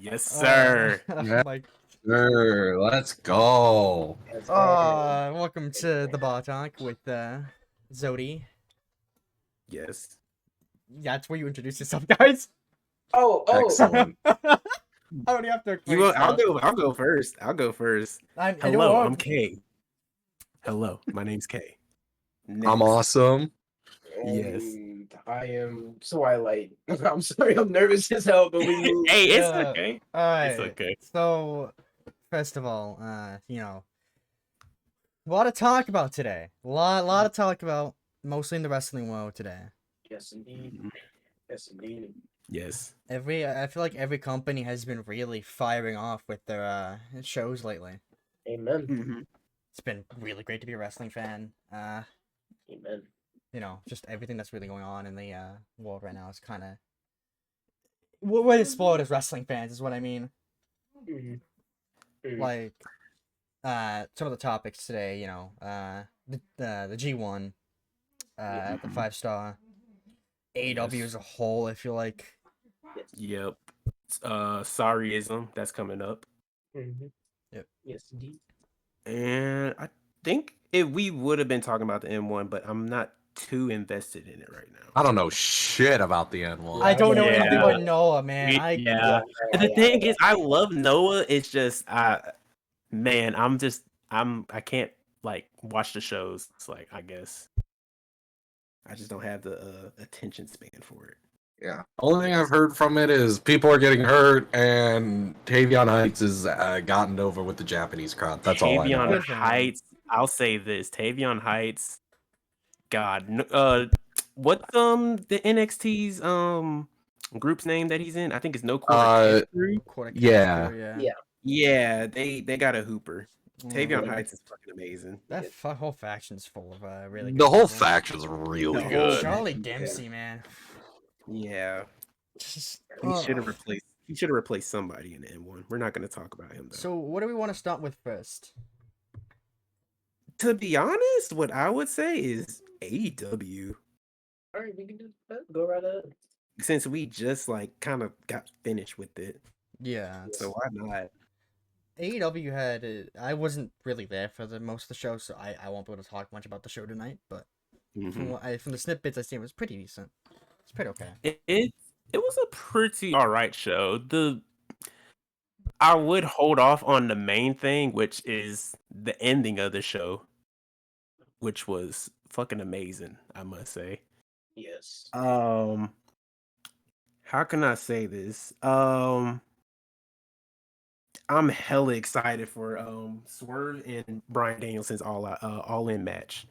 Yes, sir. Yeah. Like, Sure, let's go. welcome to the Bar Talk with Zodi. Yes. That's where you introduce yourself, guys. Excellent. I don't have to explain I'll stuff. go. I'll go first. I'll go first. I don't Hello, want- I'm Kay. Hello, my name's Kay. I'm Next. awesome. Yes. And I am Twilight. I'm sorry, I'm nervous as hell, but we move. Hey, it's Yeah. okay. Alright. It's okay. So, first of all, a lot to talk about today. A lot to talk about, mostly in the wrestling world today. Yes, indeed. Mhm. Yes, indeed. Yes. I feel like every company has been really firing off with their shows lately. Amen. Mm-hmm. It's been really great to be a wrestling fan. Amen. Just everything that's really going on in the world right now is kind of we're explored as wrestling fans, is what I mean. Mhm. Like, some of the topics today, the G1, the 5-star, AEW Yes. as a whole. I feel like Yes. Yep. Sorryism that's coming up, Mhm. Yep. Yes, indeed. and I think we would have been talking about the M1, but I'm not too invested in it right now. I don't know shit about the N1. I don't know Yeah. anything about Noah, man. Yeah. And the thing is, I love Noah. It's just, I can't like watch the shows. It's like, I guess I just don't have the attention span for it. Yeah. Only thing I've heard from it is people are getting hurt and Tavion Heights has gotten over with the Japanese crowd. That's all I know. Tavion Good for him. Heights. I'll say this: Tavion Heights. God, what's the NXT's group's name that he's in? I think it's No Quarter Crew. Quarter Yeah. Crew, yeah. Yeah. Yeah, they got a hooper. Tavion Mm, Heights is fucking amazing. that whole faction's full of really good The whole people. faction's really The whole good. Charlie Dempsey, man. Yeah, Just, he should have replaced. He should have replaced somebody in the M1. We're not going to talk about him though. So, what do we want to start with first? To be honest, what I would say is AEW. All right, we can do that. Go right ahead. Since we just like kind of got finished with it, Yeah. so why not? AEW had. I wasn't really there for most of the show, so I won't be able to talk much about the show tonight. But from the snippets I seen, it was pretty decent. It's pretty okay. It was a pretty alright show. I would hold off on the main thing, which is the ending of the show, which was fucking amazing, I must say. Yes. How can I say this? I'm hella excited for Swerve and Bryan Danielson's all in match.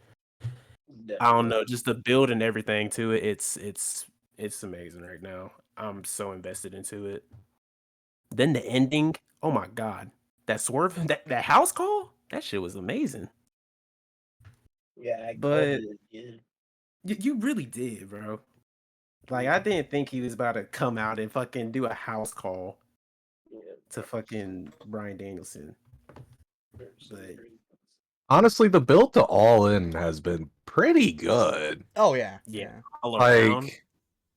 I don't know, just the build and everything to it. It's amazing right now. I'm so invested into it. Then the ending, oh my god, that Swerve, that house call, that shit was amazing. Yeah, I But- called it. Yeah. You really did, bro. Like, I didn't think he was about to come out and fucking do a house call Yeah. to fucking Bryan Danielson. But Honestly, the build to All In has been pretty good. Oh yeah. Yeah. all around.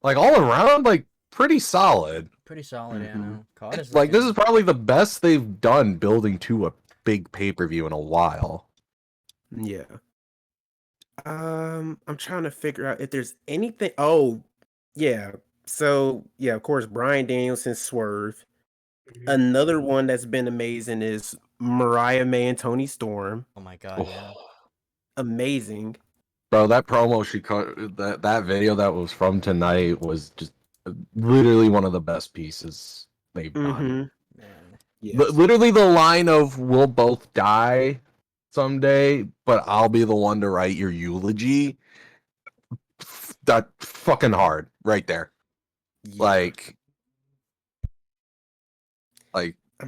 Like all around, like pretty solid. Pretty solid. Yeah. Mhm. No. COD is Like this is looking- probably the best they've done building to a big pay-per-view in a while. Yeah. I'm trying to figure out if there's anything. Oh, yeah. So yeah, of course, Bryan Danielson Swerve. Mhm. Another one that's been amazing is Mariah May and Tony Storm. Oh my god. Yeah. Amazing. Bro, that promo she cut, that video that was from tonight was just literally one of the best pieces they've done. Mm-hmm. Man. Yes. Literally the line of "We'll both die someday, but I'll be the one to write your eulogy." That fucking hard right there. Yeah. Like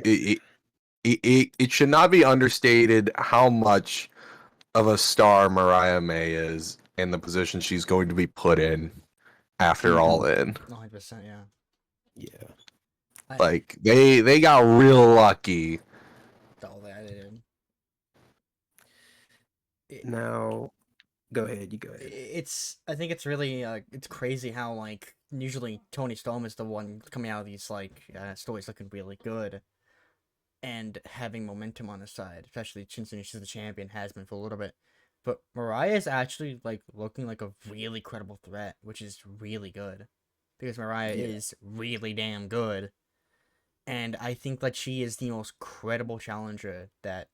it should not be understated how much of a star Mariah May is and the position she's going to be put in after Mhm. All In. 100%. Yeah. Yeah. Like they got real lucky. All that did. Now, go ahead. You go ahead. I think it's really it's crazy how like usually Tony Storm is the one coming out of these like stories looking really good and having momentum on his side, especially since she's the champion, has been for a little bit. But Mariah is actually like looking like a really credible threat, which is really good because Mariah is really damn good, and I think that she is the most credible challenger that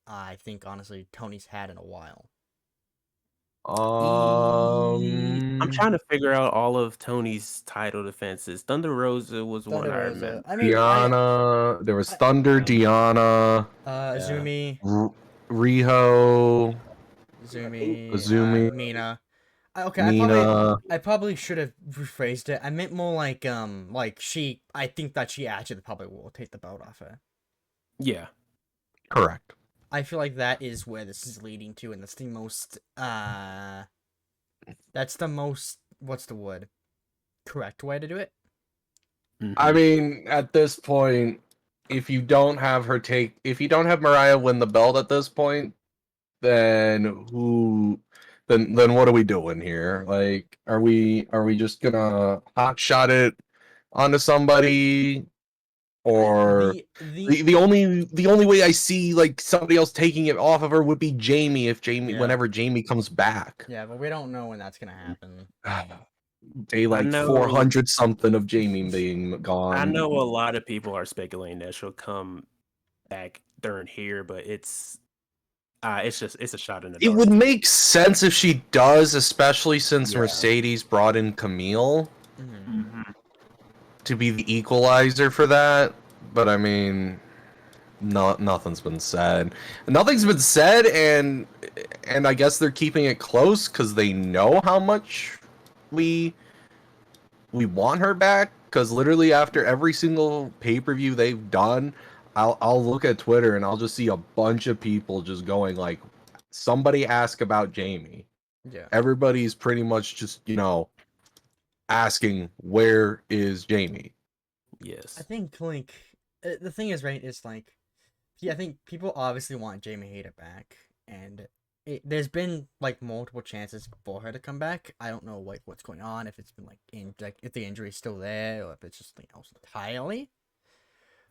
I think honestly Tony's had in a while. I'm trying to figure out all of Tony's title defenses. Thunder Rosa was one I remember. I mean, Diana, there was Thunder, Diana, Azumi, Riho, Azumi, Mina. Okay, Mina. I probably should have rephrased it. I meant more like she. I think that she actually probably will take the belt off her. Yeah. Correct. I feel like that is where this is leading to, and that's the most what's the word? Correct way to do it. I mean, at this point, if you don't have Mariah win the belt at this point, then then what are we doing here? Like, are we just gonna hotshot it onto somebody? Or the only way I see like somebody else taking it off of her would be Jamie whenever Jamie comes back. Yeah, but we don't know when that's gonna happen. Day like 400 something of Jamie being gone. I know a lot of people are speculating that she'll come back during here, but it's a shot in the dark. It would make sense if she does, especially since Mercedes brought in Camille to be the equalizer for that. But I mean, nothing's been said. Nothing's been said, and I guess they're keeping it close because they know how much we want her back. Because literally after every single pay-per-view they've done, I'll look at Twitter and I'll just see a bunch of people just going like, somebody ask about Jamie. Yeah. Everybody's pretty much just, asking, where is Jamie? Yes. I think like the thing is, right, is like, I think people obviously want Jamie Hayter back, and there's been like multiple chances for her to come back. I don't know like what's going on, if it's been if the injury's still there, or if it's just something else entirely.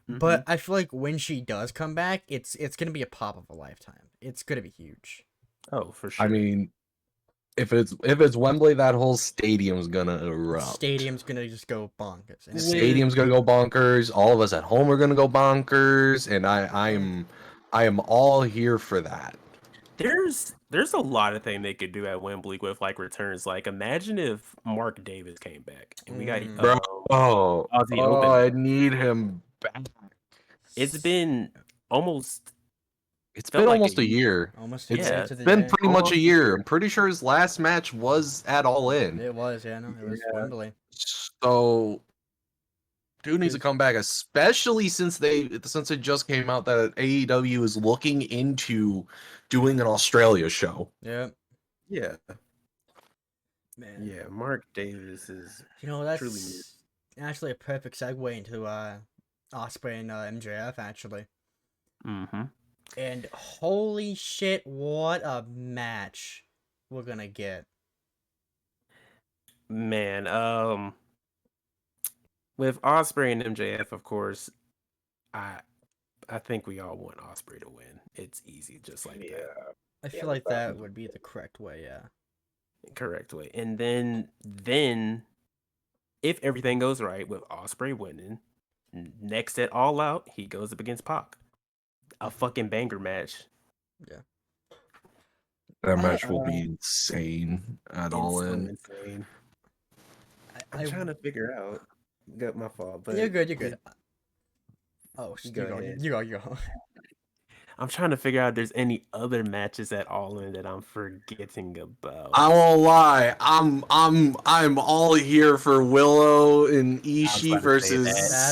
But I feel like when she does come back, it's gonna be a pop of a lifetime. It's gonna be huge. Oh, for sure. I mean, if it's Wembley, that whole stadium's gonna erupt. Stadium's gonna just go bonkers. The stadium's gonna go bonkers. All of us at home are gonna go bonkers, and I am all here for that. There's a lot of things they could do at Wembley with like returns. Like, imagine if Mark Davis came back and we got Aussie Open. I need him back. It's been almost. It's been almost a year. Almost. It's been pretty much a year. I'm pretty sure his last match was at All In. It was, it was Wembley. So, dude needs to come back, especially since it just came out that AEW is looking into doing an Australia show. Yeah. Yeah. Man. Yeah, Mark Davis is. That's actually a perfect segue into Ospreay and MJF actually. And holy shit, what a match we're gonna get. Man, with Ospreay and MJF, of course, I think we all want Ospreay to win. It's easy, just like that. I feel like that would be the correct way, yeah. Correct way. And then if everything goes right with Ospreay winning, next at All Out, he goes up against Pac. A fucking banger match. Yeah. That match will be insane at All In. Insane. I'm trying to figure out. Got my fault, but you're good. Oh, you go. You go. I'm trying to figure out if there's any other matches at All In that I'm forgetting about. I won't lie. I'm all here for Willow and Ishii versus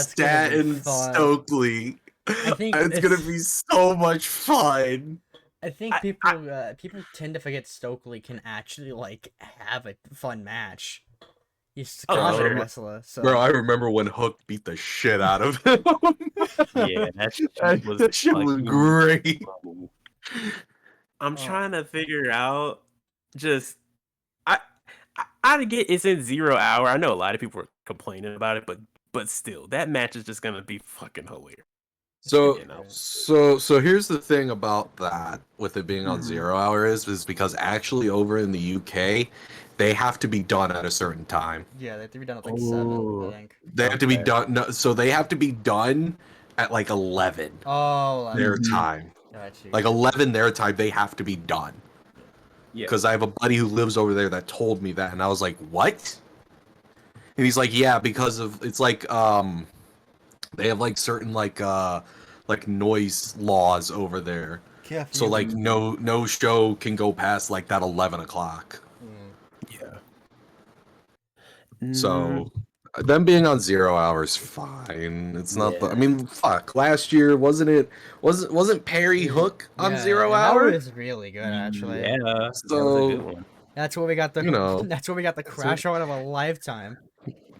Stat and Stokely. I think it's gonna be so much fun. I think people tend to forget Stokely can actually like have a fun match. He's a wrestler. So. Bro, I remember when Hook beat the shit out of him. Yeah, that shit was great. I'm trying to figure out just I get it's in 0 hour. I know a lot of people are complaining about it, but still, that match is just gonna be fucking hilarious. So, You know? so here's the thing about that with it being on Mhm. 0 hour is because actually over in the UK, they have to be done at a certain time. Yeah, they have to be done at like 7, Ooh. I think. They have to be Okay. done. No, so they have to be done at like 11 Oh, their Mhm. time. got you. Like 11 their time, they have to be done. Yeah. Because I have a buddy who lives over there that told me that, and I was like, "What?" And he's like, "Yeah, because of it's like they have like certain like noise laws over there. So like no show can go past like that 11 o'clock. Yeah. So them being on 0 hours, fine. It's not the. I mean, fuck. Last year wasn't Perry Hook on 0 and hour? that was really good, actually. Yeah, that was a So good one. That's where we got the you know, that's where we got the crash out of a lifetime.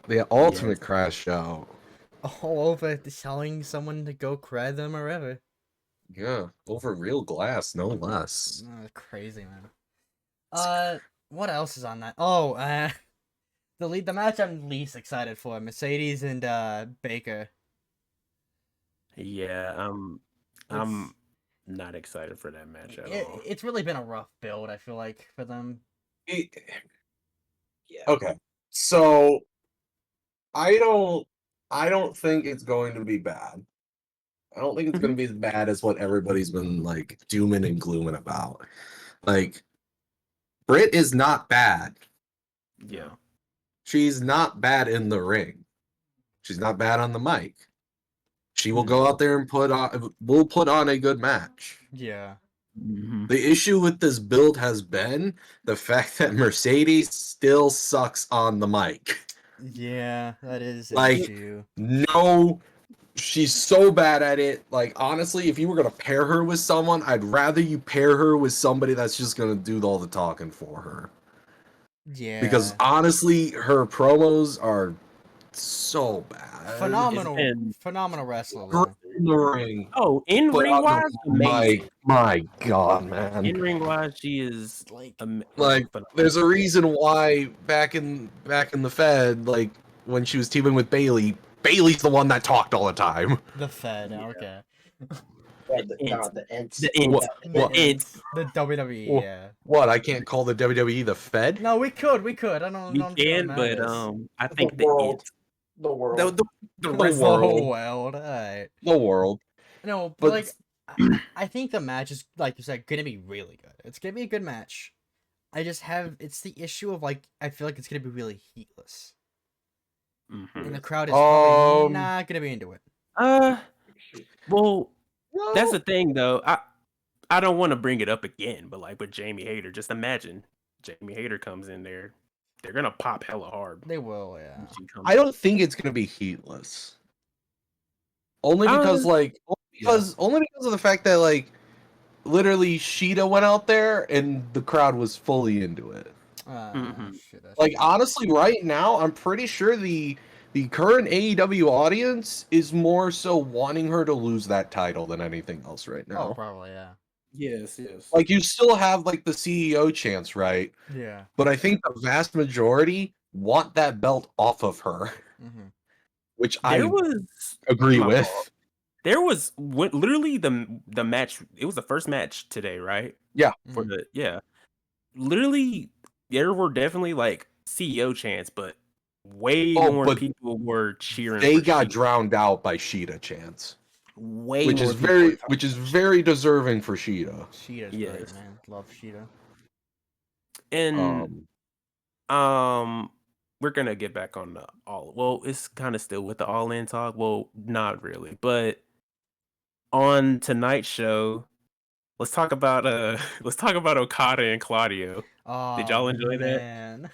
the ultimate crash out. All over telling someone to go cry them or ever. Yeah, over real glass, no less. Crazy, man. What else is on that? Oh, the match I'm least excited for, Mercedes and Baker. Yeah, I'm not excited for that match at all. It's really been a rough build, I feel like, for them. Yeah. Okay, so I don't think it's going to be bad. I don't think it's going to be as bad as what everybody's been like dooming and glooming about. Like, Britt is not bad. Yeah. She's not bad in the ring. She's not bad on the mic. She will go out there and put on a good match. Yeah. Mhm. The issue with this build has been the fact that Mercedes still sucks on the mic. Yeah, that is an Like, issue. no, she's so bad at it. Like, honestly, if you were gonna pair her with someone, I'd rather you pair her with somebody that's just gonna do all the talking for her. Yeah. Because honestly, her promos are so bad. Phenomenal wrestler. Great though. in the ring. Oh, in But ring on wise, the amazing. mic, my God, man. In ring wise, she is Like, Like, there's a reason why back in the Fed, like when she was teaming with Bailey, Bailey's the one that talked all the time. the Fed, okay. The ends. The ends. What? The WWE, Well, yeah. What? I can't call the WWE the Fed? No, we could. I don't You know. can, but I think The world. The world. the The rest world. whole world. Alright. The world. No, But- like, I think the match is, like you said, gonna be really good. It's gonna be a good match. It's the issue of, like, I feel like it's gonna be really heatless. And the crowd is probably not gonna be into it. Well, that's the thing, though. I don't want to bring it up again, but like with Jamie Hayter, just imagine Jamie Hayter comes in there, they're gonna pop hella hard. They will, yeah. when she comes I don't think it's gonna be heatless. Only because only because of the fact that like literally Sheeta went out there and the crowd was fully into it. Shit, Like honestly, right now, I'm pretty sure the current AEW audience is more so wanting her to lose that title than anything else right now. Oh, probably, yeah. Yes. Like you still have like the CEO chance, right? Yeah. But I think the vast majority want that belt off of her, which I agree my with. fault. There was literally the match. It was the first match today, right? Yeah. Literally, there were definitely like CEO chants, but way more people were cheering. They for got Sheeta. drowned out by Sheeta chants. Way which more is people very deserving for Sheeta. Sheeta's great, man. Love Sheeta. And we're gonna get back on the all. Well, it's kind of still with the all in talk. Well, not really, but on tonight's show, let's talk about Okada and Claudio. Oh, did y'all enjoy that? Man.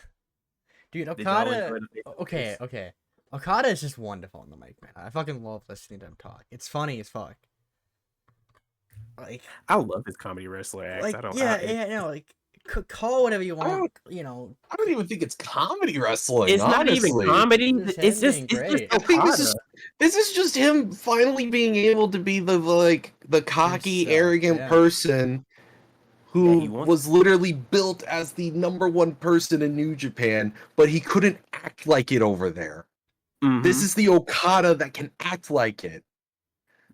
Dude, Did y'all Okada. enjoy the Okay. Okada is just wonderful on the mic, man. I fucking love listening to him talk. It's funny as fuck. Like, I love his comedy wrestler acts. like I don't. like call whatever you want. I don't even think it's comedy wrestling. It's honestly. not even comedy. His It's just handling great. I think Okada. this is just him finally being able to be the cocky, Himself, arrogant yeah. person who he wants- was literally built as the #1 person in New Japan, but he couldn't act like it over there. This Mhm. is the Okada that can act like it.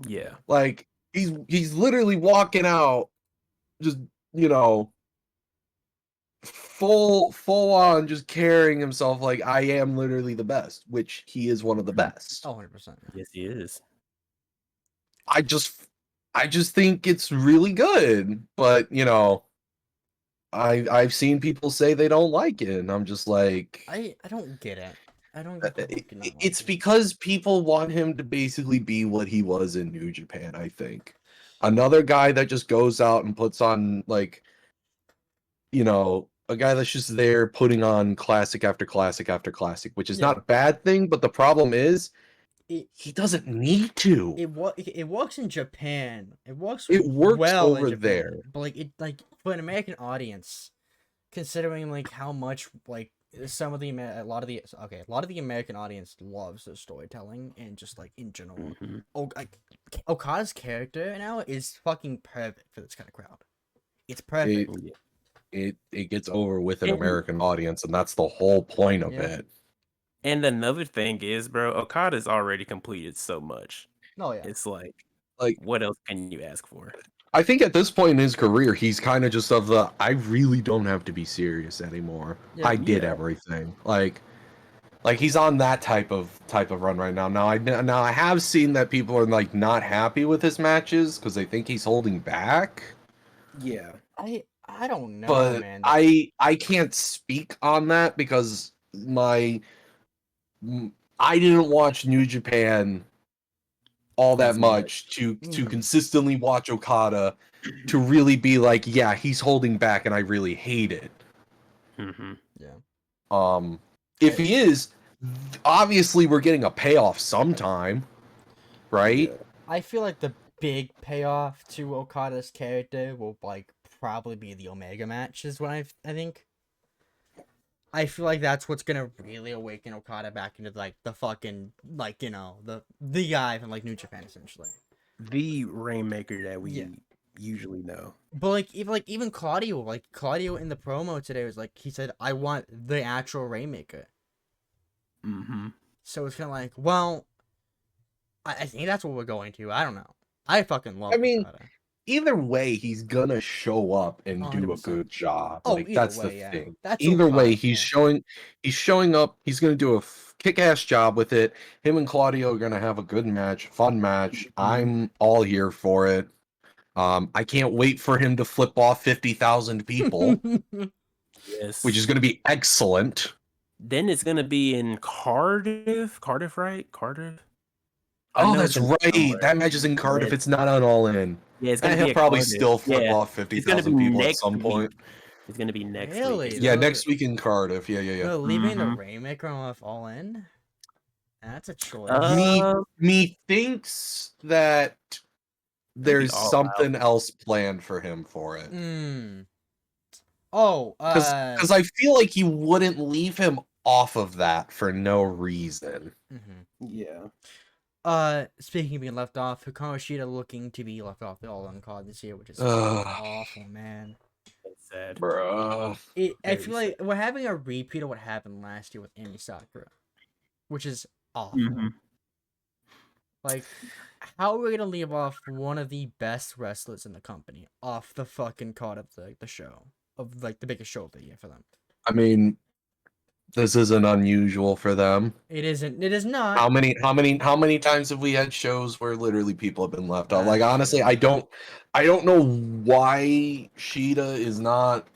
Yeah. Like he's literally walking out, just full on, just carrying himself like I am literally the best, which he is one of the best. Oh, 100%. Yes, he is. I just think it's really good, but I've seen people say they don't like it, and I'm just like, I don't get it. I don't get the fucking not it's like it. because people want him to basically be what he was in New Japan. I think another guy that just goes out and puts on a guy that's just there putting on classic after classic after classic, which is Yeah. not a bad thing, but the problem is It he doesn't need to. it works in Japan. It works Well in over Japan, there. but like for an American audience, considering like how much like some of the a lot of the American audience loves the storytelling and just like in general. Mhm. Okada's character now is fucking perfect for this kind of crowd. It's perfect. It gets over with an And- American audience, and that's the whole point of Yeah. it. And another thing is, bro, Okada's already completed so much. Oh yeah. It's like, Like, what else can you ask for? I think at this point in his career, he's kind of just of the I really don't have to be serious anymore. Yeah. I did Yeah. everything. Like he's on that type of run right now. Now I have seen that people are like not happy with his matches because they think he's holding back. Yeah. I don't know, But man. I can't speak on that because I didn't watch New Japan all that As much to Mhm. consistently watch Okada to really be like, yeah, he's holding back and I really hate it. Mm-hmm. If he is, obviously we're getting a payoff sometime, right? I feel like the big payoff to Okada's character will like probably be the Omega match is what I think. I feel like that's what's gonna really awaken Okada back into like the fucking like the guy from like New Japan essentially. The Rainmaker that we Yeah. usually know. But even Claudio in the promo today was like he said I want the actual Rainmaker. Mm-hmm. So it's kind of like, well, I think that's what we're going to. I don't know. I fucking love. I mean, Okada. Either way, he's gonna show up and do a 100%. good job. Oh, Like either that's the way, yeah. thing. That's Either way, Okada, he's yeah. showing up. He's gonna do a kick-ass job with it. Him and Claudio are gonna have a good match, fun match. I'm all here for it. I can't wait for him to flip off 50,000 people, Yes. which is gonna be excellent. Then it's gonna be in Cardiff. Cardiff, right? Cardiff. I Oh, know that's it's in right. somewhere. That match is in Cardiff. Yeah. It's not on All In. Yeah, it's gonna And be he'll at probably Cardiff. still flip Yeah. off It's gonna 50,000 be people at next some week. point. It's gonna be next Really? week. Yeah, They're- next week in Cardiff. Yeah. They're leaving the Mhm. Rainmaker off All In. That's a choice. Me thinks that there's All Out. something else planned for him for it. Oh, Because I feel like you wouldn't leave him off of that for no reason. Yeah. Speaking of being left off, Hikaru Shida looking to be left off the All In card this year, which is Ugh. awful, man. That's sad. Bruh. I Very feel like we're having a repeat of what happened last year with Emi Sakura, which is awful. Mhm. Like, how are we gonna leave off one of the best wrestlers in the company off the fucking card of the show of like the biggest show of the year for them? I mean, this isn't unusual for them. It isn't. It is not. How many times have we had shows where literally people have been left off? Like That's honestly, true. I don't know why Shida is not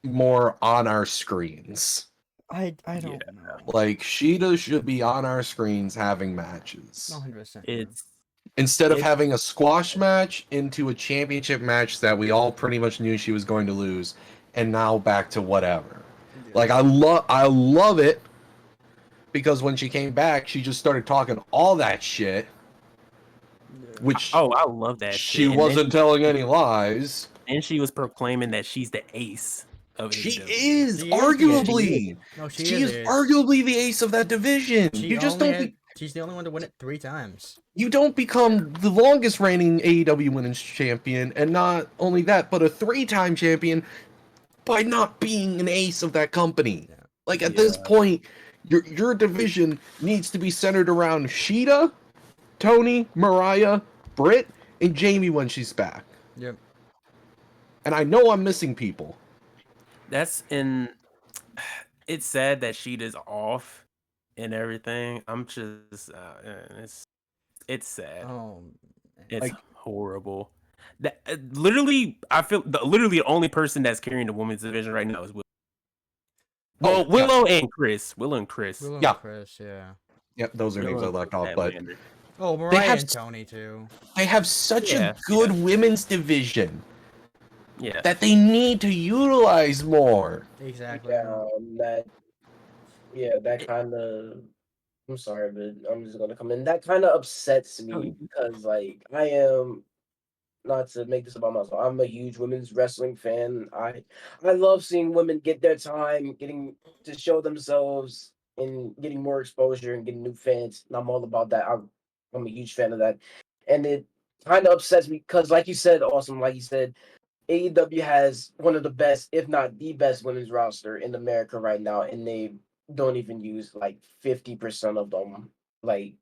more on our screens. I don't know. Like Shida should be on our screens having matches 100%. It's instead of it- having a squash match into a championship match that we all pretty much knew she was going to lose, and now back to whatever. Like I love it because when she came back, she just started talking all that shit, which I love that. she shit. And wasn't telling any lies. And she was proclaiming that she's the ace of She AEW. is She is, arguably. No, She is arguably the ace of that division. You just don't. She's the only one to win it 3 times. You don't become the longest reigning AEW Women's Champion, and not only that, but a 3-time champion by not being an ace of that company. Yeah. Like at this point, your division needs to be centered around Sheeta, Tony, Mariah, Britt, and Jamie when she's back. Yep. And I know I'm missing people. That's in. It's sad that Sheeta's off and everything. I'm just, it's sad. Oh, It's like- horrible. That literally, I feel literally the only person that's carrying the women's division right now is Willow. Well, Willow and Chris. Willow and Chris. Will Yeah. and Chris, yeah. Yep, those are names I left off, but Statlander. Oh, Mariah have and Tony too. they have such Yeah, a good women's division Yeah. that they need to utilize more. Exactly. That kind of. I'm sorry, but I'm just gonna come in. That kind of upsets Oh, me because, like, I am not to make this about myself. I'm a huge women's wrestling fan. I love seeing women get their time, getting to show themselves, and getting more exposure and getting new fans. And I'm all about that. I'm a huge fan of that, and it kind of upsets me because, like you said, like you said, AEW has one of the best, if not the best, women's roster in America right now, and they don't even use like 50% of them. Like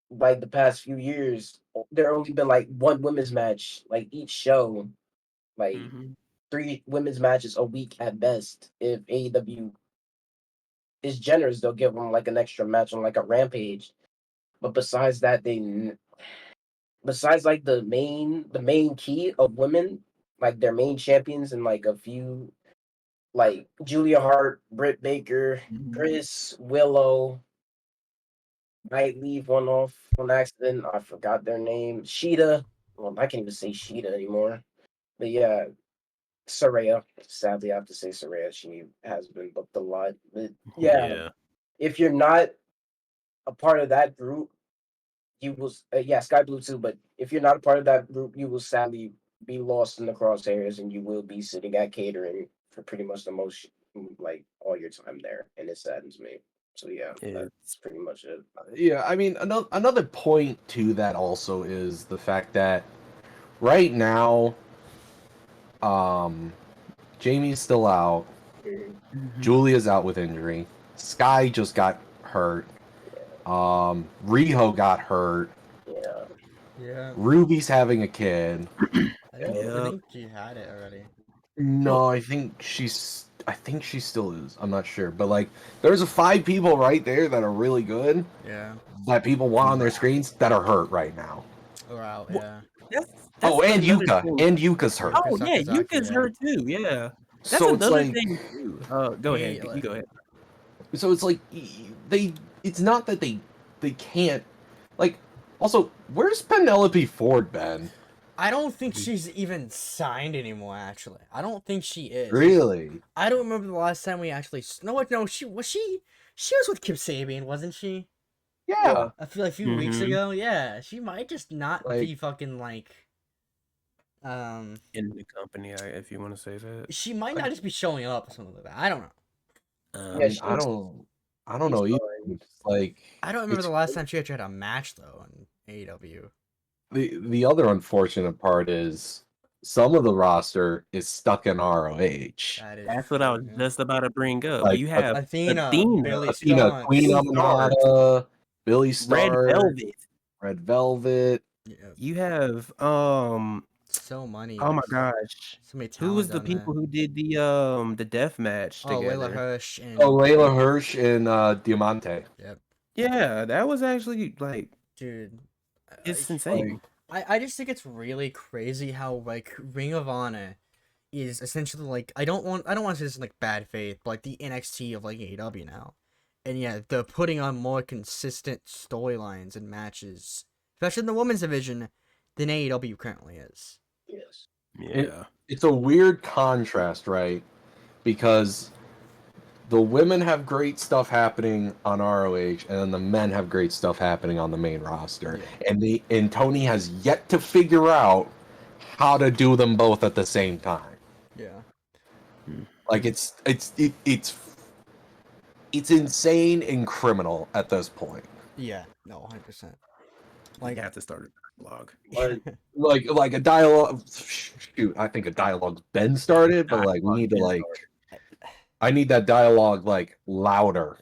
the past few years, there only been like one women's match, like each show, like Mhm. 3 women's matches a week at best. If AEW is generous, they'll give them like an extra match on like a Rampage. But besides that, besides like the main key of women, like their main champions and like a few, like Julia Hart, Britt Baker, Chris, Willow. Might leave one off on accident. I forgot their name. Sheeta. Well, I can't even say Sheeta anymore. But yeah, Saraya. Sadly, I have to say Saraya. She has been booked a lot. But yeah, if you're not a part of that group, you will. Sky Blue too. But if you're not a part of that group, you will sadly be lost in the crosshairs, and you will be sitting at catering for pretty much the most, like, all your time there, and it saddens me. So yeah, that's pretty much it. Yeah, I mean, another point to that also is the fact that right now, Jamie's still out, Julia's out with injury, Sky just got hurt, Riho got hurt, Yeah. Ruby's having a kid. I think she had it already. No, I think she still is. I'm not sure, but like, there's 5 people right there that are really good. Yeah. That people want on their screens that are hurt right now. Or out, yeah. That's And another Yuka. thing. And Yuka's hurt. Oh yeah, Sakazaki, Yuka's yeah. hurt too. Yeah. That's So it's another like, thing too. Go ahead. Yeah, You go ahead. so it's like it's not that they can't, like, also, where's Penelope Ford been? I don't think she's even signed anymore, actually. I don't think she is. Really? I don't remember the last time we actually. No, she was with Kip Sabian, wasn't she? Yeah. I feel like a few weeks Mhm. ago. Yeah, she might just not Like- be fucking like. In the company, if you want to say that. She might not just be showing up or something like that. I don't know. Yeah, I don't know either. It's like, I don't remember It's- the last time she actually had a match though in AEW. the other unfortunate part is some of the roster is stuck in ROH. That is That's what I was true, yeah. just about to bring up. Like, you have Athena, Athena, Billy Athena, Starks. Queen Starks. Amamata, Billy Red Starr, Velvet. Red Velvet. Yeah, You have so many. oh my gosh. So many Who was talent the on people there. who did the death match Oh, together? Layla Hirsch and. Oh, Layla Hirsch and Diamante. Yep, Yeah, that was actually like dude. it's insane. I just think it's really crazy how like Ring of Honor is essentially like I don't want to say this in like bad faith, but like the NXT of like AEW now. And yeah, they're putting on more consistent storylines and matches, especially in the women's division, than AEW currently is. Yes. Yeah. It's a weird contrast, right? Because the women have great stuff happening on ROH, and then the men have great stuff happening on the main roster. And Tony has yet to figure out how to do them both at the same time. Yeah. Like it's insane and criminal at this point. Yeah, no, 100%. You Like, have to start a dialogue. Like a dialogue. Shoot, I think a dialogue's been started, but like we need to like. I need that dialogue like louder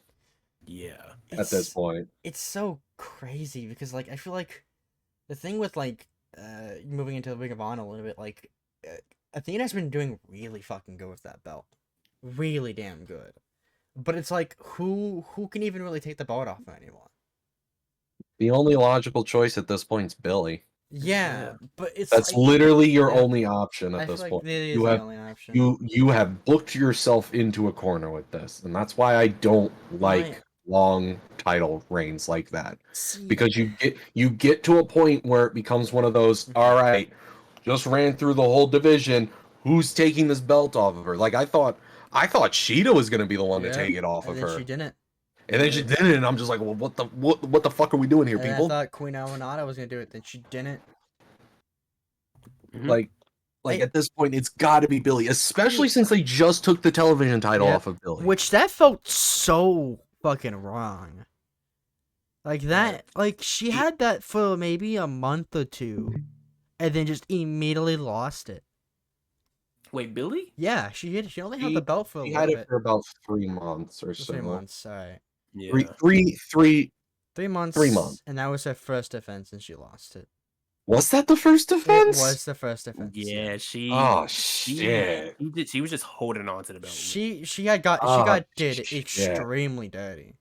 Yeah. at this point. it's so crazy because like I feel like the thing with like moving into the Ring of Honor a little bit, like Athena's been doing really fucking good with that belt, really damn good. But it's like who can even really take the belt off her anymore? The only logical choice at this point is Billy. Yeah, but it's That's like, literally your yeah. only option I at feel this like point. that is You the have only option. you have booked yourself into a corner with this, and that's why I don't like long title reigns like that. See, Because you get to a point where it becomes one of those, all right, just ran through the whole division, who's taking this belt off of her? Like I thought Sheeta was gonna be the one to take it off and of then her. she didn't. And then she didn't, and I'm just like, well, what the fuck are we doing here, And people? I thought Queen Almanada was gonna do it, then she didn't. Like at this point, it's got to be Billy, especially since they just took the television title off of Billy. Which that felt so fucking wrong. Like that, like she had that for maybe a month or two, and then just immediately lost it. Wait, Billy? Yeah, she did. She only had the belt for a She little had bit. it for about 3 months or so. 3 months, alright. Yeah. 3 months. 3 months. And that was her first defense, and she lost it. Was that the first defense? It was the first defense. Yeah, she. Oh she, shit! She was just holding on to the belt. She got did extremely dirty.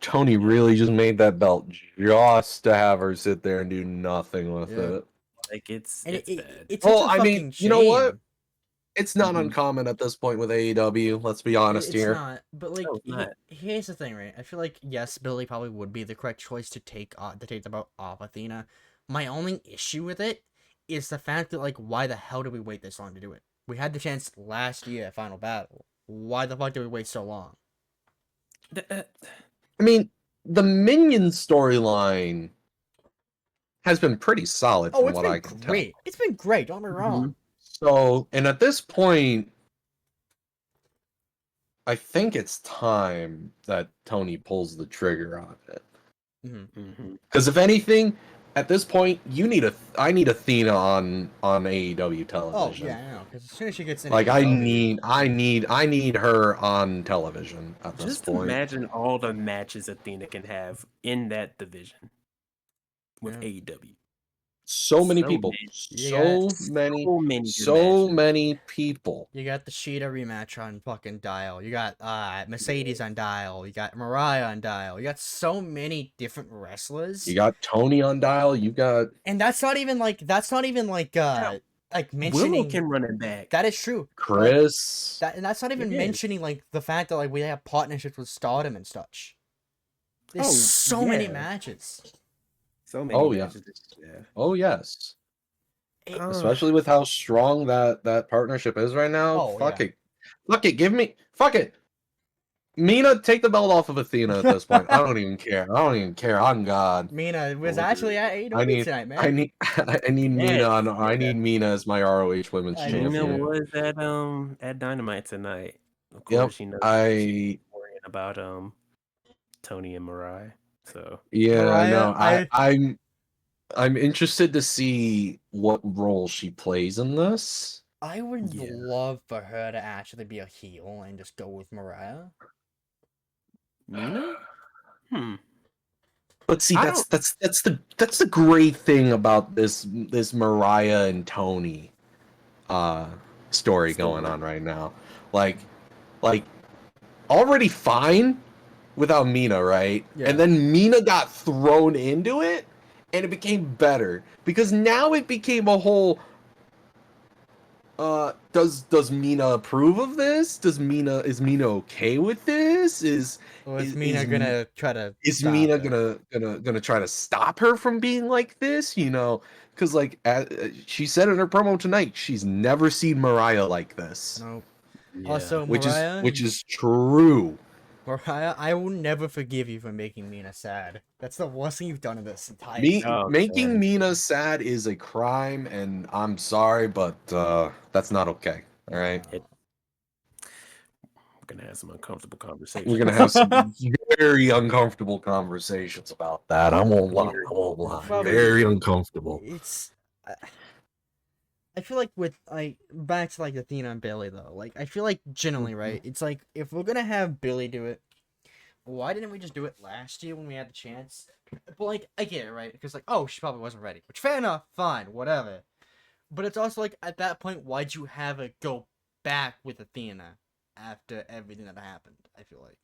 Tony really just made that belt just to have her sit there and do nothing with it. Like it's And bad. it's such a fucking shame. You know what? It's not uncommon at this point with AEW. Let's be honest here. It's not, but like, here's the thing, right? I feel like yes, Billy probably would be the correct choice to take the belt off Athena. My only issue with it is the fact that like, why the hell did we wait this long to do it? We had the chance last year at Final Battle. Why the fuck did we wait so long? I mean, the Minion storyline has been pretty solid from what I can tell. It's been great. Don't get me wrong. So, and at this point, I think it's time that Tony pulls the trigger on it. Because if anything, at this point, I need Athena on AEW television. Oh yeah, I know. Because as soon as she gets in, like I need her on television at this point. Just imagine all the matches Athena can have in that division with AEW. So many people. So many people. You got the Sheeta rematch on fucking Dial. You got Mercedes on Dial. You got Mariah on Dial. You got so many different wrestlers. You got Tony on Dial. You got, and that's not even like mentioning. Willow can run it back. That is true. Chris. And that's not even mentioning like the fact that like we have partnerships with Stardom and such. There's so many matches. So many matches. Oh yes. Especially with how strong that partnership is right now. Fuck it. Fuck it. Mina, take the belt off of Athena at this point. I don't even care. On God. Mina was actually at AEW tonight, man. I need Mina on. I need Mina as my ROH Women's Champion. Mina was at Dynamite tonight. Of course, she knows worrying about Tony and Mariah. So Mariah, I know. I'm interested to see what role she plays in this. I would love for her to actually be a heel and just go with Mariah. Mina? But see, that's the great thing about this Mariah and Tony story going on right now. Like already fine without Mina, right? Yeah. And then Mina got thrown into it, and it became better because now it became a whole. Does Mina approve of this? Is Mina okay with this? Is Mina gonna try to stop her from being like this? You know, because like she said in her promo tonight, she's never seen Mariah like this. Nope. Yeah. Also, which is true. Mariah, I will never forgive you for making Mina sad. That's the worst thing you've done in this entire making Mina sad is a crime, and I'm sorry, but that's not okay. All right. We're gonna have some uncomfortable conversations. We're gonna have very uncomfortable conversations about that. I won't lie. I won't lie. Well, Very uncomfortable. It's. I feel like with like back to like Athena and Billy though, like I feel like generally right, it's like if we're gonna have Billy do it, why didn't we just do it last year when we had the chance? But like I get it right because like oh she probably wasn't ready, which fair enough, fine, whatever. But it's also like at that point, why'd you have it go back with Athena after everything that happened? I feel like.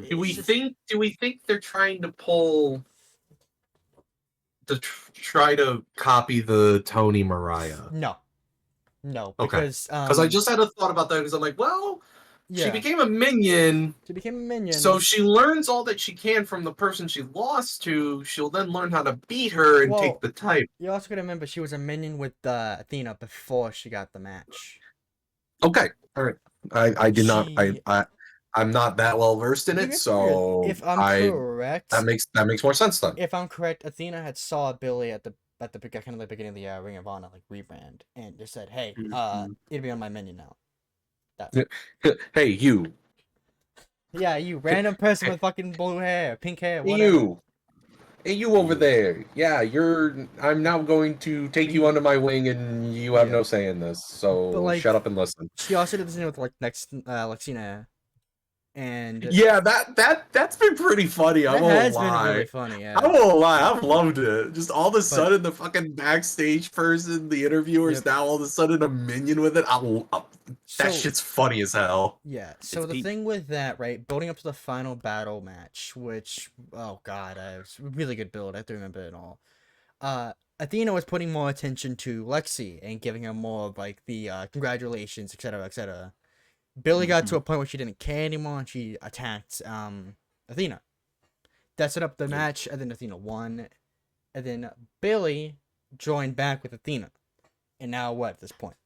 Do we think they're trying to pull to try to copy the Tony Mariah? No, Okay. because I just had a thought about that because I'm like, well, yeah, she became a minion. she became a minion. So she learns all that she can from the person she lost to. She'll then learn how to beat her and Well, take the title. You also gotta remember she was a minion with Athena before she got the match. Okay, all right. I did not. She- I'm not that well versed in You it, get so if I'm correct, that makes more sense then. if I'm correct, Athena had saw Billy at the kind of the beginning of the Ring of Honor like rebrand and just said, "Hey, it'll be on my menu now." Hey, you. Yeah, you random person with fucking blue hair, pink hair, whatever. You. Hey, you over there. Yeah, I'm now going to take you under my wing, and you have no say in this. So But, like, shut up and listen. She also did this thing with like Lexina, and Yeah, that's been pretty funny. I that won't has lie. been really funny. Yeah. I won't lie, I've loved it. Just all of a sudden, the fucking backstage person, the interviewer, is now all of a sudden a minion with it. That shit's funny as hell. Yeah. So It's the peak. thing with that, right, building up to the final battle match, which oh god, it was a really good build. I have to remember it all. Athena was putting more attention to Lexi and giving her more of like the congratulations, etc., etc. Billy got to a point where she didn't care anymore and she attacked Athena. That set up the match, and then Athena won. And then Billy joined back with Athena. And now what at this point?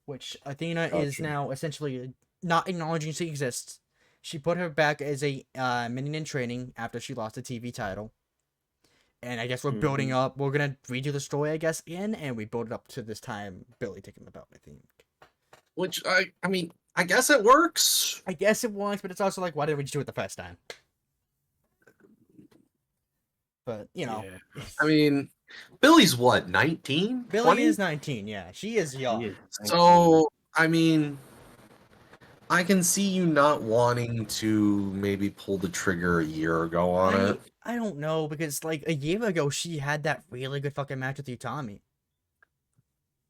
Which Athena is now essentially not acknowledging she exists. She put her back as a minion in training after she lost the TV title. And I guess we're building up. We're going to redo the story, I guess, again. And we build it up to this time Billy taking the belt, I think. Which, I mean, I guess it works. I guess it was, but it's also like, why didn't we just do it the first time? But, you know. Yeah. I mean, Billy's what, 19? Billy 20? is 19, yeah. She is young. Yeah. So, I mean, I can see you not wanting to maybe pull the trigger a year ago on it. I don't know, because, like, a year ago, she had that really good fucking match with Utami.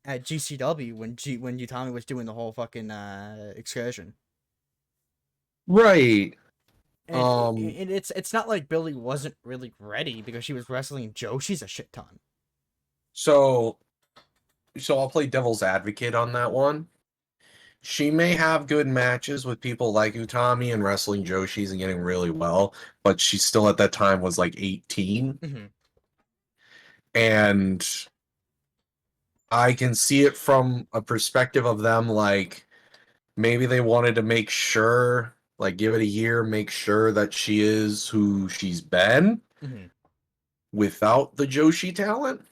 At GCW, when Utami was doing the whole fucking, excursion. Right. And it's not like Billy wasn't really ready, because she was wrestling Joshi's a shit ton. So I'll play devil's advocate on that one. She may have good matches with people like Utami and wrestling Joshi's and getting really well, but she still at that time was like 18. Mm-hmm. And I can see it from a perspective of them, like, maybe they wanted to make sure, like, give it a year, make sure that she is who she's been without the Joshi talent,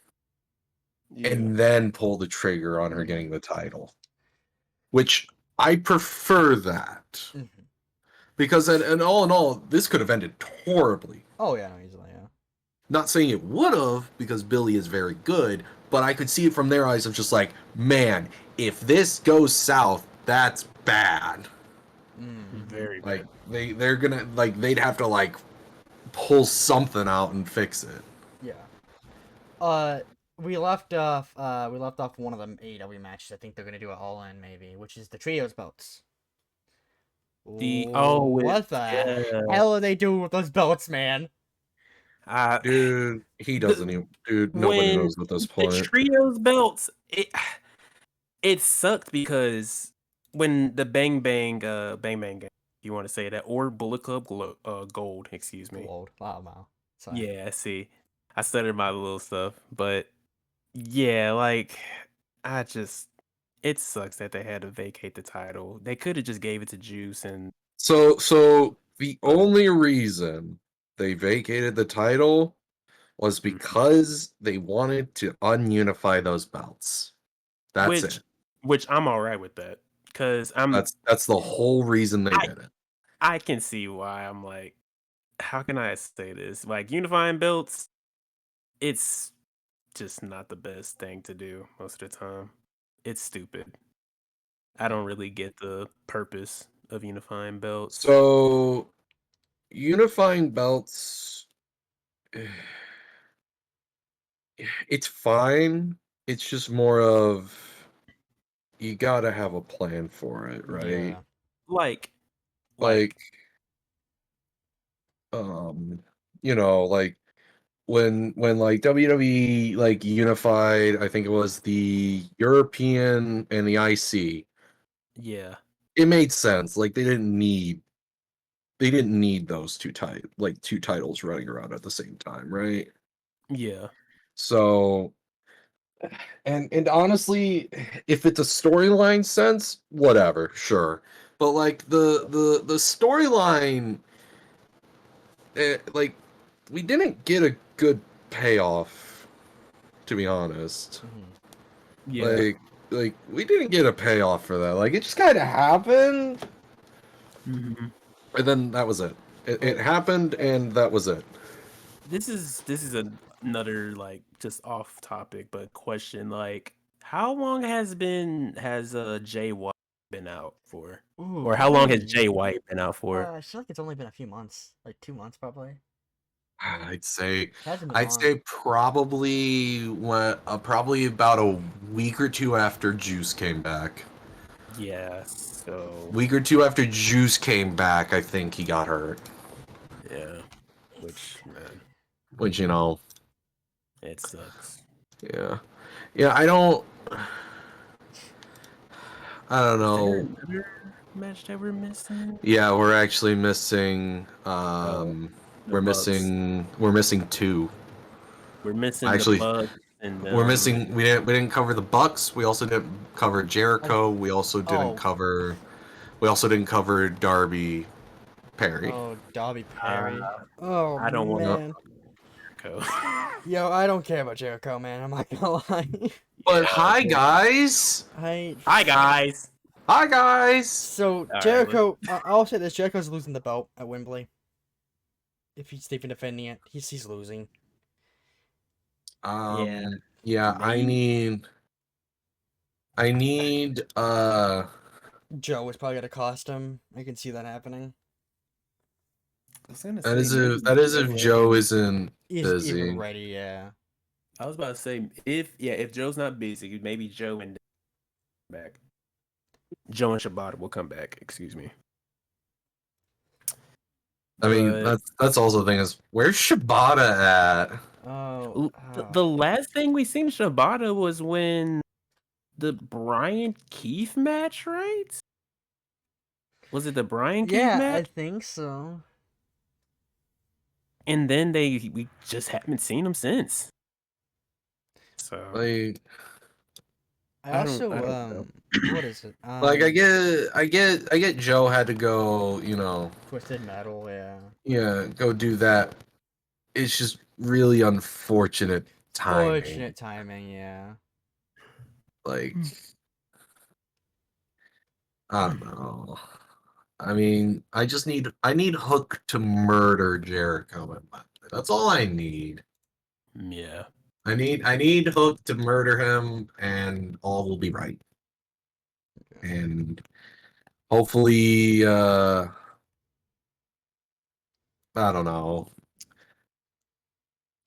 and then pull the trigger on her getting the title. Which I prefer that. Because, and all in all, this could have ended horribly. Oh, yeah, no, easily, yeah. Not saying it would have, because Billy is very good, but I could see it from their eyes of just like, man, if this goes south, that's bad. Very Like, bad. they're gonna, like, they'd have to, like, pull something out and fix it. Yeah. We left off one of the AEW matches. I think they're gonna do it all in maybe, which is the trios belts. What the hell are they doing with those belts, man? Dude, he doesn't even. Dude, nobody knows at this point. The trios belts, it sucked because when the Bang Bang Gang, you want to say that, or Bullet Club Gold, excuse me. Gold. Wow. Sorry. Yeah, see, I stuttered my little stuff, but yeah, like it sucks that they had to vacate the title. They could have just gave it to Juice and. So the only reason they vacated the title was because they wanted to ununify those belts. That's it. Which I'm all right with that, because That's the whole reason they did it. I can see why. I'm like, how can I say this? Like unifying belts, it's just not the best thing to do most of the time. It's stupid. I don't really get the purpose of unifying belts. So, unifying belts, it's fine. It's just more of you gotta have a plan for it, right? Yeah. Like, Like, like when like WWE like unified, I think it was the European and the IC. yeah, It made sense. Like they didn't need those two titles running around at the same time, right? yeah, So and honestly, if it's a storyline sense, whatever, sure. But like the storyline, like we didn't get a good payoff, to be honest. Mhm. yeah. Like we didn't get a payoff for that. Like it just kind of happened, Mhm. and then that was it. It happened, and that was it. This is another like just off topic, but question like, how long has Jay White been out for, Ooh, or how long has probably. Jay White been out for? I feel like it's only been a few months, like 2 months probably. I'd say Hasn't been long. probably about a week or two after Juice came back. Yeah, so Week or two after Juice came back, I think he got hurt. yeah, which man, Which it sucks. yeah, yeah. I don't Is there know. another match that we're missing? Yeah, we're actually missing. The We're Bucks. missing two. We're missing the Actually, Bucks and we're missing. We didn't cover the Bucks. We also didn't cover Jericho. We also didn't Oh. cover. We also didn't cover Darby Perry. Oh, Darby Perry. Oh I don't want man. Jericho. Yo, I don't care about Jericho, man. I'm not gonna lie. But Yeah, hi guys. Hi guys. Hi guys. So right, Jericho, I'll say this: Jericho's losing the belt at Wembley. If he's even defending it, he's losing. Yeah. I need. Joe is probably gonna cost him. I can see that happening. That is if Joe isn't He's busy. even ready, yeah. I was about to say if Joe's not busy, maybe Joe and back. Joe and Shibata will come back. Excuse me. I mean, But that's also the thing is where's Shibata at? Oh, the last thing we seen Shibata was when the Brian Keith match, right? Was it the Brian Keith yeah, I match? think so. And then we just haven't seen him since. So Like, I also don't know. what is it? like I get Joe had to go, Twisted Metal, yeah. yeah, go do that. It's just really unfortunate timing. Fortunate timing, yeah. Like, I don't know. I mean, I need Hook to murder Jericho. That's all I need. Yeah. I need Hook to murder him, and all will be right. And hopefully, I don't know.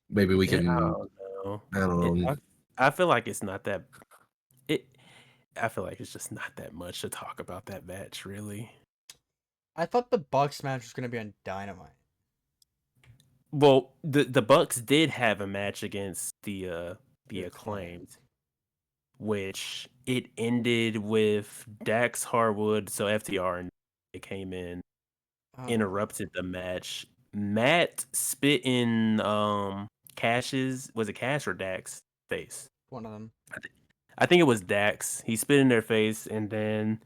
Maybe we can. I don't know. I don't know. I feel like it's not that. I feel like it's just not that much to talk about that match, really. I thought the Bucks match was gonna be on Dynamite. Well, the Bucks did have a match against the Acclaimed, which it ended with Dax Harwood, so FTR, and it came in, interrupted the match. Matt spit in Cash's, was it Cash or Dax face? One of them. I think it was Dax. He spit in their face, and then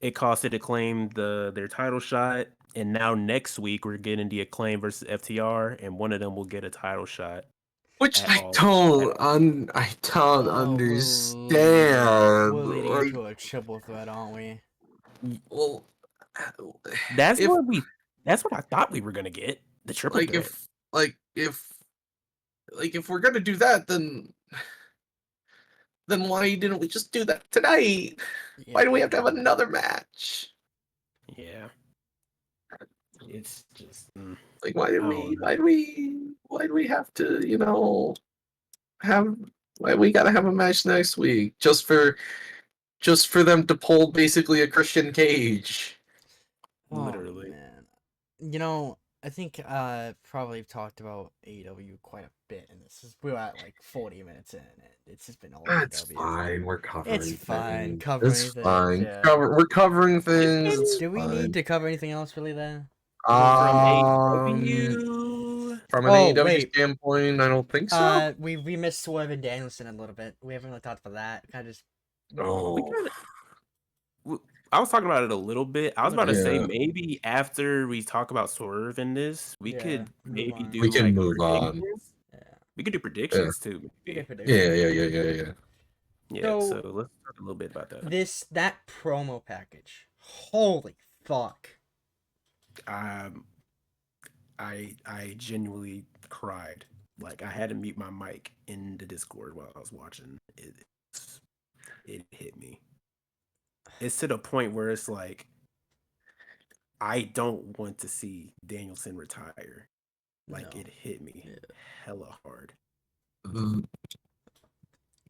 it costed Acclaim their title shot. And now next week we're getting the Acclaim versus FTR, and one of them will get a title shot. Which I all. don't understand. We're leading into a triple threat, aren't we? Well, That's if what we. That's what I thought we were gonna get. The triple like threat. if we're gonna do that, then why didn't we just do that tonight? Why do we have to have another match? Yeah. It's just Like, I don't know. why do we have to, have, why we gotta have a match next week just for them to pull basically a Christian Cage? Literally. Oh, man. You know, I think probably talked about AEW quite a bit, and we're at like 40 minutes in, and it's just been all That's AEW. fine. We're covering. It's fine. things. Covering It's things. fine. Yeah. We're covering things. It's Do we fine. need to cover anything else really there? From Um, AEW. from an Oh, AEW wait. standpoint, I don't think so. We missed Swerve and Danielson a little bit. We haven't really talked about that. Kind of just. Oh, I was talking about it a little bit. I was about to say Yeah. maybe after we talk about Swerve in this, we Yeah, could move maybe on. do We can like move on. predictions. Yeah. We could do predictions too. We Maybe. did predict Yeah. Yeah. So- So let's talk a little bit about that. that promo package. Holy fuck. I genuinely cried. Like I had to mute my mic in the Discord while I was watching. It hit me. It's to the point where it's like I don't want to see Danielson retire. Like No. it hit me hella hard.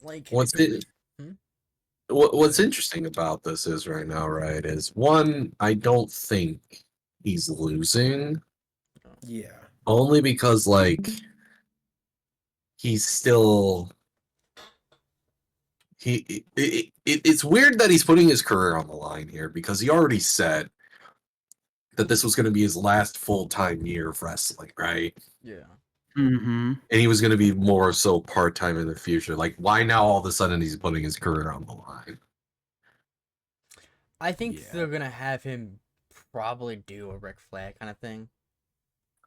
Like What's it? Hmm? What's interesting about this is right now, right? Is one, I don't think he's losing, Yeah. only because like he's still it's weird that he's putting his career on the line here because he already said that this was going to be his last full-time year of wrestling, right? Yeah. Mm-hmm. And he was going to be more so part-time in the future. Like, why now all of a sudden he's putting his career on the line? I think Yeah. they're gonna have him probably do a Ric Flair kind of thing.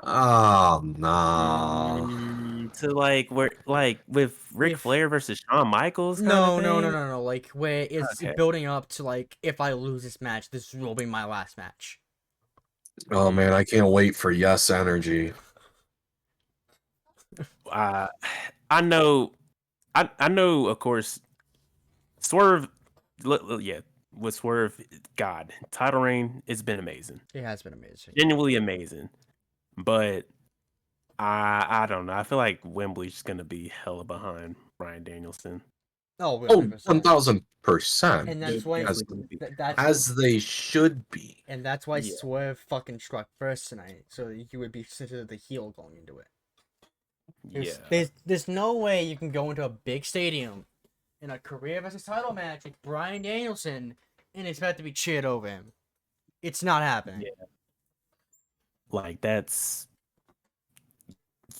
Oh no. To like where like with Ric If- Flair versus Shawn Michaels. No. Kinda Like where it's Okay. building up to like if I lose this match, this will be my last match. Oh man, I can't wait for Yes Energy. I know. I know. Of course, Swerve. Yeah, with Swerve, God, title reign. It's been amazing. It has been amazing. Genuinely amazing. But I don't know. I feel like Wembley's just gonna be hella behind Bryan Danielson. Oh, Oh, 100%. 1000%. And that's why As, that's as they should be. and that's why Yeah. Swerve fucking struck first tonight, so that you would be considered the heel going into it. There's no way you can go into a big stadium in a career versus title match with Bryan Danielson and expect to be cheered over him. It's not happening. Yeah. Like that's.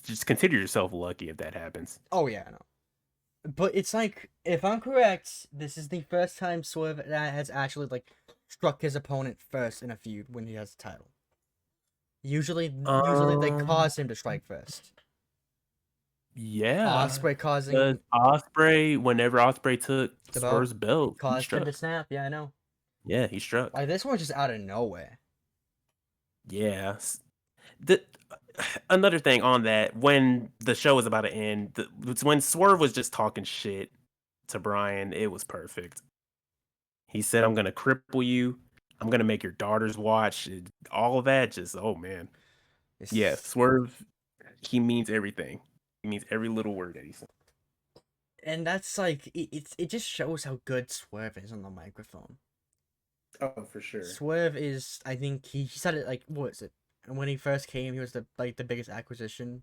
Just consider yourself lucky if that happens. Oh yeah, I know. But it's like, if I'm correct, this is the first time Swerve has actually like struck his opponent first in a feud when he has the title. Usually they cause him to strike first. Yeah. Ospreay causing Because Ospreay, whenever Ospreay took The Spurs' belt, he caused him struck. to snap. Yeah, I know. Yeah, he struck. Like this one's just out of nowhere. Yeah. Another thing on that, when the show was about to end, when Swerve was just talking shit to Bryan, it was perfect. He said, "I'm gonna cripple you. I'm gonna make your daughters watch." All of that, just oh man. Yeah, Swerve. He means everything. He means every little word that he said. And that's like it just shows how good Swerve is on the microphone. Oh, for sure. Swerve is, I think he said it like, what is it? And when he first came, he was the biggest acquisition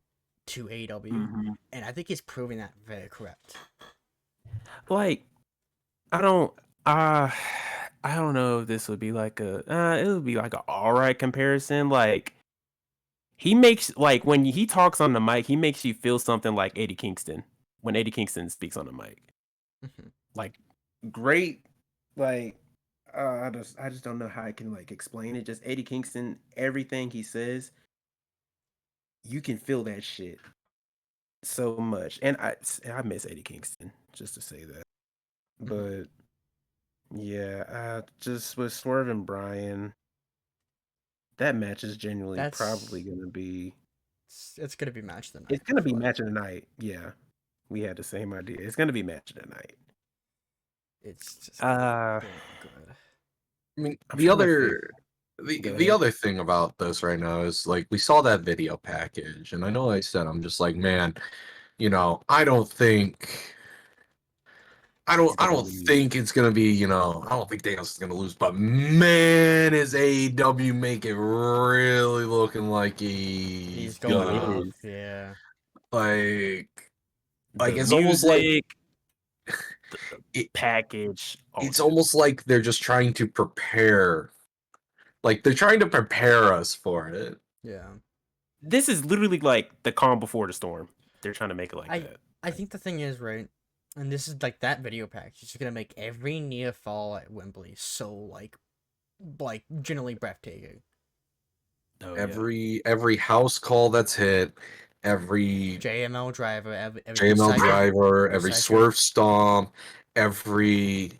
to AEW, Mhm. and I think he's proving that very correct. Like, I don't know if this would be like it would be like an alright comparison. Like, he makes, like, when he talks on the mic, he makes you feel something like Eddie Kingston when Eddie Kingston speaks on the mic. Mhm. Like, great, like, I just don't know how I can like explain it. Just Eddie Kingston, everything he says, you can feel that shit so much. And I miss Eddie Kingston, just to say that. But yeah, just with Swerve and Bryan, that match is genuinely That's- probably gonna be. It's gonna be match of the night. It's gonna be for sure. match of the night. Yeah, we had the same idea. It's gonna be match of the night. It's just Uh, gonna be good. I mean, I'm the trying to other Go the ahead. other thing about this right now is like we saw that video package, and I know I said I'm just like, man, I don't think I He's don't I gonna don't lose. think it's gonna be, I don't think Daniels is gonna lose, but man, is AEW make it really looking like He's he's going gonna off. Yeah. like The it's almost like music, it, package. it's Awesome. almost like they're just trying to prepare, like they're trying to prepare us for it. Yeah. This is literally like the calm before the storm. They're trying to make it like that. I think the thing is, right, and this is like that video package is gonna make every near fall at Wembley so like genuinely breathtaking. Oh, yeah. Every house call that's hit, every JML driver, every JML Busaiku- driver, every Busaiku- swerve stomp, every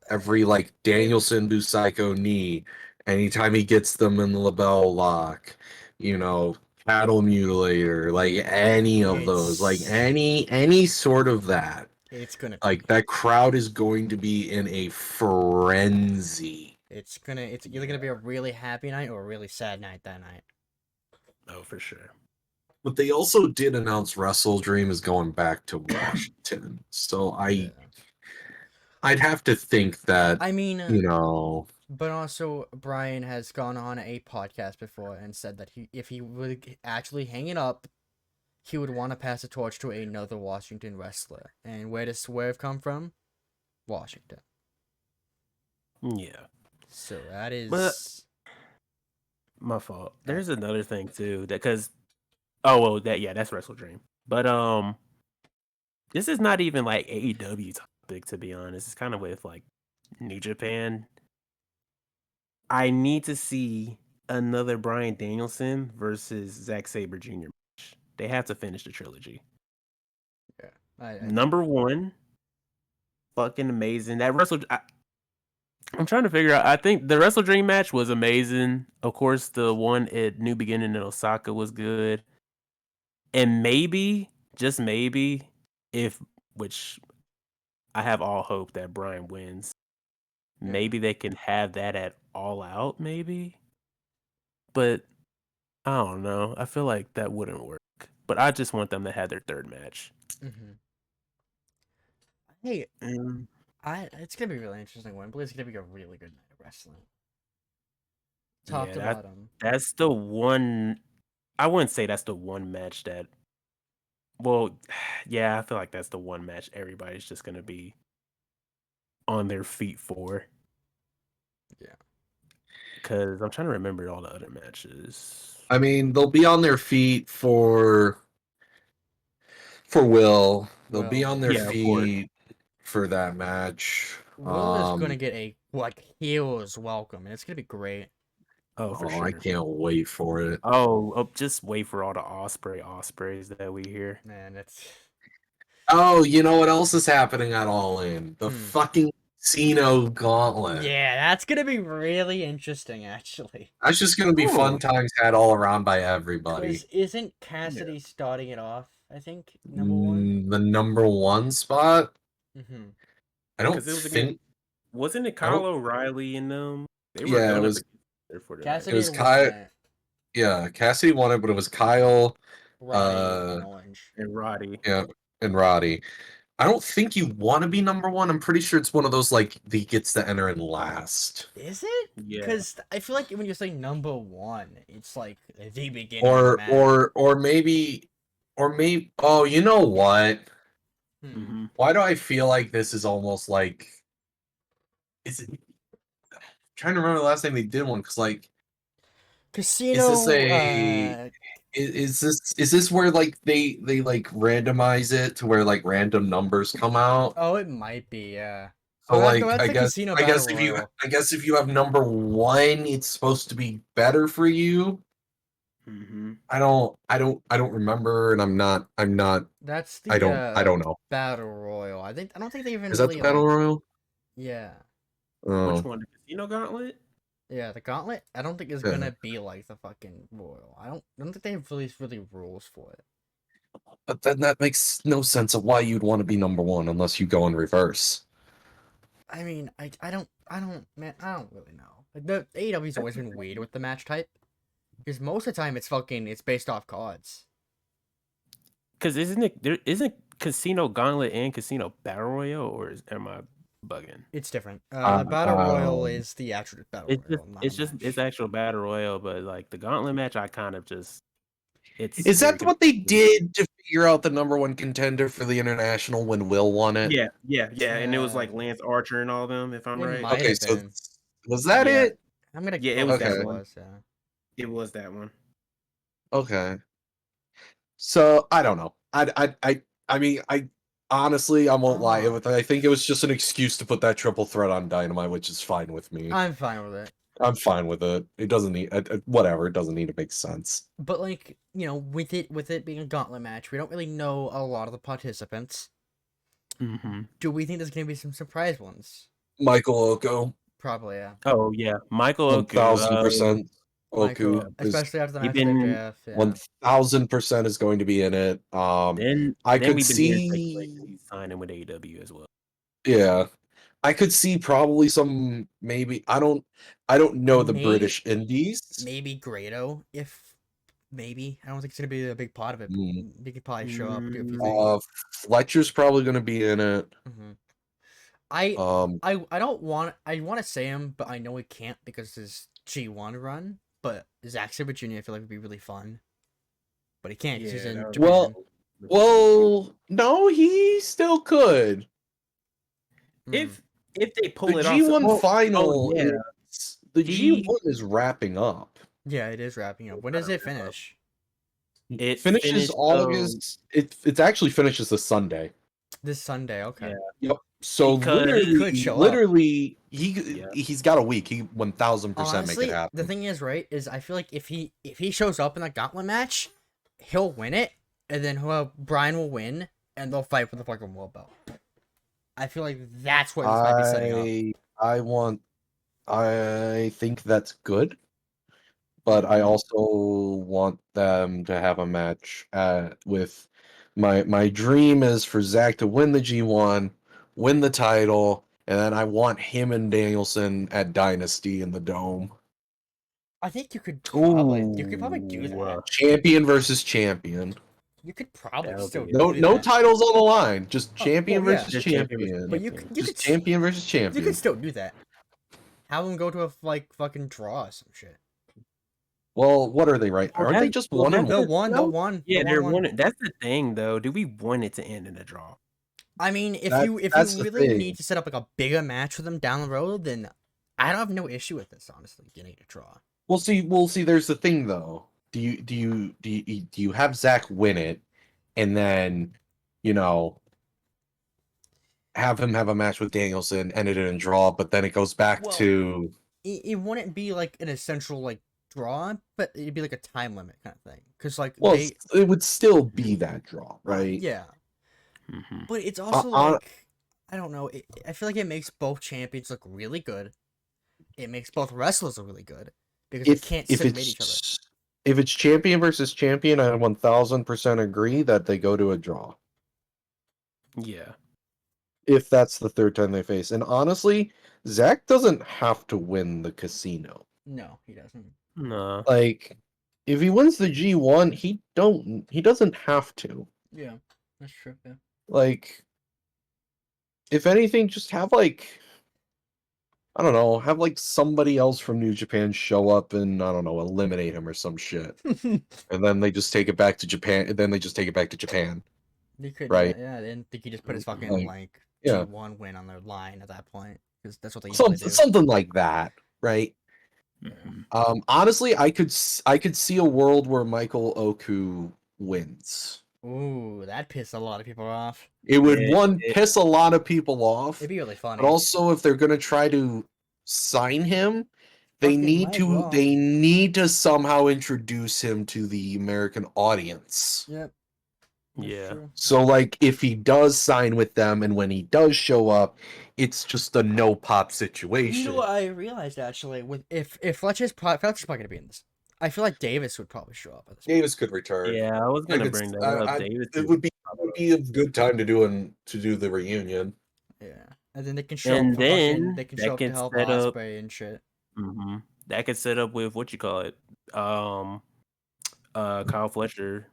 like Danielson Busaiku knee, anytime he gets them in the label lock, cattle mutilator, like any of those, like It's- any sort of that. It's gonna be, Like that crowd is going to be in a frenzy. it's either gonna be a really happy night or a really sad night that night. Oh, for sure. But they also did announce Wrestle Dream is going back to Washington. So Yeah. I'd have to think that, I mean, but also Brian has gone on a podcast before and said that if he would actually hang it up, he would want to pass the torch to another Washington wrestler. And where does Swerve come from? Washington. Yeah. So that is. But- My fault. There's another thing too, that because that's Wrestle Dream. But this is not even like AEW topic, to be honest. It's kind of with like New Japan. I need to see another Bryan Danielson versus Zack Sabre Jr. match. They have to finish the trilogy. Number one, fucking amazing. That I'm trying to figure out. I think the Wrestle Dream match was amazing. Of course, the one at New Beginning in Osaka was good. And maybe, just maybe, which I have all hope that Bryan wins, maybe they can have that at All Out, maybe. But I don't know. I feel like that wouldn't work. But I just want them to have their third match. Mm-hmm. Hey, it's gonna be really interesting. Wembley is gonna be a really good night of wrestling. Top to bottom. That's the one. I wouldn't say that's the one match that. Well, yeah, I feel like that's the one match everybody's just gonna be on their feet for. Yeah. Because I'm trying to remember all the other matches. I mean, they'll be on their feet for Will. They'll be on their feet for that match. Will is gonna get a hero's welcome, and it's gonna be great. Oh, for sure. I can't wait for it. Oh, just wait for all the Ospreys that we hear. Man, it's. Oh, you know what else is happening at All In? The fucking Casino Gauntlet. Yeah, that's gonna be really interesting, actually. That's just gonna be fun times had all around by everybody. Isn't Cassidy starting it off? I think number one. The number one spot. Mm-hmm. I don't think. Wasn't it Kyle O'Reilly in them? It was. Cassidy it was Kyle. Yeah, Cassidy won it, but it was Kyle, Roddy, and Roddy. Yeah, and Roddy. I don't think you want to be number one. I'm pretty sure it's one of those like he gets to enter in last. Is it? Yeah. Because I feel like when you say number one, it's like the beginning. Or maybe. Oh, you know what? Mm-hmm. Why do I feel like this is almost like? Is it? I'm trying to remember the last time they did one because like. Casino. Is this where like they like randomize it to where like random numbers come out? Oh, it might be, yeah. So like I guess if you have number one, it's supposed to be better for you. Mm-hmm. I don't remember, and I'm not. That's the. I don't know. Battle Royal. I don't think they even. Is that the Battle Royal? Yeah. Oh. Which one? The Casino Gauntlet? Yeah, the Gauntlet. I don't think is Yeah. gonna be like the fucking Royal. I don't think they have really rules for it. But then that makes no sense of why you'd want to be number one unless you go in reverse. I mean, I don't man, I don't really know. Like the AEW's always been weird with the match type, because most of the time it's based off cards. Because isn't Casino Gauntlet and Casino Battle Royale, or am I bugging? It's different. The Battle Royal Um, is the actual Battle It's Royal, not a it's match. actual Battle Royale, but like the Gauntlet match, I kind of just Is very that what they confusing. did to figure out the number one contender for the international when Will won it? Yeah, and it was like Lance Archer and all them, if I'm It right. might Okay, have so been. was that Yeah. it? I'm gonna Yeah, it go was with that it one. was, yeah. It was that one. Okay. So I don't know. I mean, I honestly, I won't lie. I think it was just an excuse to put that triple threat on Dynamite, which is fine with me. I'm fine with it. I'm fine with it. It doesn't need whatever. It doesn't need to make sense. But like, you know, with it being a gauntlet match, we don't really know a lot of the participants. Mm-hmm. Do we think there's gonna be some surprise ones? Michael Oko, Probably, yeah. Oh yeah, Michael 1000%. Michael, Oku is especially after the he match with been- MJF, yeah. 1000% is going to be in it. Then I then could we've been hearing speculation see. he's signing with AEW as well. Yeah, I could see probably some maybe. I don't know the British Indies. Maybe Grado, if maybe. I don't think it's gonna be a big part of it. Mm. They could probably show up and do a few things. Fletcher's probably going to be in it. Mhm. I don't want. I want to say him, but I know he can't because his G1 run. But Zack Sabre Jr. I feel like would be really fun. But he can't because he's Yeah, in that would- Japan. Well, no, he still could. Mm. If they pull The it G1 off, final yeah. the G- G1 is wrapping up. Yeah, it is wrapping up. When does it finish? It Finishes finished, August. It's actually finishes this Sunday. This Sunday, okay. Yeah. Yep. So Because- He could show up. literally, Yeah. he's got a week. He 1000% make Honestly, it happen. the thing is, right, is I feel like if he shows up in a gauntlet match, he'll win it, and then Brian will win, and they'll fight for the fucking world belt. I feel like that's what this might be setting up. I think that's good, but I also want them to have a match with my dream is for Zach to win the G1, win the title, and then I want him and Danielson at Dynasty in the Dome. I think you could probably do Ooh, that. Champion versus champion. You could probably That would still be- do No that. titles on the line. Just Oh, champion well, yeah. versus Just champion versus champion. But you Just could champion versus you champion. could still do that. Have them go to a fucking draw or some shit. Well, what are they right? Well, Aren't they that- just well, one and that- They'll one? one. Yeah, They'll they're one. one. That's the thing, though. Do we want it to end in a draw? I mean, if That- you that's the really thing. need to set up like a bigger match for them down the road, then I don't have no issue with this. Honestly, getting a draw. We'll see. There's the thing though. Do you have Zach win it, and then, have him have a match with Danielson, end it in a draw, but then it goes back Well, to It wouldn't be like an essential like draw, but it'd be like a time limit kind of thing. Because like well, it would still be that draw, right? yeah, Mm-hmm. but it's also like I don't know. I feel like it makes both champions look really good. It makes both wrestlers look really good because they can't submit each other. If it's champion versus champion, I 1000% agree that they go to a draw. Yeah. If that's the third time they face. And honestly, Zach doesn't have to win the casino. No, he doesn't. No. Like, if he wins the G1, he doesn't have to. Yeah, that's true. Yeah. Like, if anything, just have I don't know, have somebody else from New Japan show up and I don't know, eliminate him or some shit. And then they just take it back to Japan. And then they just take it back to Japan. They could, Right. Yeah, and they could just put his fucking yeah. G1 win on their line at that point because that's what they usually do. Something like that, right? Mhm. Honestly, I could see a world where Michael Oku wins. Ooh, that pissed a lot of people off. It would It- piss a lot of people off, It'd be really funny. but also if they're gonna try to sign him, they Fucking need might to as well. they need to somehow introduce him to the American audience. Yep. that's Yeah. true. So if he does sign with them and when he does show up, it's just a no pop situation. You know what I realized actually? With if Fletcher's probably gonna be in this, I feel like Davis would probably show up at this. Davis could return. Yeah, I was gonna bring that up. Davis It would be a good time to do the reunion. Yeah, and then they can show And up for then fucking, they can show up to can help set up. Osprey and shit. That could set up with what you call it, Kyle Fletcher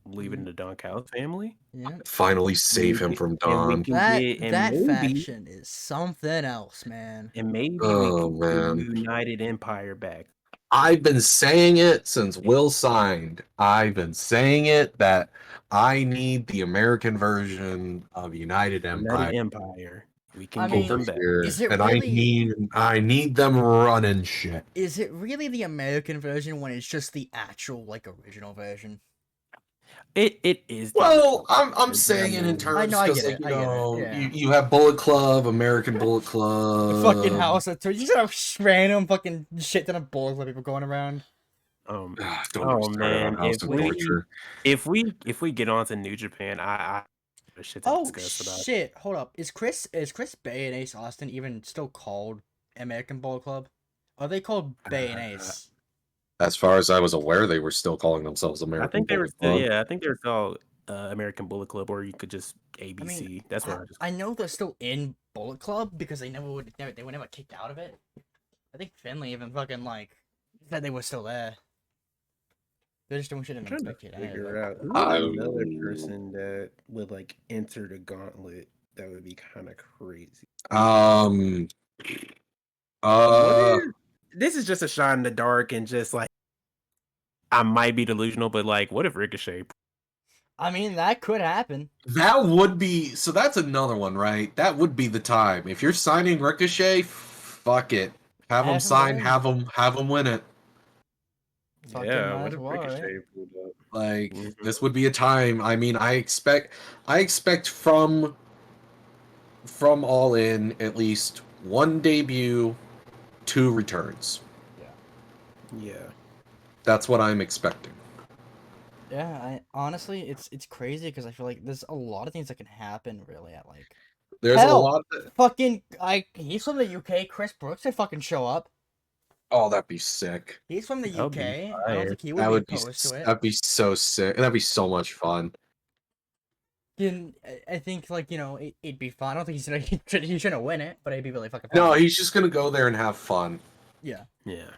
leaving the Don Callis family. Yeah, Finally save him from Don. That faction is something else, man. And maybe Oh, we can man. United Empire back. I've been saying it since Will signed. I've been saying it that I need the American version of United Empire. United Empire. We can I get mean, them back. Is it and really? I need them running shit. Is it really the American version when it's just the actual like original version? It is. Well, I'm saying it in terms I know, I because get it, I get it, yeah. you have Bullet Club, American Bullet Club, Fucking house of you just have random fucking shit ton of bullets of people going around. Don't Oh start man, on House of Torture. if we get on to New Japan, I have shit to discuss about. Shit! Hold up, is Chris Bay and Ace Austin even still called American Bullet Club? Are they called Bay and Ace? As far as I was aware, they were still calling themselves American. I think they were Bullet still, Club. yeah. I think they were called American Bullet Club, or you could just ABC. That's what I know they're still in Bullet Club because they were never kicked out of it. I think Finley even fucking like said they were still there. They're just doing shit in trying to Spectator. figure out who's another person that would like enter the gauntlet. That would be kind of crazy. This is just a shot in the dark, and just like I might be delusional, but like, what if Ricochet? I mean, that could happen. That would be so. That's another one, right? That would be the time if you're signing Ricochet. Fuck it, have him sign, have him win it. Yeah, what if Ricochet pulled up? Like this would be a time. I mean, I expect from All In at least one debut, 2 returns. Yeah. That's what I'm expecting. Yeah, honestly, it's crazy because I feel like there's a lot of things that can happen really at like. There's a lot. He's from the UK. Chris Brooks could fucking show up. Oh, that'd be sick. He's from the UK. I don't think he would be opposed to it. That'd be so sick. That'd be so much fun. I think it'd be fun. I don't think he shouldn't win it, but it'd be really fucking fun. No, he's just gonna go there and have fun. Yeah. Yeah.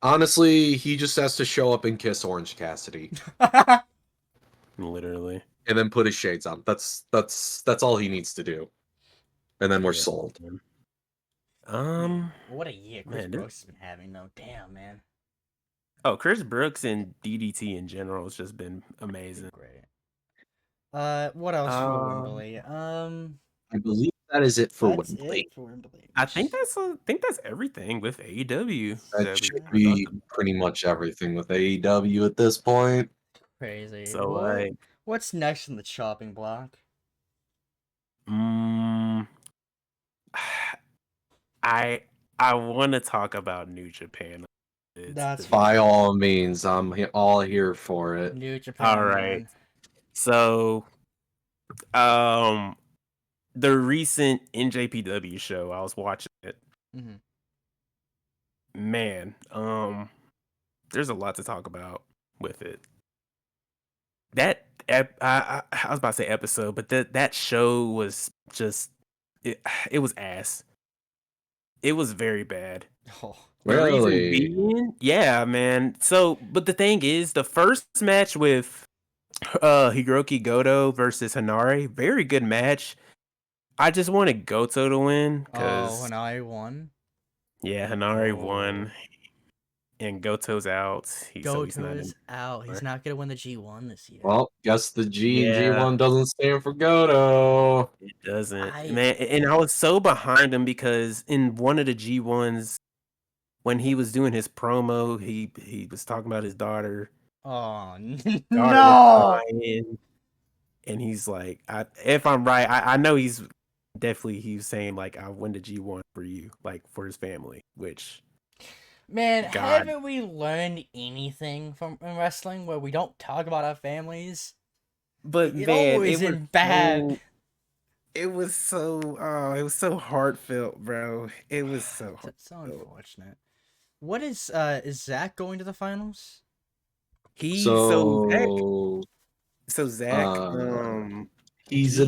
Honestly, he just has to show up and kiss Orange Cassidy. Literally. And then put his shades on. That's all he needs to do. And then we're sold. What a year Chris Brooks has been having though. Damn, man. Oh, Chris Brooks and DDT in general has just been amazing. Great. What else for Wembley? I believe that is it for Wembley. I think that's everything with AEW. That should be pretty much everything with AEW at this point. Crazy. So what's next in the chopping block? I want to talk about New Japan. That's by all means, I'm all here for it. New Japan. All right. Man. So, the recent NJPW show, I was watching it. Mm-hmm. Man, there's a lot to talk about with it. That I was about to say episode, but that show was just it was ass. It was very bad. Oh, really? Yeah, man. So, but the thing is, the first match with Hiroki Goto versus Hanare, very good match. I just wanted Goto to win. Hanare won? Yeah, Hanare won. And Goto's out. Goto's out. He's not going to win the G1 this year. Well, guess the G1 doesn't stand for Goto. It doesn't. Man, and I was so behind him because in one of the G1s, when he was doing his promo, he was talking about his daughter. Oh, no! And he's like, if I'm right, I know he's saying, like, I'll win the G1 for you, like, for his family, which... Man, haven't we learned anything from wrestling where we don't talk about our families? But it man, always it is bad. it was so heartfelt, bro. It was so That's so heartfelt. unfortunate. What is Zach going to the finals? Zach, he's he in the has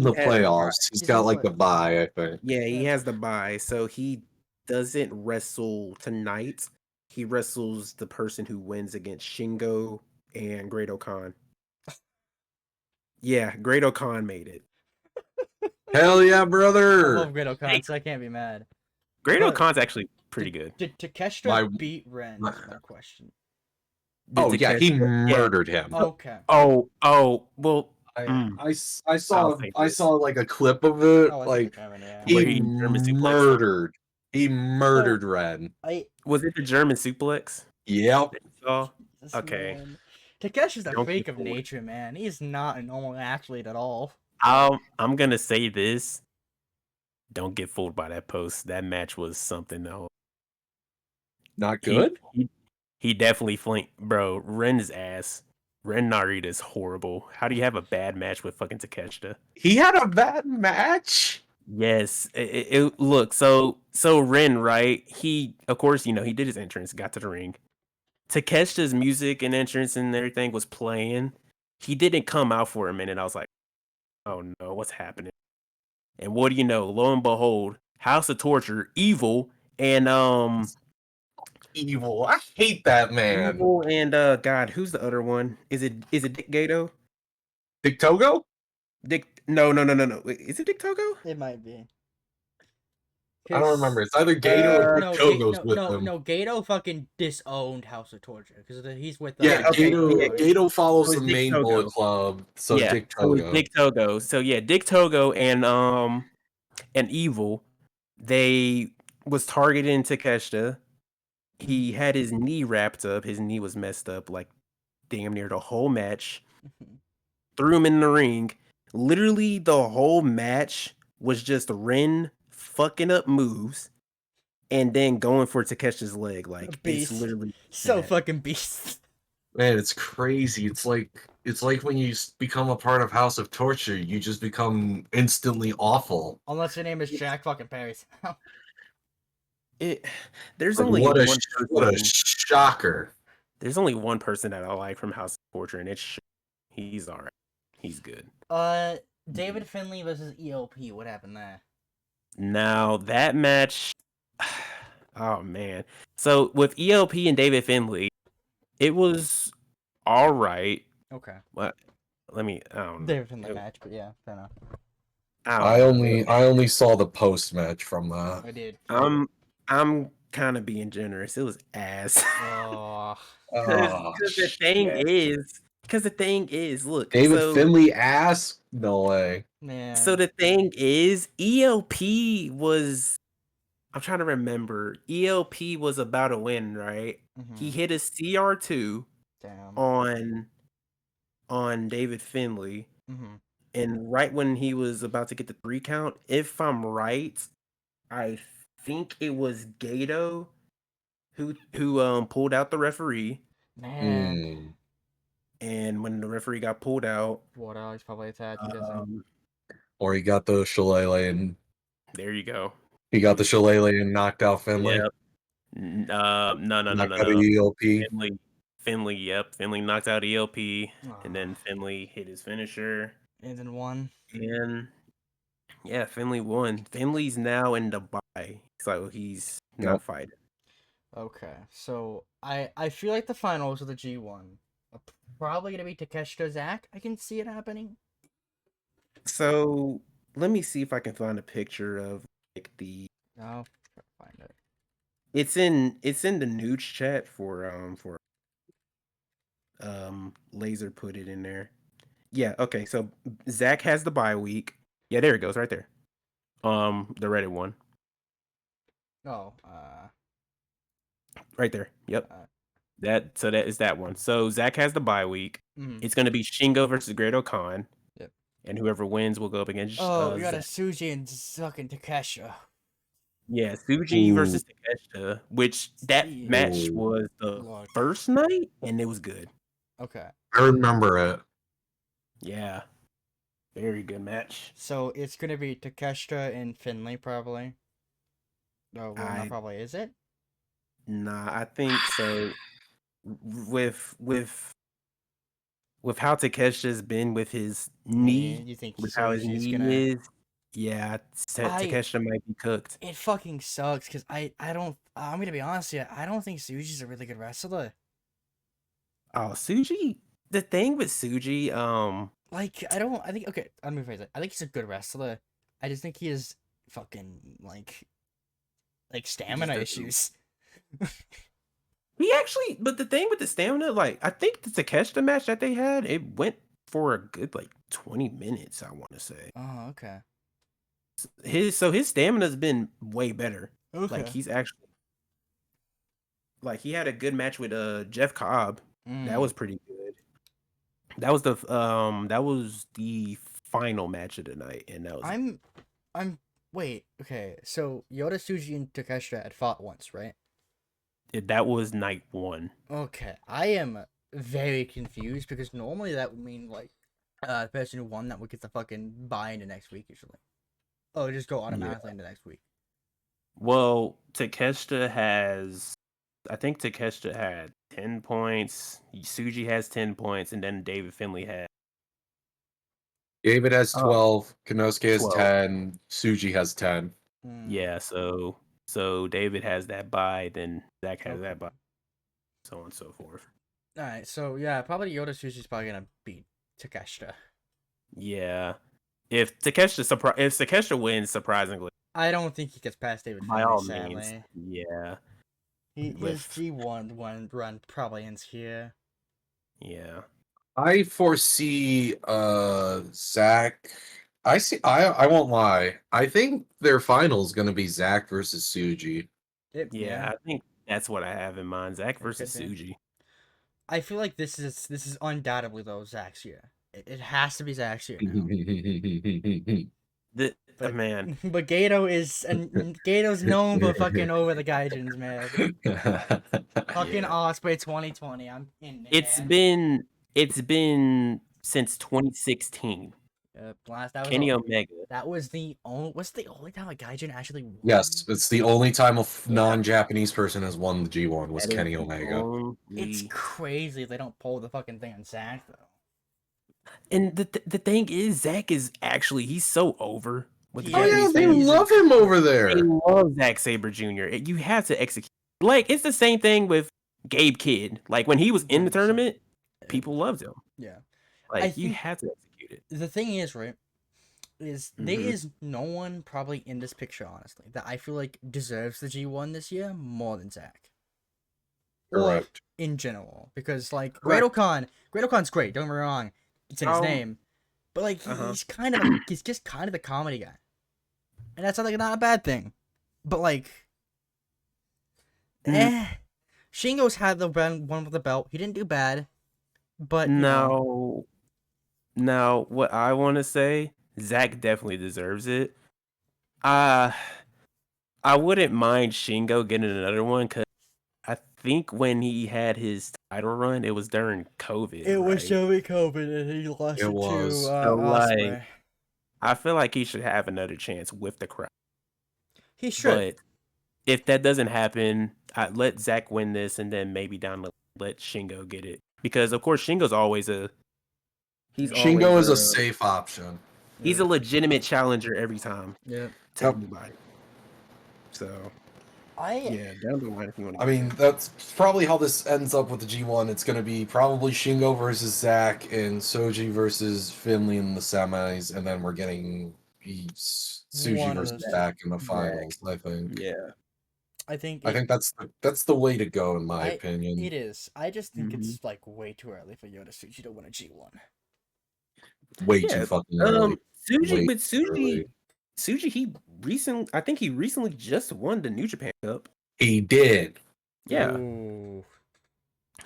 the bye. playoffs. He's He's in got the like the bye, I think. Yeah, he Yeah. has the bye, so he doesn't wrestle tonight. He wrestles the person who wins against Shingo and Great Khan. Yeah, Great Khan made it. Hell yeah, I brother! love Great Khan, so I can't be mad. Great But Khan's actually pretty good. Did Takeshita My- beat Ren? Is my question. Oh yeah, he Takeshita- yeah. murdered him. Okay. Oh, well, I I'll saw say I this. saw like a clip of it. Oh, Like yeah. he Where he German suplex he murdered Ren. Was it the German suplex Yep. that you saw? This Okay. man. Takeshi's a Don't freak get of fooled. nature, man. He's not a normal athlete at all. I'm gonna say this. Don't get fooled by that post. That match was something else. Not good? He definitely flanked, bro. Ren's ass. Ren Narita's horrible. How do you have a bad match with fucking Takeshita? He had a bad match? Yes. Look, so Ren, right? He, of course, he did his entrance, got to the ring. Takeshita's music and entrance and everything was playing. He didn't come out for a minute. I was like, oh no, what's happening? And what do you know? Lo and behold, House of Torture, Evil, and Evil. I hate that man. Evil and God, who's the other one? Is it Dick Gato? Dick Togo? No. Wait, is it Dick Togo? It might be. I don't remember. It's either Gato or Dick Togo's with him. No, Gato fucking disowned House of Torture because he's with Yeah, okay, Gato follows So the it's Dick main Togo. Bullet Club. So yeah, Dick so it's Togo. Dick Togo. So yeah, Dick Togo and Evil, they was targeting Takeshita. He had his knee wrapped up. His knee was messed up like damn near the whole match. Threw him in the ring. Literally the whole match was just Ren fucking up moves and then going for Takeshita's leg. Like Beast. it's literally So that. fucking beast. Man, it's crazy. It's like when you become a part of House of Torture, you just become instantly awful. Unless your name is Jack fucking Perry. There's Like, only what one a person. shocker. There's only one person that I like from House of Torture, and it's he's alright. He's good. David Finley versus ELP. What happened there? Now that match, oh man. So with ELP and David Finley, it was all right. Okay. What? Let me. I don't know. David Finley match, but yeah, fair enough. I only saw the post match from that. I did. I'm kind of being generous. It was ass. Oh. Because the thing is, look, David so, Finley ass? No way. Man. So the thing is, ELP was. I'm trying to remember. ELP was about to win, right? He hit a CR2 Damn. on David Finley, and right when he was about to get the 3 count, if I'm right, I think it was Gato who pulled out the referee. Man. And when the referee got pulled out, What else? Probably attacked. Or he got the shillelagh and there you go. he got the shillelagh and knocked out Finley. Yep. No. Knocked out ELP. Finley, yep. Finley knocked out ELP, and then Finley hit his finisher. And then won. And yeah, Finley won. Finley's now in the bye, so he's not fighting. Okay, so I feel like the finals of the G1 are probably gonna be Takeshita Zach. I can see it happening. So let me see if I can find a picture of like the. No, find it. It's in the news chat for Laser put it in there. Yeah, okay. So Zach has the bye week. Yeah, there it goes, right there. The Reddit one. Oh, right there. Yep. That is that one. So Zach has the bye week. Mhm. It's gonna be Shingo versus Great Khan. Yep. And whoever wins will go up against. you got a Tsuji and fucking Takeshita. Yeah, Tsuji versus Takeshita, which that match was the first night, and it was good. Okay. I remember it. Yeah, Very good match. So it's gonna be Takeshita and Finley probably. No, well, not I probably. Is it? Nah, I think so. With how Takesha's been with his knee, You think with how his Soji's knee gonna? is, yeah, I Takesha might be cooked. It fucking sucks because I don't. I'm gonna be honest here. I don't think Soji's a really good wrestler. Oh, Suji. The thing with Suji, Like I don't. I think okay. Let me rephrase it. I think he's a good wrestler. I just think he has fucking like stamina doesn't- issues. he actually. But the thing with the stamina, like I think the Takeshita match that they had, it went for a good like 20 minutes. I want to say Oh, okay. his stamina's been way better. Okay. Like he's actually like he had a good match with Jeff Cobb. That was pretty good. That was the final match of the night, and that was I'm wait, okay. So Yoda, Suji, and Takeshita had fought once, right? that was night one. Okay. I am very confused because normally that would mean like the person who won that would get the fucking buy into next week usually. Oh, just go automatically into next week. Well, I think Takeshita had 10 points. Suji has 10 points, and then David Finley had David has Oh. 12, Konosuke has 12. 10, Suji has 10. yeah. So David has that buy, then Zach has that buy, so on and so forth. All right. So yeah, probably Yoda Sushi's probably gonna beat Takeshita. Yeah. If Takeshita wins, surprisingly, I don't think he gets past David by Finley, all sadly. means, yeah, His with- G1 run probably ends here. yeah. I foresee Zach. I won't lie. I think their final is gonna be Zach versus Suji. Yeah, I think that's what I have in mind. Zach versus could be. Suji. I feel like this is undoubtedly though Zach's year. It has to be Zach's year now. But- Man, But Gato is and Gato's known for fucking over the Gaijins, man. Fucking Yeah. Osprey 2020. I'm in there. it's been since 2016. Last that was Kenny all- Omega. that was the only. What's the only time a Gaijin actually won? Yes, it's the only time a non-Japanese person has won the G1 was That is Kenny the Omega. It's only- crazy they don't pull the fucking thing on Zach though. And the thing is, Zach is actually he's so over with the Oh, Oh yeah, Japanese they fans. love him over there. They love Zack Sabre Jr. You have to execute. Like it's the same thing with Gabe Kidd. Like when he was in the 100%. tournament, people loved him. Yeah. Like you think- have to execute it. The thing is, right, is there Mhm. is no one probably in this picture, honestly, that I feel like deserves the G1 this year more than Zach. Or Correct. in general. Because like Correct. Great Okan's great, don't get me wrong. It's in his name. But like he's kind of he's just kind of the comedy guy. And that's like not a bad thing. But like Shingo's had the one with the belt. He didn't do bad. But you know, Now, what I want to say, Zach definitely deserves it. I wouldn't mind Shingo getting another one because I think when he had his title run, it was during COVID. it was right? during COVID and he lost It it was. to So, Osprey. like, I feel like he should have another chance with the crowd. He should. But if that doesn't happen, I let Zach win this, and then maybe down the let Shingo get it because, of course, Shingo's always a Shingo always is a safe option. He's a legitimate challenger every time Yeah. to Yep. anybody. So I yeah, down the line if you want to. I mean, that's probably how this ends up with the G1. It's going to be probably Shingo versus Zach and Soji versus Finley in the semis, and then we're getting Suji One of versus those Zach in the two. finals. I think. yeah, I think That's the way to go, in my I- opinion. it is. I just think Mm-hmm. it's like way too early for Yoda Suji to win a G1. Way Yeah, too fucking early. Suji, Way but too early. Suji, I think he recently just won the New Japan Cup. He did, Yeah, Ooh.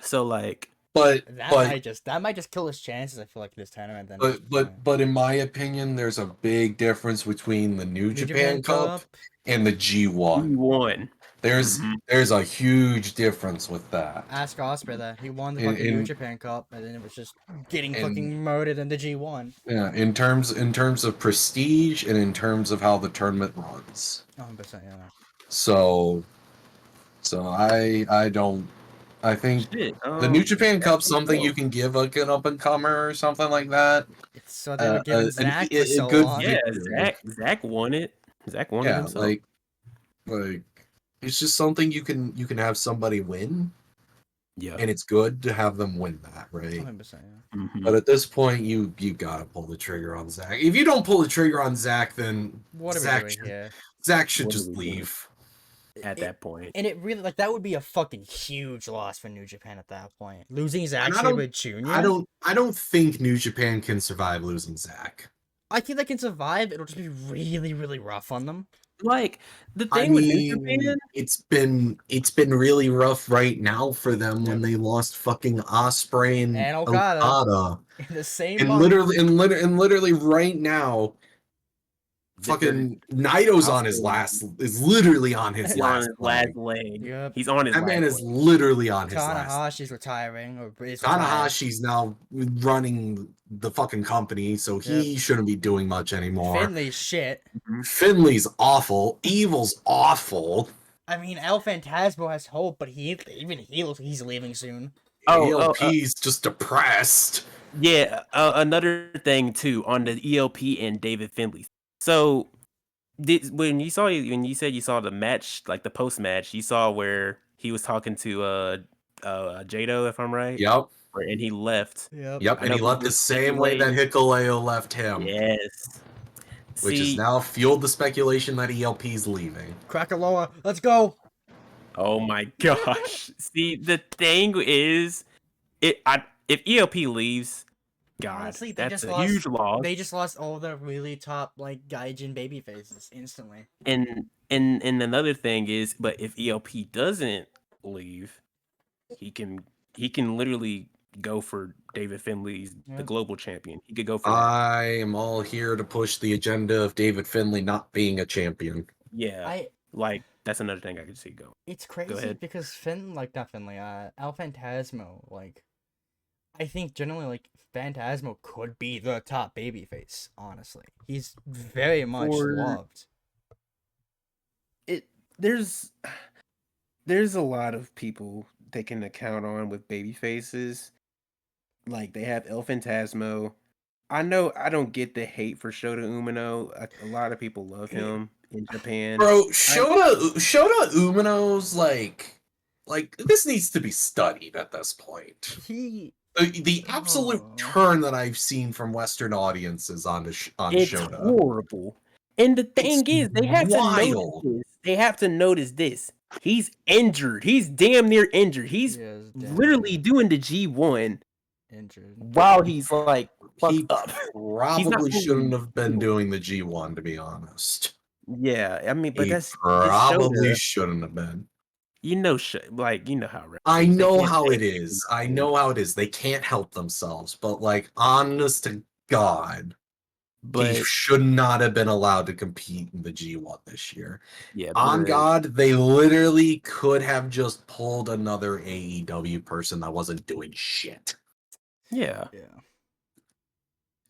so like, but That might just kill his chances. I feel like this tournament. Then but in my opinion, there's a big difference between the New Japan Cup and the he G1. won. There's a huge difference with that. Ask Osprey that. He won the In- fucking New in- Japan Cup, and then it was just getting in- fucking murdered in the G1. Yeah, in terms of prestige and in terms of how the tournament runs. 100%, yeah. So I think Shit, the New Japan Cup's think something so. you can give like an up and comer or something like that. It's so they were giving Zach for so good long. Yeah, victory. Zach won it. Zach won it Yeah, himself. like it's just something you can have somebody win, yeah. and it's good to have them win that, right? 100%, yeah. Mhm. But at this point, you gotta pull the trigger on Zach. If you don't pull the trigger on Zach, then What are Zach we doing here? Zach should What are just we doing? leave. At that point. And it really, like, that would be a fucking huge loss for New Japan at that point. Losing Zack And I don't- Sabre Jr.? I don't think New Japan can survive losing Zach. I think they can survive. It'll just be really, really rough on them. Like the I thing with New mean, Japan, it's been really rough right now for them when they lost fucking Osprey and Okada. Okada. In the same And month. literally right now, fucking Naito's on his last is literally on his he's on last his last leg. leg. Yep. He's on his That man last is leg. literally on his last. Tanahashi's retiring. Or is retired. Tanahashi's now running the fucking company, so he shouldn't be doing much anymore. Finley's shit. Finley's awful. Evil's awful. I mean, El Phantasmo has hope, but even he looks like he's leaving soon. ELP's just depressed. Yeah, another thing too on the ELP and David Finley. So, when you said you saw the match, like the post match, you saw where he was talking to Jado, if I'm right. Yep. And he left. Yep, and he left the same way that Hikuleo left him. Yes. Which has now fueled the speculation that ELP's leaving. Krakaloa, let's go. Oh my gosh. See, the thing is, if ELP leaves, God, Honestly, they that's just a huge lost- loss. They just lost all the really top like Gaijin baby faces instantly. And another thing is, but if ELP doesn't leave, he can literally go for David Finley's the global champion. He could go for that. I am all here to push the agenda of David Finley not being a champion. Yeah. Like that's another thing I could see go. It's crazy ahead. because not Finley, El Phantasmo, like I think generally like Phantasmo could be the top babyface, honestly. He's very much loved. There's a lot of people they can account on with baby faces. Like they have El Phantasmo. I know I don't get the hate for Shota Umino. A lot of people love him in Japan. Bro, Shota Umino's like this needs to be studied at this point. The absolute turn that I've seen from Western audiences on It's Shota. horrible. And the thing is, they have wild. to notice this. They have to notice this. He's injured. He's damn near injured. He's literally doing the G1 injured while he's like He fucked up. probably shouldn't have been doing the G1, to be honest. Yeah, I mean, but He that's probably Shota. shouldn't have been. You know how. I know how it is. I know how it is. They can't help themselves, but like, honest to God, he should not have been allowed to compete in the G1 this year. Yeah, on God, they literally could have just pulled another AEW person that wasn't doing shit. Yeah.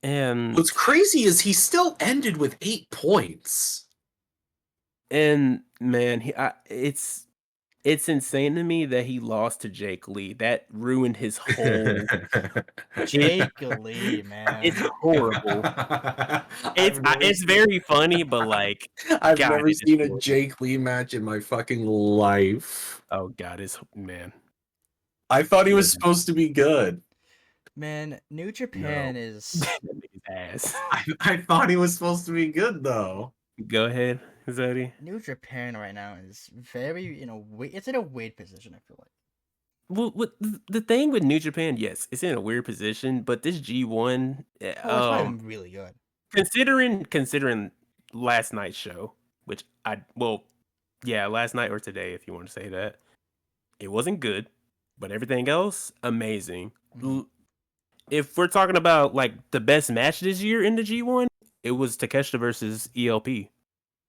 And what's crazy is he still ended with 8 points. And man, it's insane to me that he lost to Jake Lee. That ruined his whole. Jake Lee, man. It's horrible. It's very funny, but like I've God, never it is seen a horrible. Jake Lee match in my fucking life. Oh God, it's man. I thought he was supposed to be good. Man, New Japan is ass. I thought he was supposed to be good though. Go ahead, Zodi. New Japan right now is very it's in a weird position, I feel like. Well, the thing with New Japan, yes, it's in a weird position, but this G1, it's really good. Considering last night's show, which last night or today, if you want to say that, it wasn't good, but everything else, amazing. If we're talking about like the best match this year in the G1, it was Takeshita versus ELP.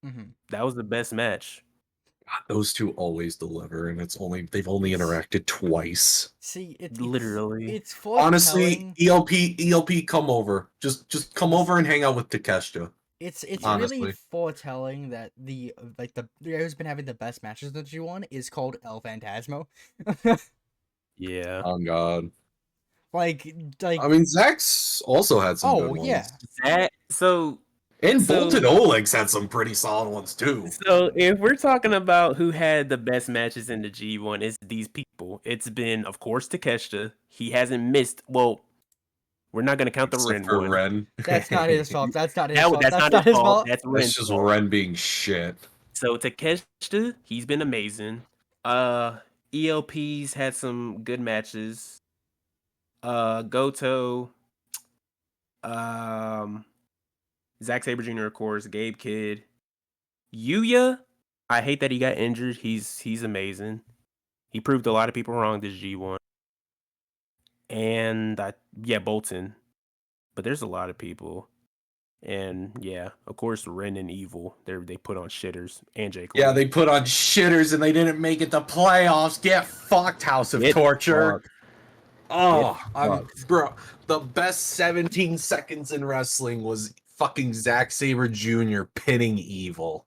Mm-hmm. That was the best match. Those two always deliver, and they've only interacted twice. See, Literally. it's Honestly, foretelling. ELP, come over. Just come over and hang out with Takeshita. It's honestly. really foretelling that the guy who's been having the best matches in the G1 is called El Phantasmo. Yeah. Oh God. like I mean, Zach's also had some good ones. yeah. That so And So- Bolton Oleg's had some pretty solid ones too. So if we're talking about who had the best matches in the G1, it's these people. It's been, of course, Takeshita. He hasn't missed. Well, we're not going to count the Except Ren for one. Ren. That's not his fault. That's not his That- fault. that's That's not his fault. That's That's Ren's That's just fault. Ren being shit. So Takeshita, he's been amazing. ELP's had some good matches. Goto, Zack Sabre Jr. of course, Gabe Kidd, Yuya. I hate that he got injured. He's amazing. He proved a lot of people wrong this G1. And Bolton. But there's a lot of people. And yeah, of course, Ren and Evil. They put on shitters and Jake. Yeah, they put on shitters and they didn't make it to playoffs. Get fucked, House of Get Torture. fucked. Oh, fucked. bro, the best 17 seconds in wrestling was fucking Zack Sabre Jr. pinning Evil.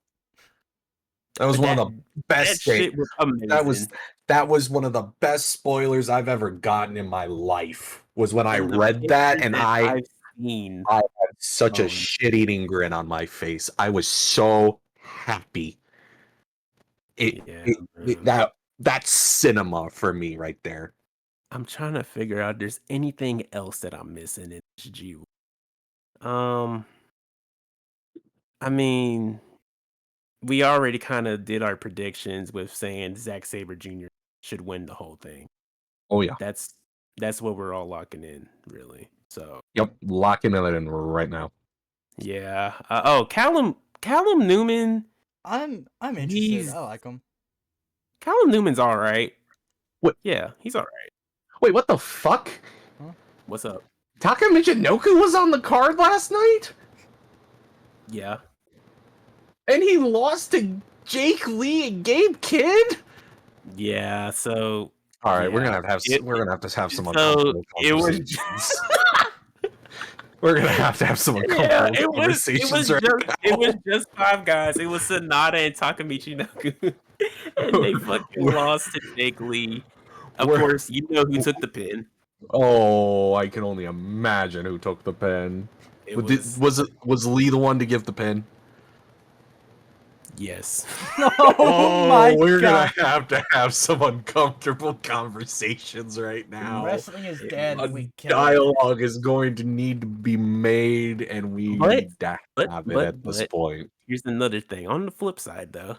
That was one of the best That things. shit was amazing. That was one of the best spoilers I've ever gotten in my life. Was when I And the read that and pictures I I've seen. had such a Oh. shit-eating grin on my face. I was so happy. Yeah, That's cinema for me right there. I'm trying to figure out if there's anything else that I'm missing in this G. I mean, we already kind of did our predictions with saying Zack Sabre Jr. should win the whole thing. Oh yeah. That's what we're all locking in, really. So Yep, locking it in right now. yeah. Callum Newman. I'm interested. He's- I like him. Callum Newman's all right. What? Yeah, he's all right. Wait, what the fuck? What's up? Taka Michinoku was on the card last night? Yeah. And he lost to Jake Lee and Gabe Kidd? Yeah. So All right, we're Yeah. gonna have to have some So, uncomfortable it was- conversations. We're gonna have to have some yeah, uncomfortable conversations right now. it was just 5 guys. It was Sonata and Takamichi Naku. And they fucking We're- lost to Jake Lee. Of We're- course, you know who took the pin. Oh, I can only imagine who took the pin. It Was Lee the one to give the pin? yes. Oh, my we're god. gonna have some uncomfortable conversations right now. Wrestling is dead. A We kill it. dialogue is going to need to be made, and we But- need to have it at this but- point. Here's another thing. On the flip side, though,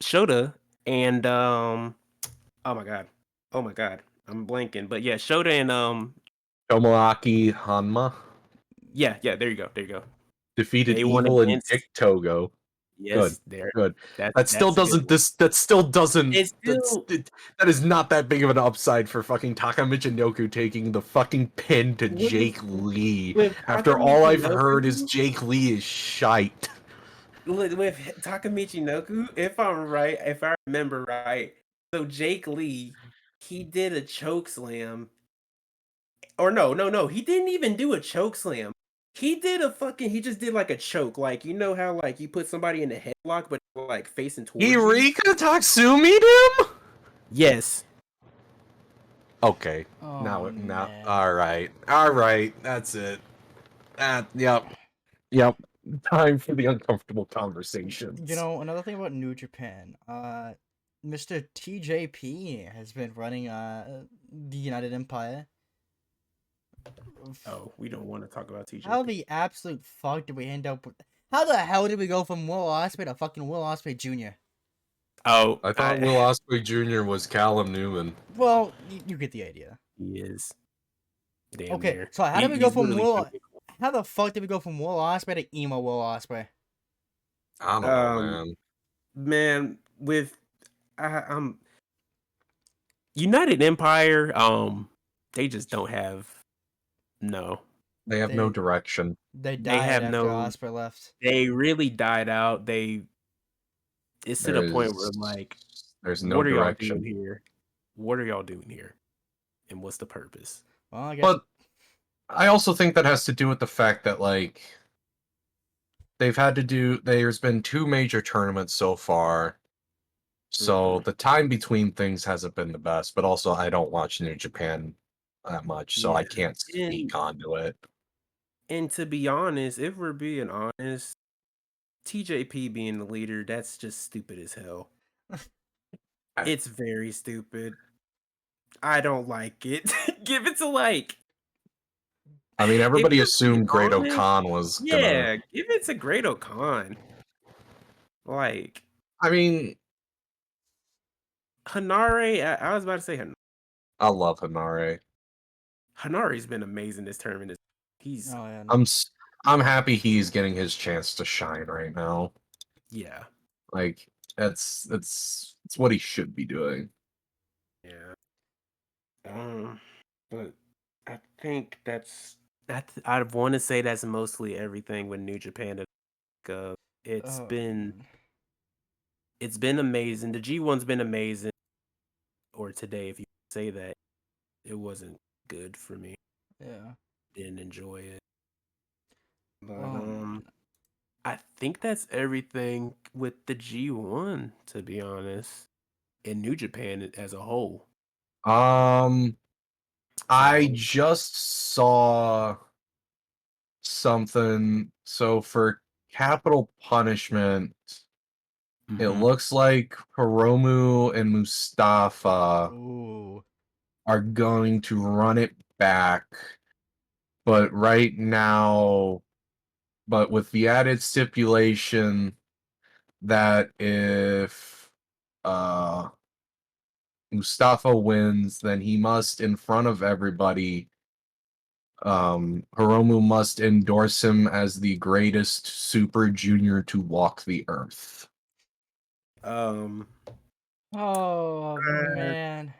Shota and oh my god, I'm blanking. But yeah, Shota and Tomoaki Hanma yeah, there you go. defeated They won Evil and against- Dick Togo. Yes, there. Good. That That still doesn't. That still doesn't. It's still- That is not that big of an upside for fucking Taka Michinoku taking the fucking pin to With- Jake Lee. with After Taka all I've Michinoku- heard is Jake Lee is shite. with Takamichi Noku, if I remember right, so Jake Lee, he did a choke slam. Or no, he didn't even do a choke slam. He just did like a choke, like you know how like you put somebody in a headlock but like facing towards you? Eureka Taksumi'd him? Yes. Okay. Oh, now, man. all right. That's it. Yep. Time for the uncomfortable conversations. You know, another thing about New Japan, Mr. TJP has been running the United Empire. Oh, we don't want to talk about TJ. How the absolute fuck did we end up with? How the hell did we go from Will Ospreay to fucking Will Ospreay Jr.? Oh, I thought Will Ospreay Jr. was Callum Newman. Well, you get the idea. he is. Damn Okay, near. so how did we go He's from literally Will? fucking- How the fuck did we go from Will Ospreay to emo Will Ospreay? I don't know, man. Man, with United Empire, they just don't have They have no They- direction. They died have after no- Ospreay left. they really died out. it's to the point where there's no what are y'all doing direction. here? What are y'all doing here? And what's the purpose? Well, I guess. But I also think that has to do with the fact that there's been 2 major tournaments so far. So the time between things hasn't been the best, but also I don't watch New Japan that much, so I Yeah. can't speak onto it. And to be honest, if we're being honest, TJP being the leader, that's just stupid as hell. It's very stupid. I don't like it. Give it to I mean, everybody you're assumed Great being honest, O'Khan was gonna. yeah, give it to Great O'Khan. Like I mean, Hanare, I was about to say Hanare. I love Hanare. Hanare's been amazing this tournament. He's Oh yeah. No. I'm happy he's getting his chance to shine right now. yeah. Like it's what he should be doing. Yeah. But I think I want to say that's mostly everything with New Japan. It's been amazing. The G1's been amazing. Or today, if you say that, it wasn't good for me. Yeah. Didn't enjoy it. But I think that's everything with the G1, to be honest. In New Japan as a whole. I just saw something. So for Capital Punishment, it looks like Hiromu and Mustafa are going to run it back. But right now, with the added stipulation that if Mustafa wins, then he must, in front of everybody, Hiromu must endorse him as the greatest Super Junior to walk the earth. Oh man.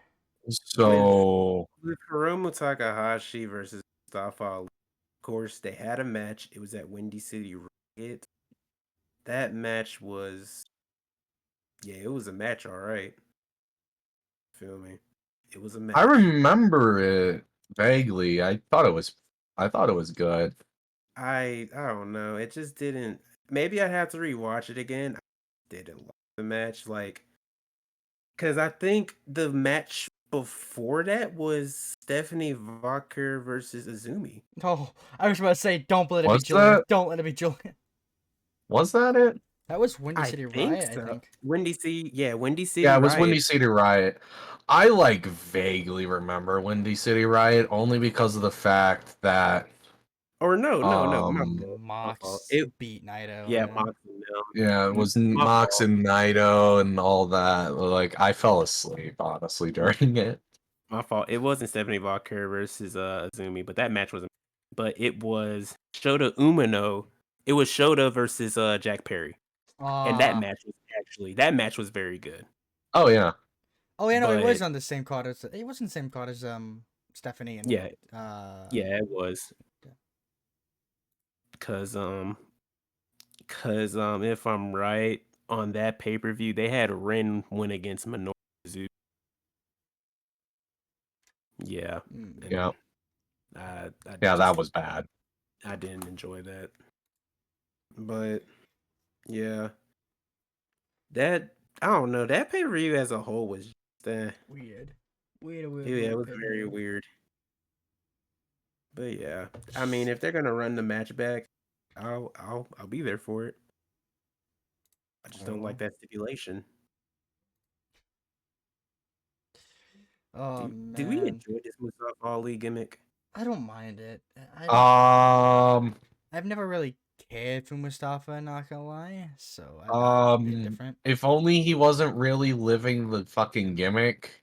So with Hiromu Takahashi versus Mustafa Ali, of course, they had a match. It was at Windy City Riot. That match was, it was a match, all right. Feel me? It was a match. I remember it vaguely. I thought it was good. I don't know. It just didn't. Maybe I'd have to rewatch it again. I didn't like the match, because I think the match before that was Stephanie Walker versus Azumi. Oh, I was about to say, don't let it be Was Julian. that- Don't let it be Julian. Was that it? That was Windy City Riot, so. I think. Windy City, Windy City. Yeah, it was Riot. Windy City Riot. I vaguely remember Windy City Riot only because of the fact that. Or no. Mox beat Naito. Yeah, Mox and Yeah, it was Mox and Naito and all that. I fell asleep honestly during it. My fault. It wasn't Stephanie Walker versus Azumi, but that match was. But it was Shota Umino. It was Shota versus Jack Perry, and that match was very good. Oh yeah. Oh yeah, no, it was on the same card as. It was in the same card as Stephanie and. Yeah, it was. Cause if I'm right, on that pay-per-view, they had Ren win against Minoru Suzuki. Yeah. Yeah. That was bad. I didn't enjoy that. But yeah. That, I don't know, that pay-per-view as a whole was just weird. Yeah, it was very weird. But yeah. I mean, if they're gonna run the match back, I'll be there for it. I just don't like that stipulation. Oh man. Do we enjoy this Mustafa Ali gimmick? I don't mind it. I've never really cared for Mustafa, not gonna lie. So I different. If only he wasn't really living the fucking gimmick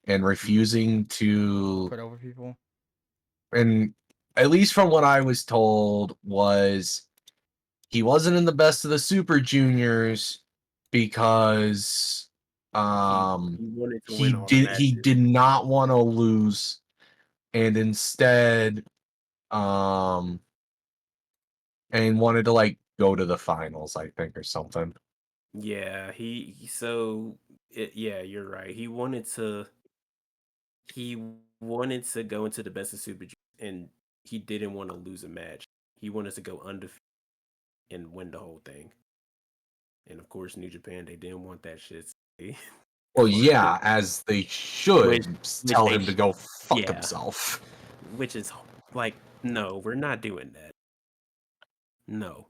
and refusing to put over people. And at least from what I was told was he wasn't in the best of the Super Juniors because he did not want to lose, and instead and wanted to go to the finals, I think, or something. Yeah, yeah, you're right. He wanted to go into the best of Super Juniors, and he didn't want to lose a match. He wanted to go undefeated and win the whole thing. And of course, New Japan, they didn't want that shit. So Well, yeah, as they should which tell they him to go fuck yeah, himself. which is like, no, we're not doing that. No,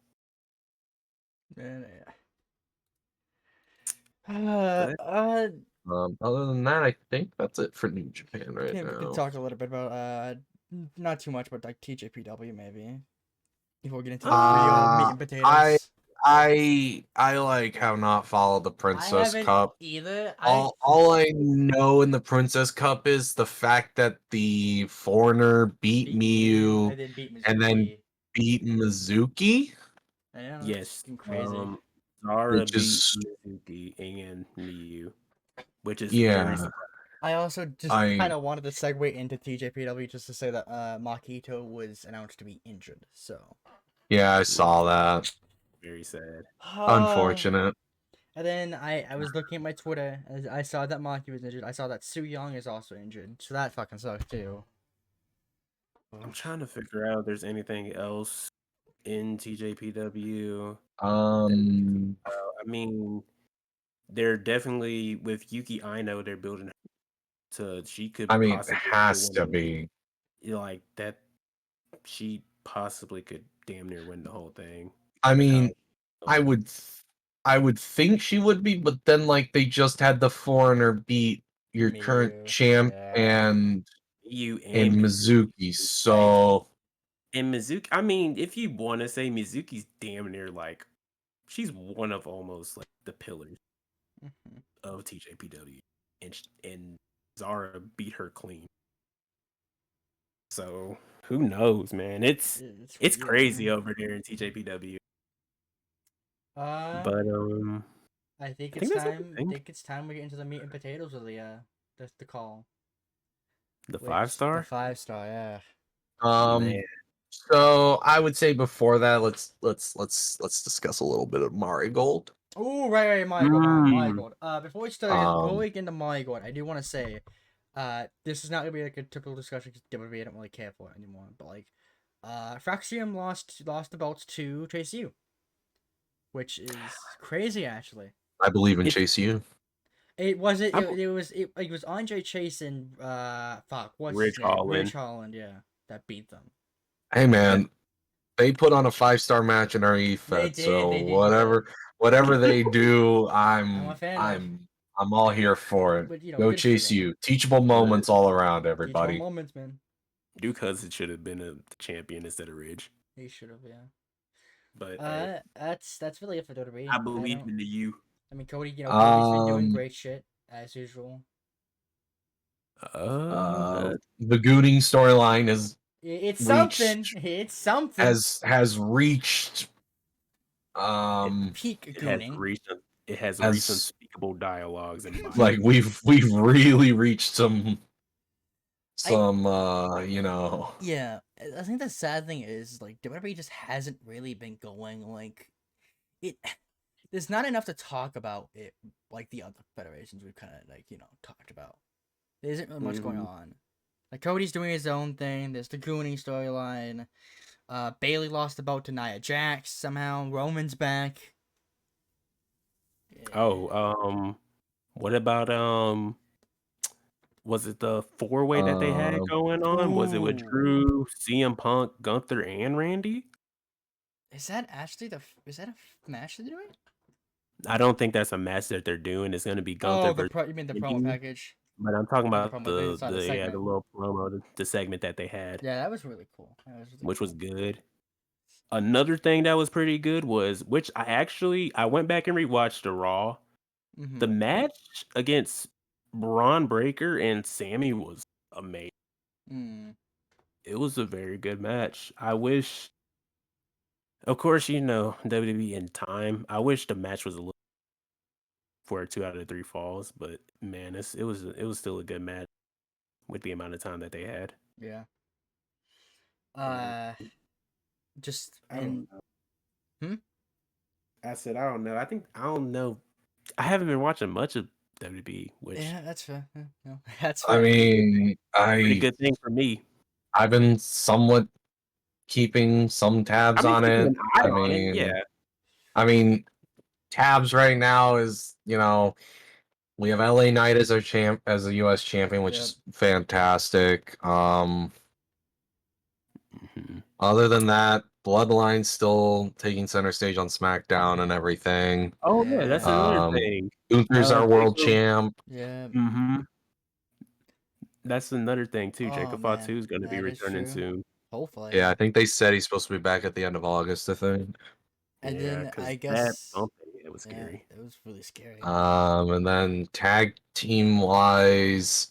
Yeah. but Other than that, I think that's it for New Japan right we could now. talk a little bit about not too much, but like TJPW maybe before we get into the real meat and potatoes. I like have not followed the Princess Cup. either. All I know in the Princess Cup is the fact that the foreigner beat Miyu and then beat and then Mizuki. beat Mizuki, I know, yes, it's crazy. Zara which beat is Mizuki and Miyu, which is very yeah. I also just I kind of wanted to segue into TJPW just to say that Makito was announced to be injured. So yeah, I saw that. very sad. Unfortunate. And then I was looking at my Twitter and I saw that Maki was injured. I saw that Su Young is also injured. So that fucking sucks too. I'm trying to figure out if there's anything else in TJPW. I mean, they're definitely with Yuki Aino. They're building her to she could I mean, it possibly has to win, be. like that. She possibly could damn near win the whole thing. I with how mean, I going. would think she would be, but then like they just had the foreigner beat your current Miyu, champ yeah. and You and and Mizuki. So And Mizuki, I mean, if you want to say Mizuki's damn near like, she's one of almost like the pillars Mhm. of TJPW, and Zara beat her clean. So who knows, man? It's crazy weird. over there in TJPW. Uh, But I think I it's think that's time. everything. Think it's time we get into the meat and potatoes of the call. The Which the 5-star, 5-star, yeah. man. so I would say before that, let's discuss a little bit of Marigold. Oh, right, Mm, Marigold. Before we get into Marigold, I do want to say, this is not gonna be like a typical discussion because WWE don't really care for it anymore. But like, Fraxium lost the belts to Chase U, which is crazy actually. I believe in it's Chase U. It was I, it was Andre Chase and fuck, what's his Rich name? Rich Holland. Holland, yeah, that beat them. Hey That man, they put on a 5-star match in our EFET, so They did good. whatever they do, I'm a fan of. I'm all here for it. But Go good for Chase them. U. Teachable moments all around, Teachable everybody. moments, man. Duke Hudson should have been a champion instead of Ridge. He should have, yeah. But hey, That's really it for WWE. I believe in you. I mean, Cody. Cody's been doing Um, great shit as usual. the Gooning storyline is It's something. reached It's something. has reached Peak It has gooning. reached unspeakable dialogues and like we've really reached some Yeah, I think the sad thing is like WWE just hasn't really been going like it. There's not enough to talk about it like the other federations we've kind of talked about. There isn't really much going on. Like Cody's doing his own thing. There's the Goonie storyline. Bailey lost the belt to Nia Jax somehow. Roman's back. Oh, what about was it the 4-way that they had going on? Was it with Ooh. Drew, CM Punk, Gunther, and Randy? Is that actually is that a match they're doing? I don't think that's a match that they're doing. It's gonna be Gunther Oh, versus you mean the promo Randy. package? But I'm talking Not the about promo, the inside the the segment. little promo, the segment that they had, Yeah, that was really cool. which was good. Another thing that was pretty good was, which I went back and rewatched the Raw. The Mm-hmm. match against Braun Breaker and Sammy was amazing. Mm. It was a very good match. I wish, of course, WWE in time. I wish the match was a little for a 2 out of 3 falls, but man, it was still a good match with the amount of time that they had. Yeah. And Just I don't and know. hmm. I said I don't know. I don't know. I haven't been watching much of WWE, which Yeah, that's fair. Yeah, no, that's I fair. mean, pretty good thing for me. I've been somewhat keeping some tabs on keeping it. an eye on it. Yeah. I mean, tabs right now is, you know, we have LA Knight as our as a US champion, which Yep. is fantastic. Mhm. Other than that, Bloodline's still taking center stage on SmackDown and everything. Oh yeah, that's another thing. Gunther's our world Jacob- champ. Yeah. Mhm. That's another thing too. Oh, Jacob man, Fatu is going to be that is returning true. soon. Hopefully. Yeah, I think they said he's supposed to be back at the end of August, I think. And Yeah, then because I that guess bumping, it was yeah, scary. it was really scary. And then tag team wise,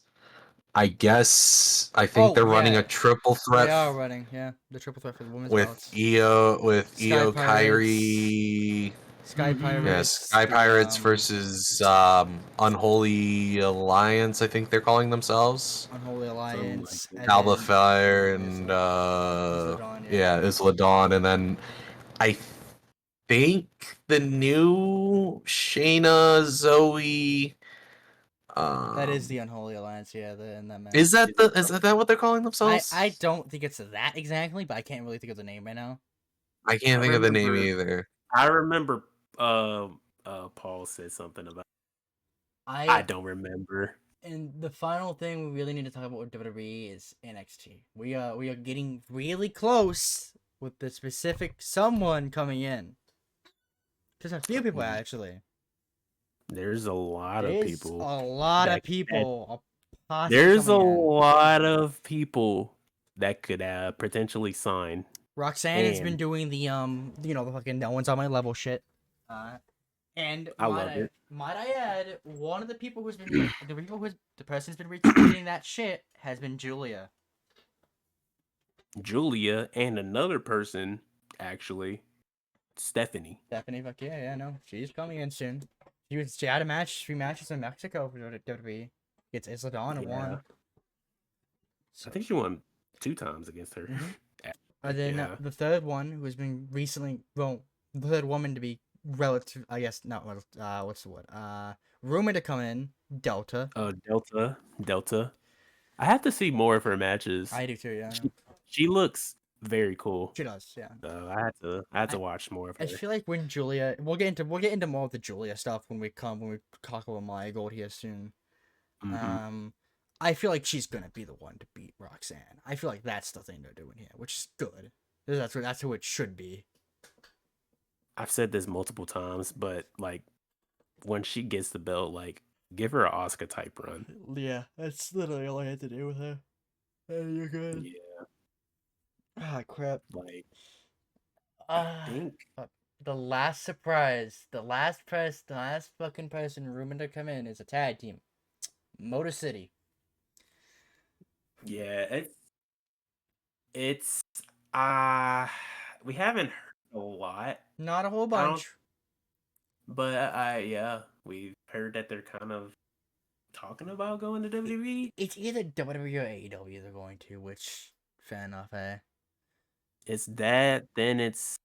I think they're running a triple threat They are running, yeah, the triple threat for the women's with belts. Io Sky Pirates. Kyrie. Sky Mhm. Pirates. Yeah, Sky Pirates versus Unholy Alliance, I think they're calling themselves. Unholy Alliance. that. And Alba then Fire Isla- and Dawn, yeah. Isla Dawn, and then I think the new Shayna Zoe. That is the Unholy Alliance, yeah. In that match. Is that what they're calling themselves? I don't think it's that exactly, but I can't really think of the name right now. I can't think of the name either. I remember Paul said something about I don't remember. And the final thing we really need to talk about with WWE is NXT. We are getting really close with the specific someone coming in. Just a few people actually. There's a lot of people. A lot of people. There's a lot of people that could potentially sign. Roxanne has been doing the the fucking no one's on my level shit. And I love it. Might I add, one of the people who's been the person who's been retweeting that shit has been Julia. Julia and another person, actually, Stephanie. Stephanie, fuck yeah, no, she's coming in soon. She had a 3 matches in Mexico for WWE. It's Isla Dawn and won. I think she won 2 times against her. And then the third one, who has been recently, the third woman to be relative, I guess, not what's the word? Rumored to come in, Delta. Oh, Delta. I have to see more of her matches. I do too, yeah. She looks very cool. She does, yeah. I had to watch more of her. I feel like when Julia, we'll get into more of the Julia stuff when we talk about Maya Gold here soon. Mm-hmm. I feel like she's gonna be the one to beat Roxanne. I feel like that's the thing they're doing here, which is good. That's who it should be. I've said this multiple times, but like when she gets the belt, like give her an Asuka type run. Yeah, that's literally all I had to do with her. Hey, you're good. Yeah. Ah, crap. Like I think the last surprise, the last fucking person rumored to come in is a tag team. Motor City. Yeah, it's we haven't heard a lot. Not a whole bunch. But we've heard that they're kind of talking about going to WWE. It's either WWE or AEW they're going to, which fair enough, eh? It's that, then it's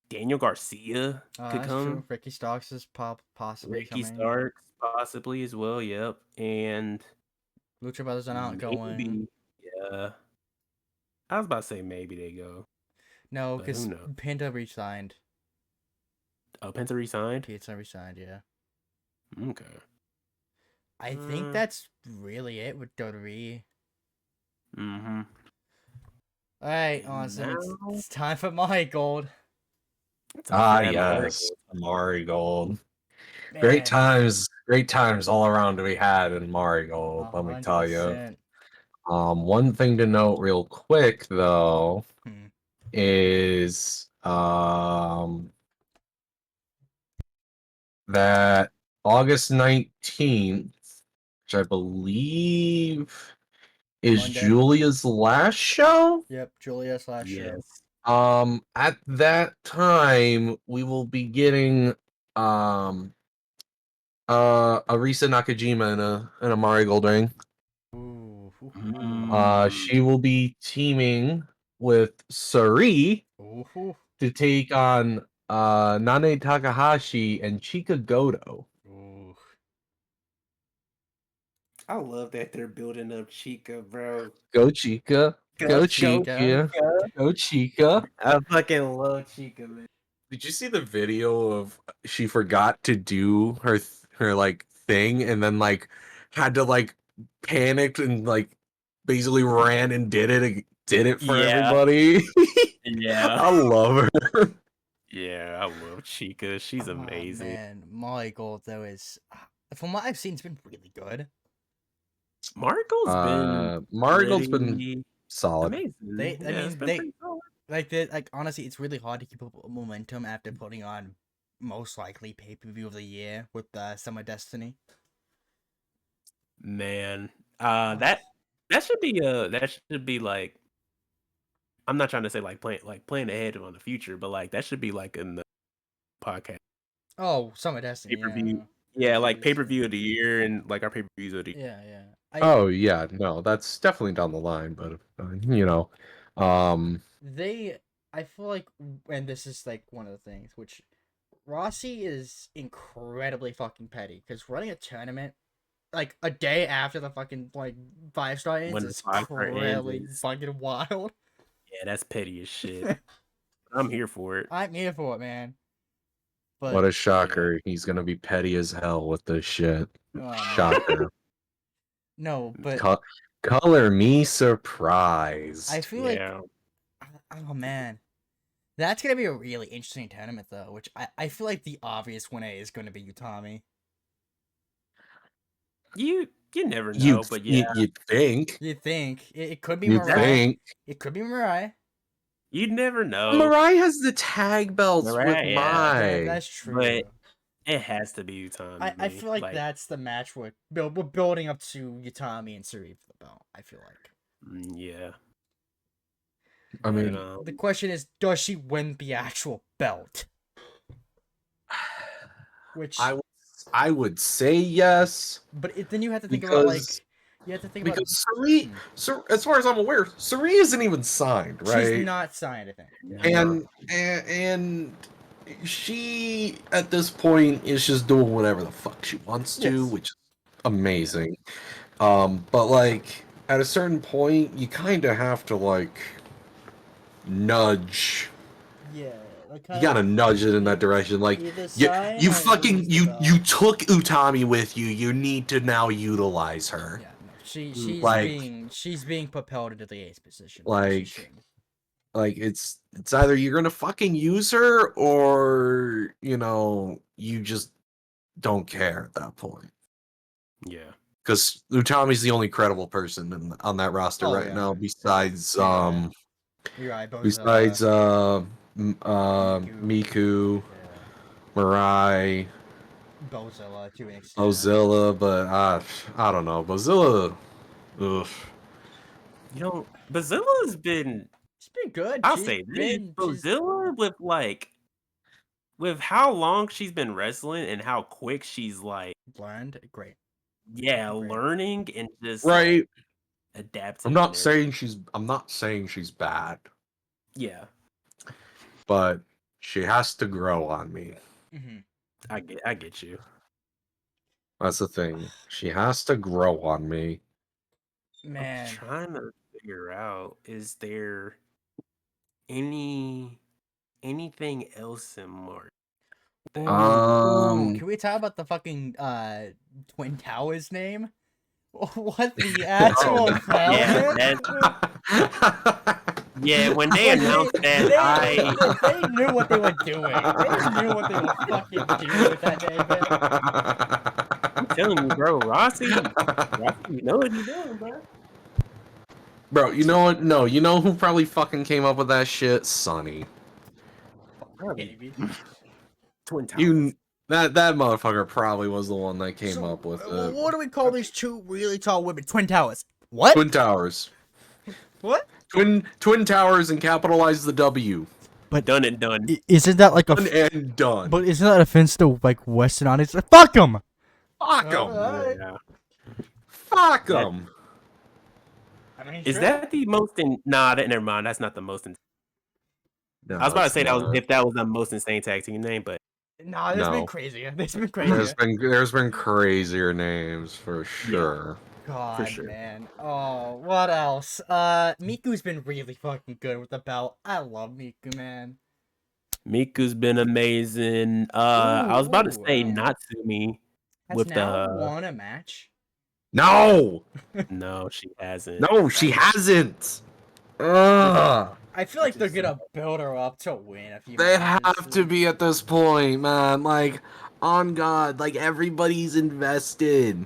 Daniel Garcia could come. True. Ricky Starks is possibly Ricky coming. Starks possibly as well, yep. And Lucha Brothers are not going. Yeah. I was about to say maybe they go. No, because Penta re-signed. Oh, Penta re-signed? Penta re-signed, yeah. Okay. I think that's really it with WWE. Mm-hmm. Alright, Austin, it's time for my gold. Yes, Mari Gold. Man. Great times all around we had in Mari Gold, let me tell you. One thing to note real quick though is that August 19th, which I believe is Monday. Julia's last show? Yep, Julia's last show. At that time we will be getting Arisa Nakajima in a Mari Gold ring. She will be teaming with Sari to take on Nane Takahashi and Chika Goto. Ooh. I love that they're building up Chica, bro. Go Chika. Go Chica. Chika. Go Chika. I fucking love Chica, man. Did you see the video of she forgot to do her like thing and then like had to like panicked and like basically ran and did it for Yeah. everybody? Yeah. I love her. Yeah, I love Chica. She's amazing. Oh, man, Molly Gold though is, from what I've seen, it's been really good. Margot's been pretty solid. amazing. They- I Yeah, mean, it's been they- pretty solid. Like honestly, it's really hard to keep up momentum after putting on most likely pay-per-view of the year with Summer Destiny. Man, that should be like, I'm not trying to say like playing ahead on the future, but like that should be like in the podcast Oh, Summer Destiny. pay-per-view. Yeah, like pay-per-view of the year and like our pay-per-views of the year. Yeah. Oh yeah, no, that's definitely down the line, but you know, I feel like, and this is like one of the things, which Rossi is incredibly fucking petty, because running a tournament like a day after the fucking like 5-star ends When the is 5-star ends really is- fucking wild. Yeah, that's petty as shit. I'm here for it. I'm here for it, man. But what a shocker. He's gonna be petty as hell with this shit. oh, man. Shocker. No, but Color me surprised. I feel like, Yeah. oh man, that's gonna be a really interesting tournament though. Which I feel like the obvious winner is gonna be Utami. You never know, but yeah, you'd think. You think it could be You'd Mariah? think. It could be Mariah. you never know. Mariah has the tag belts Mariah, with yeah. Mai. That's true. But it has to be Utami. I feel like that's the match we're building up to Utami and Suri for the belt. I feel like. Yeah. I mean, The question is, does she win the actual belt? Which I would say yes. but then you have to think about like Because- you have to think about Because Suri, as far as I'm aware, Suri isn't even signed, right? she's not signed, I think. And she at this point is just doing whatever the fuck she wants to, Yes. which is amazing. But like at a certain point, you kind of have to like nudge. Yeah, like You gotta nudge it in that direction. Like either you sign you or fucking lose the you belt. you took Utami with you. You need to now utilize her. Yeah, no, she's like- she's being propelled into the ace position. Like, she should. Like it's either you're gonna fucking use her or you just don't care at that point. Yeah. Because Utami's the only credible person on that roster Oh, right yeah. now, besides Yeah. You're right, both Miku, Mirai, Bozilla to an extent. Ozilla, but I don't know. Bozilla, ugh. Bazilla's been. She's been good. I'll She's say this: been- she's- Bozilla with how long she's been wrestling and how quick she's like, learned great. yeah, Great. learning and just Right. adapting. I'm not and saying she's bad, Yeah, but she has to grow on me. Mm-hmm. I get you. That's the thing. She has to grow on me. Man, I'm trying to figure out, is there anything else in March? Ooh, can we talk about the fucking Twin Towers name? What the actual hell? Yeah, man? Yeah, when they announced that, they knew what they were doing. They knew what they were fucking doing with that name. Man. I'm telling you, bro, Rossi, you know what you're doing, bro. Bro, you know what? No, you know who probably fucking came up with that shit? Sonny. Maybe. Twin Towers. That motherfucker probably was the one that came up with it. What do we call these two really tall women? Twin Towers. What? Twin Towers. What? Twin Towers and capitalize the W. Done and done. Isn't that like Done and done. But isn't that offense to like Western audience? Fuck them. Fuck them. Alright. Yeah. Fuck them. I mean, Is that the most in? Nah, never mind. That's not the most in. I was about to it's say that was not. if that was the most insane tag team name, but Nah, there's been No. crazier. There's been crazier. There's been crazier names for sure. God, sure. man. Oh, what else? Miku's been really fucking good with the belt. I love Miku, man. Miku's been amazing. I was about to Ooh, say ooh, Natsumi Has with now the won a match. No, no, she hasn't. no, she hasn't. Ugh. I feel like they're gonna build her up to win a few They matches. have to be at this point, man. Like, on God, like everybody's invested.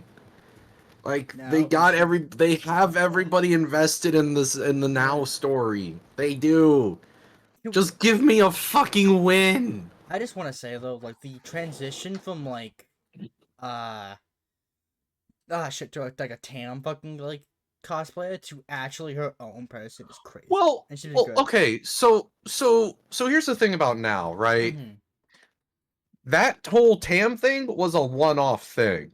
Like No, they have everybody invested in the Now story. They do. Just give me a fucking win. I just want to say though, like the transition from like, shit, to like a Tam fucking like cosplayer to actually her own person is crazy. Well, And she's been good. okay. So here's the thing about Now, right? Mhm. That whole Tam thing was a one-off thing.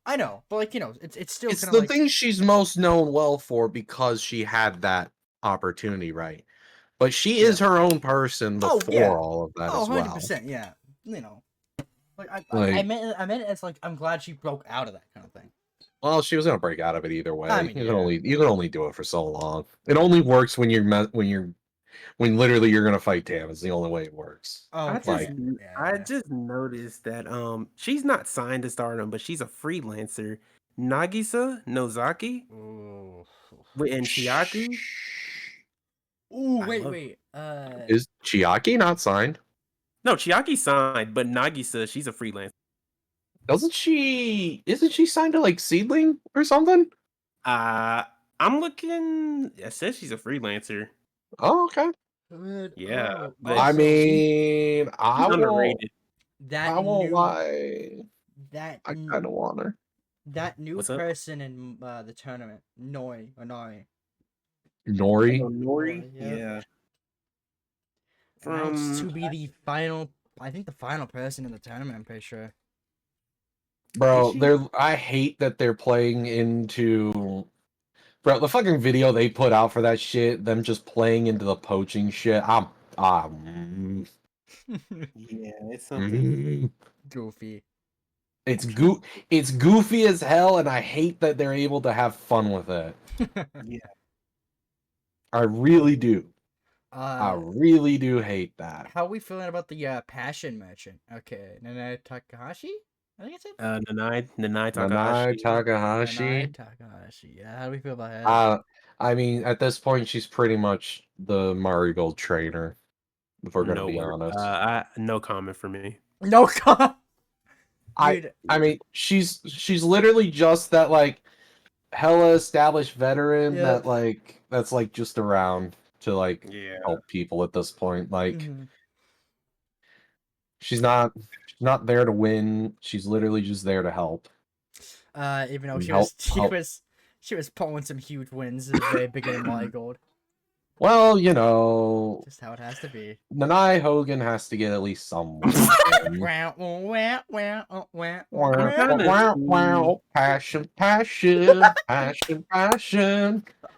I know, but like it's still It's kind the of like thing she's most known well for because she had that opportunity, right? But she is her own person Oh, before yeah. all of that as well. 100%, yeah. Like I Like- meant it as like I'm glad she broke out of that kind of thing. Well, she was gonna break out of it either way. I mean, you yeah. can only do it for so long. It only works when when literally you're gonna fight Tam. It's the only way it works. Oh, I okay. I just noticed that she's not signed to Stardom, but she's a freelancer. Nagisa Nozaki Ooh. and Chiaki. Ooh, I wait, love- wait. Is Chiaki not signed? No, Chiaki signed, but Nagisa, she's a freelancer. Isn't she signed to like Seedling or something? I'm looking. It says she's a freelancer. Oh, okay. Yeah, Oh, but I also, mean, She's I won't underrated. that lie. that I kind of want her. that new What's up? person in the tournament, Noi. Nori. Nori. Yeah. Yeah. Announced to From be the final, I think the final person in the tournament. I'm pretty sure. Bro, Is she? I hate that they're playing into. Bro, the fucking video they put out for that shit, them just playing into the poaching shit. Yeah, it's something. Goofy. It's goofy as hell, and I hate that they're able to have fun with it. Yeah. I really do. I Uh, really do hate that. how are we feeling about the Passion Merchant? Okay, Nanae Takahashi. I think it's it. Nanai Nanai Takahashi. Takahashi. Nanae Takahashi. Yeah, how do we feel about her? I mean, at this point, she's pretty much the Marigold trainer. If we're gonna No be word. honest, No comment for me. No comment. Dude, I mean, she's literally just that like hella established veteran Yeah. that's like just around to like Yeah. help people at this point. Like mhm. she's not there to win. She's literally just there to help. Even though Help- she was pulling some huge wins at the very beginning of Marigold. Well, you know, Just how it has to be. Nanai Hogan has to get at least some. win. Wow, wow, wow, wow, wow. Passion.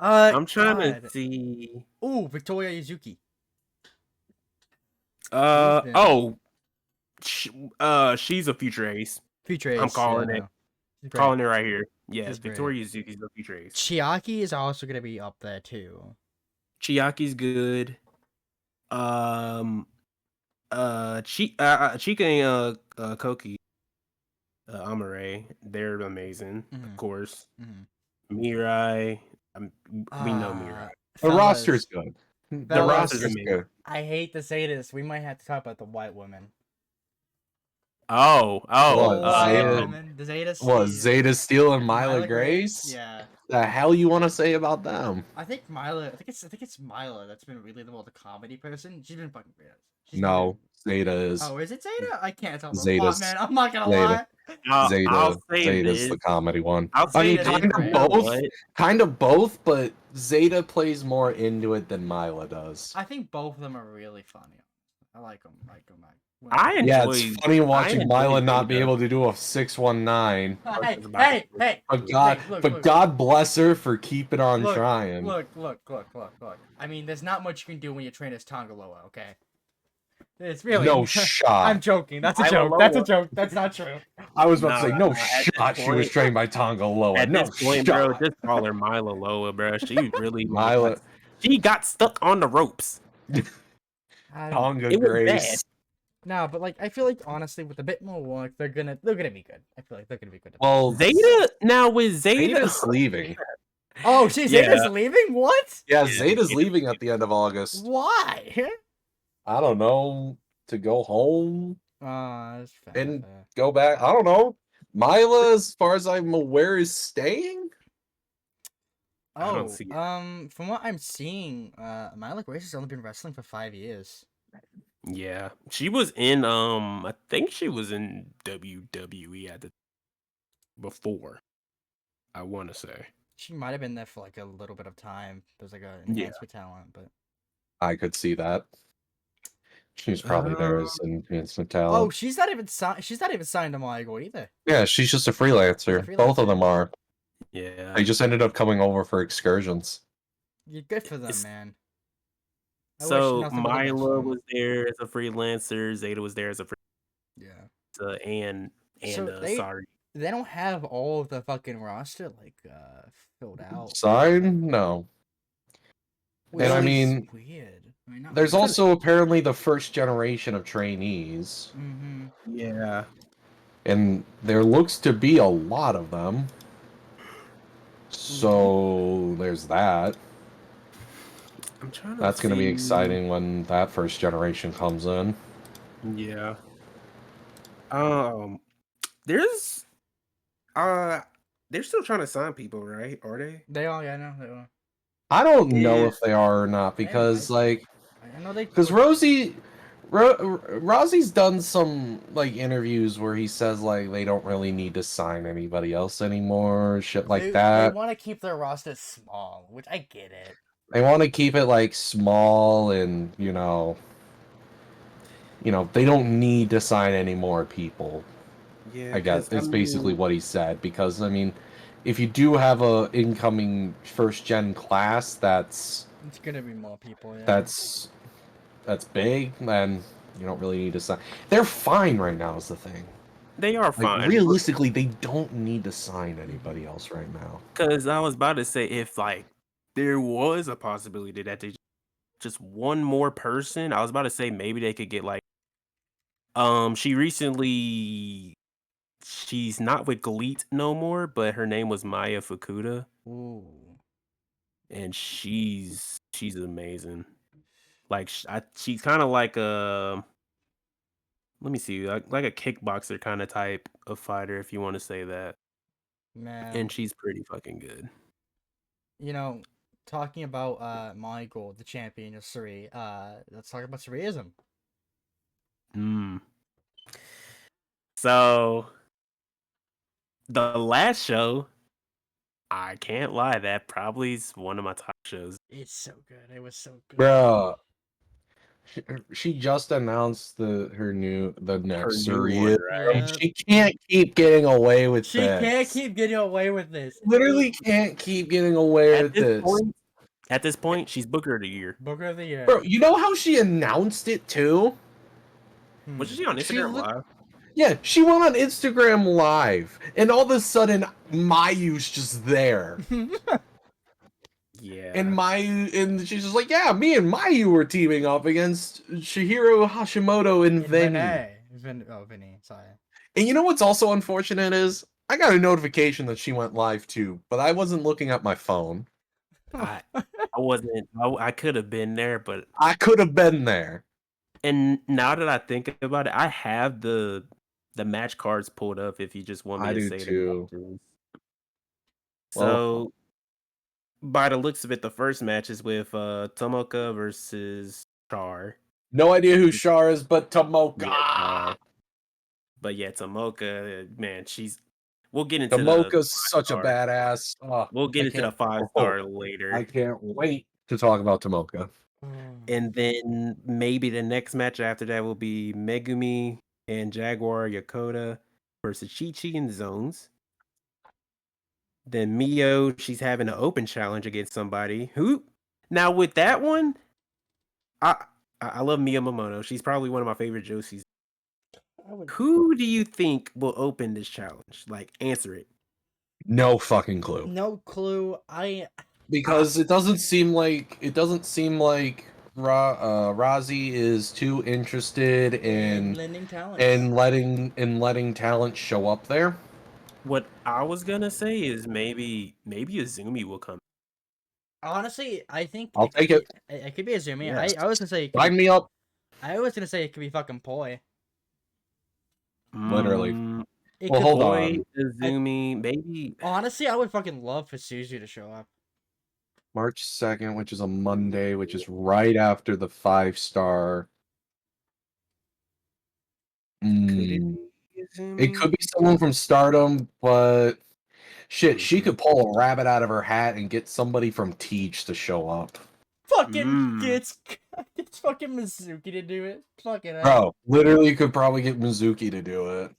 I'm trying to God. see. Ooh, Victoria Yuzuki. Listen. Oh. She's a future ace. Future Ace. I'm calling yeah, it. no. She's great. Calling it right here. Yeah, She's great. Victoria Yuzuki's a future ace. Chiaki is also gonna be up there too. Chiaki's good. Chika and Koki, Amare, they're amazing. Of Mhm. course, Mhm. Mirai, we know Mirai. The Fellas, roster's good. The Fellas. roster's Amazing. good. I hate to say this, we might have to talk about the white woman. What, Zeta? Woman, the Zeta What, Steel. Zeta Steel and Mila Mila Grace? Yeah. The hell you want to say about them? I think it's Mila that's been really the comedy person. She's been fucking great. She's been No, good. Zeta is. Oh, is it Zeta? I can't tell. Zeta's- Man, I'm not gonna Zeta. lie. I'll say Zeta's this. the comedy one. I'll I mean, say Zeta's this, great. you know what? kind of both, but Zeta plays more into it than Mila does. I think both of them are really funny. I like them. I enjoy. Yeah, it's funny watching enjoy Mila not be Zeta. able to do a 619. Hey! But God, look. God bless her for keeping on trying. Look. I mean, there's not much you can do when you train as Tongaloa, okay? It's really No I'm shot. joking. That's a Nyla joke. That's a Loa. joke. That's not true. I was about to say, no At this shot she was point, trained by Tonga Loa. at No this point, bro, shot. just call her Mila Loa, bro. She really Mila, she got stuck on the ropes. Tonga It was bad. Grace. No, but like I feel like honestly, with a bit more work, they're gonna be good. I feel like they're gonna be good. Well, Zeta now with Zeta. Zeta's leaving. Oh, she's Yeah. Zeta's leaving. What? Yeah, Yeah, Zeta's Zeta's leaving at the end of August. Why? I don't know. To go home That's fair. and go back. I don't know. Mila, as far as I'm aware, is staying. I don't see it. From what I'm seeing, Myla Grace has only been wrestling for 5 years. Yeah, she was in I think she was in WWE at the before. I want to say. She might have been there for like a little bit of time. There's like a Yeah. enhancement talent, but I could see that. She's probably there as an enhancement talent. oh, she's not even signed. She's not even signed to Mygo either. Yeah, she's just a freelancer. Both of them are. Yeah. They just ended up coming over for excursions. You're good for them, It's- man. I wish So nothing but the best for Mila them. was there as a freelancer. Zeta was there as a Yeah. freelancer, and So they- sorry. They don't have all of the fucking roster like filled out. Sign? No. Which And I is mean, weird. I mean, there's also apparently the first generation of trainees, Mm-hmm. Yeah. and there looks to be a lot of them. So there's that. I'm trying to That's going to be see- exciting when that first generation comes in. Yeah. There's they're still trying to sign people, right? Are they? They are, yeah, I know they are. I don't know Yeah. if they are or not because, like, I know they. because Rozzie's done some like interviews where he says like they don't really need to sign anybody else anymore, shit like that. They want to keep their roster small, which I get it. They want to keep it like small and you know they don't need to sign any more people. Yeah. I guess is basically what he said because I mean, if you do have a incoming first gen class that's It's gonna be more people. Yeah. that's big, then you don't really need to sign. They're fine right now is the thing. They are Like, fine. realistically, they don't need to sign anybody else right now. Because I was about to say, if like there was a possibility that they just one more person, I was about to say maybe they could get like she's not with Galit no more, but her name was Maya Fukuda, Ooh. and she's amazing. Like she's kind of like a let me see, like a kickboxer kind of type of fighter, if you want to say that, Man. and she's pretty fucking good. You know, talking about Michael, the champion of Suri, let's talk about Suriism. So the last show, I can't lie, that probably is one of my top shows. It's so good. It was so good. Bruh. She just announced the next new Suri. one, right? Yeah. She can't keep getting away with She this. can't keep getting away with this. Literally can't keep getting away with this. At this point, she's Booker of the Year. Booker of the Year. Bro, you know how she announced it too? Was she on Instagram Live? Yeah, she went on Instagram Live, and all of a sudden, Mayu's just there. Yeah. And she's just like, yeah, me and Mayu were teaming up against Shihiro Hashimoto and Vinny. Vinny, sorry. And you know what's also unfortunate is, I got a notification that she went live too, but I wasn't looking at my phone. I wasn't. I could have been there, but I could have been there. and now that I think about it, I have the match cards pulled up. If you just want me I to do say too. them. Well- So, by the looks of it, the first match is with Tomoka versus Char. No idea who Char is, but Tomoka. Yeah, but yeah, Tomoka, man, we'll get into Tomoka's the such a 5-star. badass. Oh, We'll get I into the can't- 5-star I later. can't wait to talk about Tomoka. And then maybe the next match after that will be Megumi and Jaguar Yokota versus Chi-Chi and Zones. Then Mio, she's having an open challenge against somebody. Who? Now with that one, I love Miyamoto. She's probably one of my favorite Joshies. I would... Who do you think will open this challenge? Like, answer it. No fucking clue. No clue. Because it doesn't seem like Razi is too interested in lending talent letting talent show up there. What I was gonna say is maybe Azumi will come. Honestly, I think I'll take it. It could be Azumi. Yes. I was gonna say. Sign me up. I was gonna say it could be fucking Poi. Literally. It Well, could hold Boy, on. Azumi, maybe. Honestly, I would fucking love for Suzu to show up. March 2nd, which is a Monday, which is right after the 5-star. It could be someone from Stardom, but shit, she could pull a rabbit out of her hat and get somebody from Teach to show up. Fucking gets fucking Mizuki to do it. Fucking hell. Bro, literally could probably get Mizuki to do it.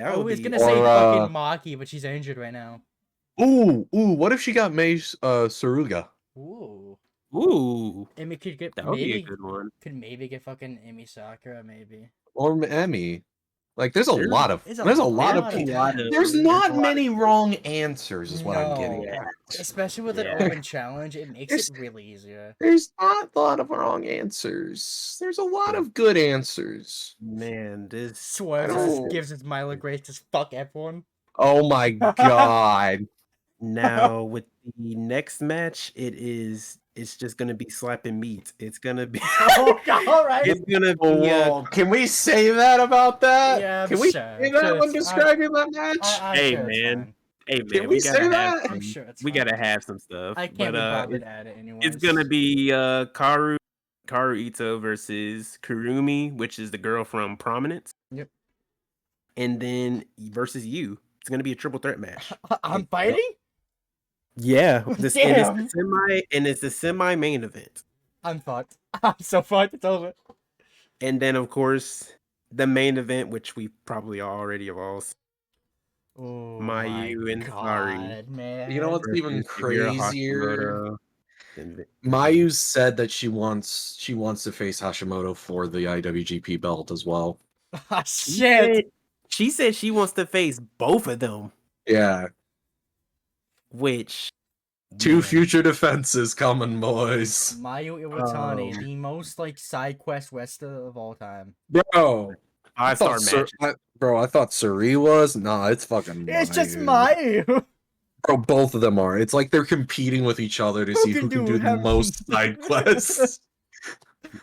I was gonna Or, say fucking Maki, but she's injured right now. Ooh, what if she got Mei Saruga? Ooh. That Could get would be a maybe good one. could maybe get fucking Emi Sakura maybe. Or Emmy. Like, there's a There's lot of there's there's a a lot of lot of people. talent. There's There's not a lot many wrong answers, is what I'm getting No. at. Especially with an Yeah. open challenge, it makes it really easier. There's not a lot of wrong answers. There's a lot of good answers. Man, this Swerve I just don't- gives its Milo Grace to fuck everyone. Oh my god. now with the next match, it's just gonna be slapping meat. It's gonna be Oh, all right. it's gonna be Whoa, can we say that about that? Yeah, Can we sure. say that Sure, when it's- describing that match? I'm Hey, sure it's man. fine. hey man, Can we we gotta say have that? I'm some, sure it's we fine. gotta have some stuff. I can't but be bothered to add it anyways. it's gonna be Karu Ito versus Kurumi, which is the girl from Prominence. Yep. And then versus you. It's gonna be a triple threat match. I'm fighting? Yeah, Damn. it's the semi main event. I'm fucked. I'm so fucked. It's over. And then of course the main event, which we probably already have all seen. Oh Mayu and Sari God, man. You know what's even versus Yujiro crazier? Hashimoto. And Mayu said that she wants to face Hashimoto for the IWGP belt as well. Ah, shit. She said she wants to face both of them, Yeah. which Two man, future defenses coming, boys. Mayu Iwatani, Um, the most like side quest wrestler of all time. Bro. I 5-star thought match. I thought Suri was. Nah, it's fucking It's just Mayu. Mayu. Bro, both of them are. It's like they're competing with each other to see who can do the have- most side quests.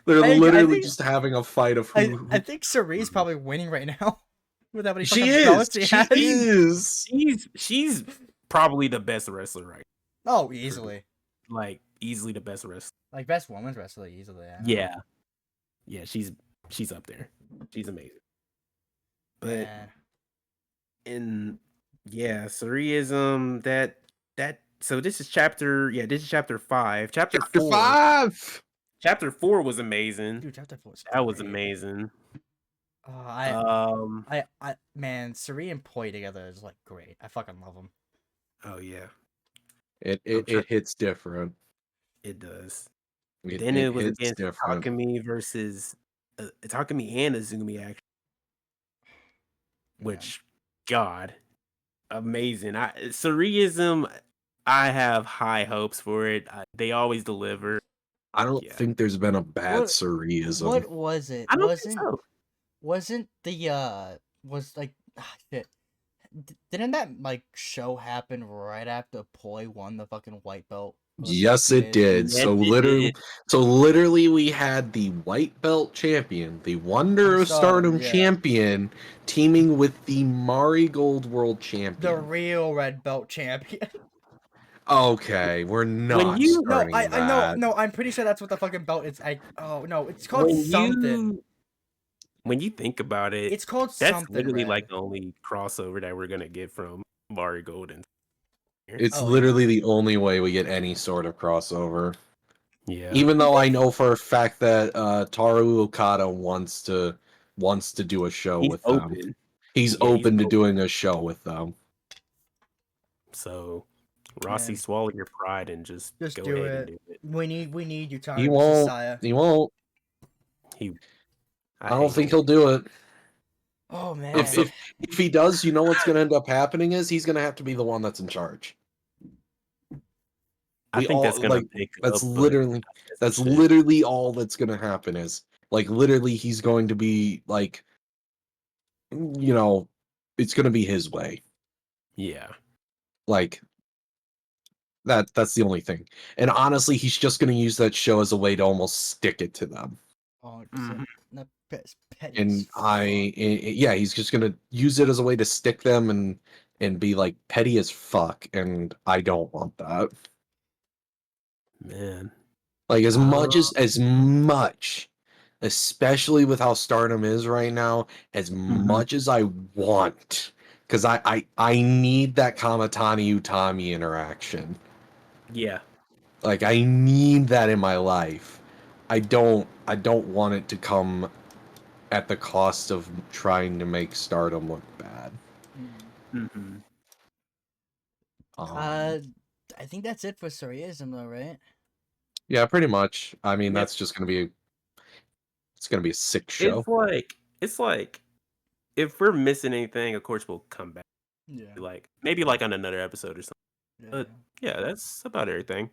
They're I literally think- just having a fight of who. I think Cerie's probably winning right now. With how many She fucking is. belts She has. is. She's probably the best wrestler, right? Oh, easily. Like easily the best wrestler. Like best women's wrestler easily. Yeah, she's up there. She's amazing. But Yeah. in Surrealism, that so this is chapter 5. Chapter 4. 5. Chapter 4 was amazing. Dude, chapter 4 That was amazing. Man, Suri and Poi together is like great. I fucking love them. Oh yeah, It hits different. it does. It, Then it was hits against different. Takumi versus Takumi and Azumi, actually. Which, God, amazing. Surrealism, I have high hopes for it. They always deliver. I don't Yeah. think there's been a bad What- Surrealism. What was it? I don't think so. Wasn't the was like shit. Didn't that like show happen right after Poi won the fucking white belt? Or Yes, it did. Yes, So it literally, did. we had the white belt champion, the Wonder From of Stardom Stardom, yeah. champion, teaming with the Marigold World The champion. real red belt champion. Okay, we're not you- No, starting I know. that. No, I'm pretty sure that's what the fucking belt is. Oh no, it's called something. When you think about it, It's called that's something. literally Red. like the only crossover that we're gonna get from Mari Golden. It's Oh, literally the only way we get any sort of crossover. Yeah. Even though I know for a fact that Taru Okada wants to do a show He's with them. open. He's Yeah, he's open to open. doing a show with them. So Rossi, Man. swallow your pride and just Just go do ahead and it. do it. We need Utami He versus won't. Saya. He won't. He. I don't hate think it. he'll do it. Oh man. If he does, you know what's going to end up happening is he's going to have to be the one that's in charge. I think that's gonna pick that's up, literally that's literally all that's going to happen is like literally he's going to be like, you know, it's going to be his way. Yeah. Like that's the only thing. And honestly, he's just going to use that show as a way to almost stick it to them. Oh, Mhm. that petty And as fuck. yeah, he's just going to use it as a way to stick them and be like petty as fuck, and I don't want that. Man. Like as much, especially with how Stardom is right now, as much as I want, because I need that Kamatani Utami interaction. Yeah. Like I need that in my life. I don't want it to come at the cost of trying to make Stardom look bad. Mm-hmm. I think that's it for Sorryism though, right? Yeah, pretty much. I mean, Yep. that's just gonna be a sick show. It's like if we're missing anything, of course we'll come back. Yeah. Like maybe like on another episode or something. But yeah, that's about everything.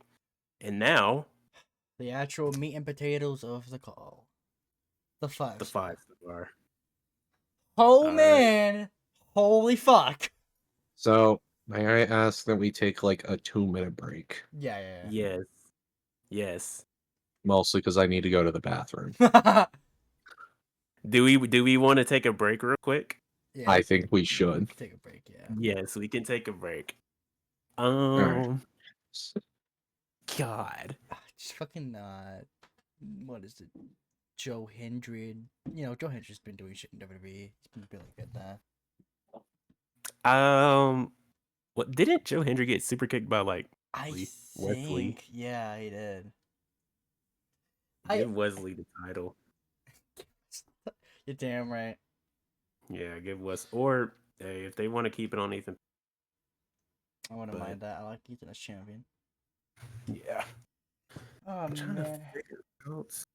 And now the actual meat and potatoes of the call. The 5 the star. 5-star. Oh All man! Right. Holy fuck! So, may I ask that we take like a 2-minute break? Yeah. Yes. Yes. Mostly because I need to go to the bathroom. Do we want to take a break real quick? Yeah, I think we should. take a break. Yeah. Yes, we can take a break. Alright. God. Just fucking what is it? Joe Hendry. You know, Joe Hendry's been doing shit in WWE. He's been really good there. What didn't Joe Hendry get super kicked by like I Wesley? think, yeah, he did. Give Wesley the title. You're damn right. Yeah, give Wes or hey, if they want to keep it on Ethan. I wouldn't mind that. I like Ethan as champion. Yeah. Oh I'm trying to man. figure out.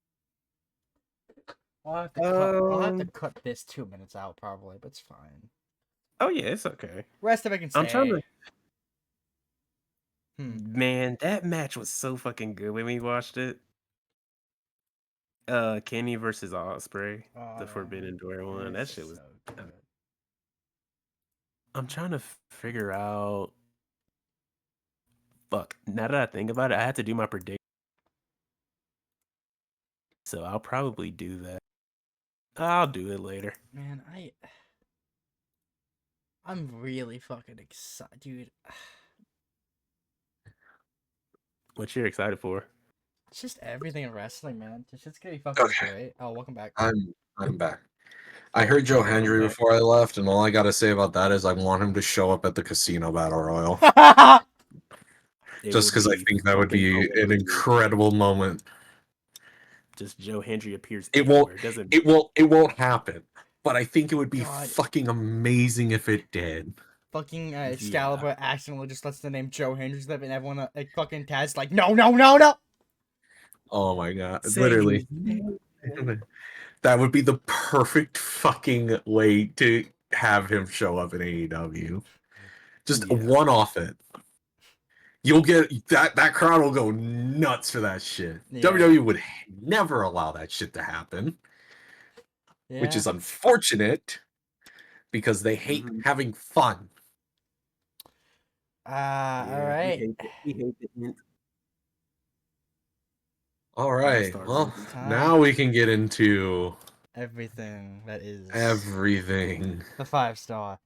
I'll have to cut this 2 minutes out probably, but it's fine. Oh yeah, it's okay. Rest of it can stay. I'm trying to. Man, that match was so fucking good when we watched it. Kenny versus Ospreay, the Forbidden Door one. That shit was. So good. I'm trying to figure out. Fuck. Now that I think about it, I had to do my prediction. So I'll probably do that. I'll do it later. Man, I'm really fucking excited, dude. What you're excited for? It's just everything in wrestling, man. It's just gonna be fucking great. Oh, welcome back. I'm back. I heard Joe Hendry before I left, and all I gotta say about that is I want him to show up at the Casino Battle Royal. Just because I think that would be an incredible moment. Just Joe Hendry appears. It won't happen. But I think it would be fucking amazing if it did. Fucking Excalibur Yeah. accidentally just lets the name Joe Hendry slip, and everyone like fucking Tad's like, no. Oh my god! Literally, that would be the perfect fucking way to have him show up in AEW. Just one off it. You'll get that crowd will go nuts for that shit. Yeah. WWE would never allow that shit to happen, which is unfortunate because they hate having fun. All right. He hates it. All right. Well, now we can get into everything that is everything. The 5-star.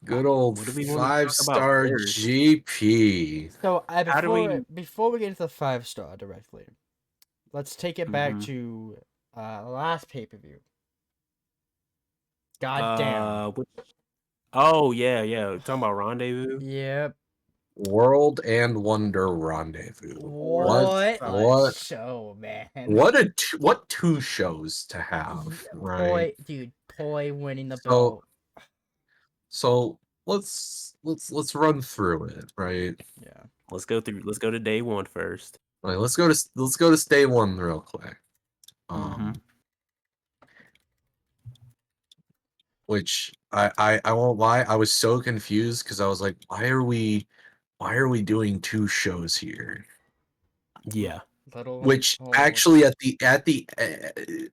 Good old 5-star GP. So before we get into the 5-star directly, let's take it back to last pay-per-view. God damn. Oh yeah. Talking about Rendezvous. Yep. World and Wonder Rendezvous. What show, man? What 2 shows to have, right? Poi winning the belt. So let's run through it, right? Yeah. Let's go to day 1 first. All right, let's go to day 1 real quick. Mhm. Which I won't lie, I was so confused because I was like, why are we doing two shows here? Yeah. Which actually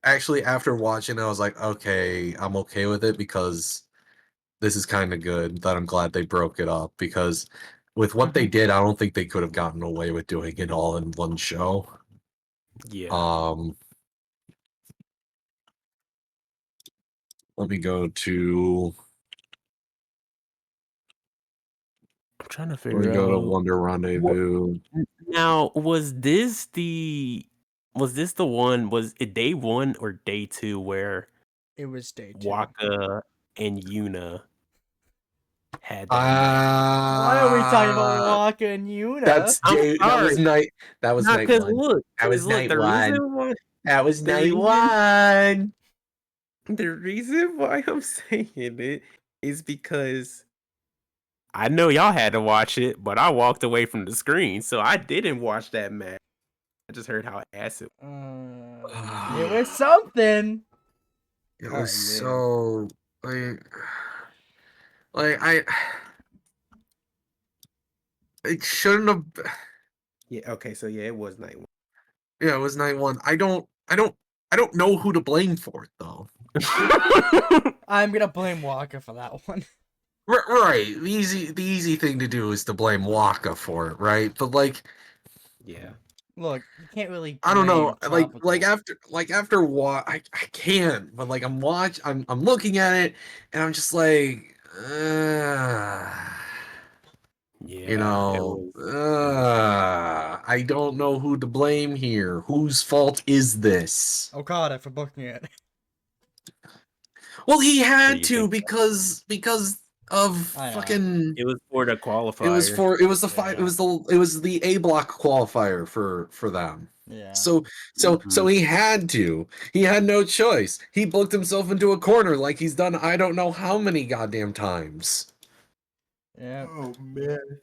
actually after watching, I was like, okay, I'm okay with it because this is kind of good. That I'm glad they broke it up because with what they did, I don't think they could have gotten away with doing it all in one show. Yeah. Let me go to. I'm trying to Let figure me go to out. Wonder Rendezvous. Now, was this the one? Was it day 1 or day 2 where It was day 2. Waka and Yuna had that match? Why are we talking about Uh, Waka and Yuna? That's I'm day. That was sorry. night. That was Not night because one. look, That was 'cause look, night the one. reason why That was the night reason- one. the reason why I'm saying it is because I know y'all had to watch it, but I walked away from the screen, so I didn't watch that match. I just heard how ass it. It was something. It Oh, was man. so I. It shouldn't have. Yeah. Okay. So yeah, it was night 1. Yeah, it was night one. I don't know who to blame for it though. I'm gonna blame Waka for that one. Right. The easy thing to do is to blame Waka for it, right? But like, Yeah. Look, you can't really. I don't know. blame Like Tropical. after I can, but like I'm looking at it and I'm just like, Yeah. you know, It was I don't know who to blame here. Whose fault is this? Okada for booking it. Well, he do had you to think? because of I know. fucking. It was for the qualifier. It was the five. Yeah. It was the A block qualifier for them. Yeah. So Mhm. he had to. He had no choice. He booked himself into a corner like he's done I don't know how many goddamn times. Yeah. Oh man.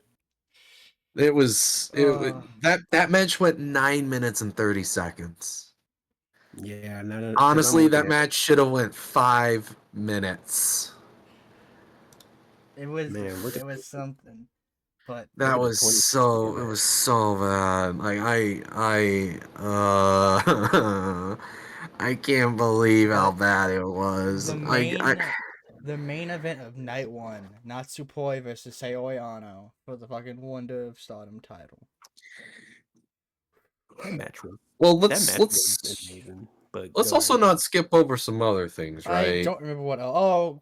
It was Uh. that match went 9 minutes and 30 seconds. Yeah. No. Honestly, that match should have went 5 minutes. It was. Man, look It at was something. But That Look at the was 2016 it was match. so bad. Like I can't believe how But bad it was. the Like main event of night 1, Natsupoi versus Saoi Ano for the fucking Wonder of Stardom title. That match was well, that match was amazing. But let's go also ahead. not skip over some other things, I right? don't remember what.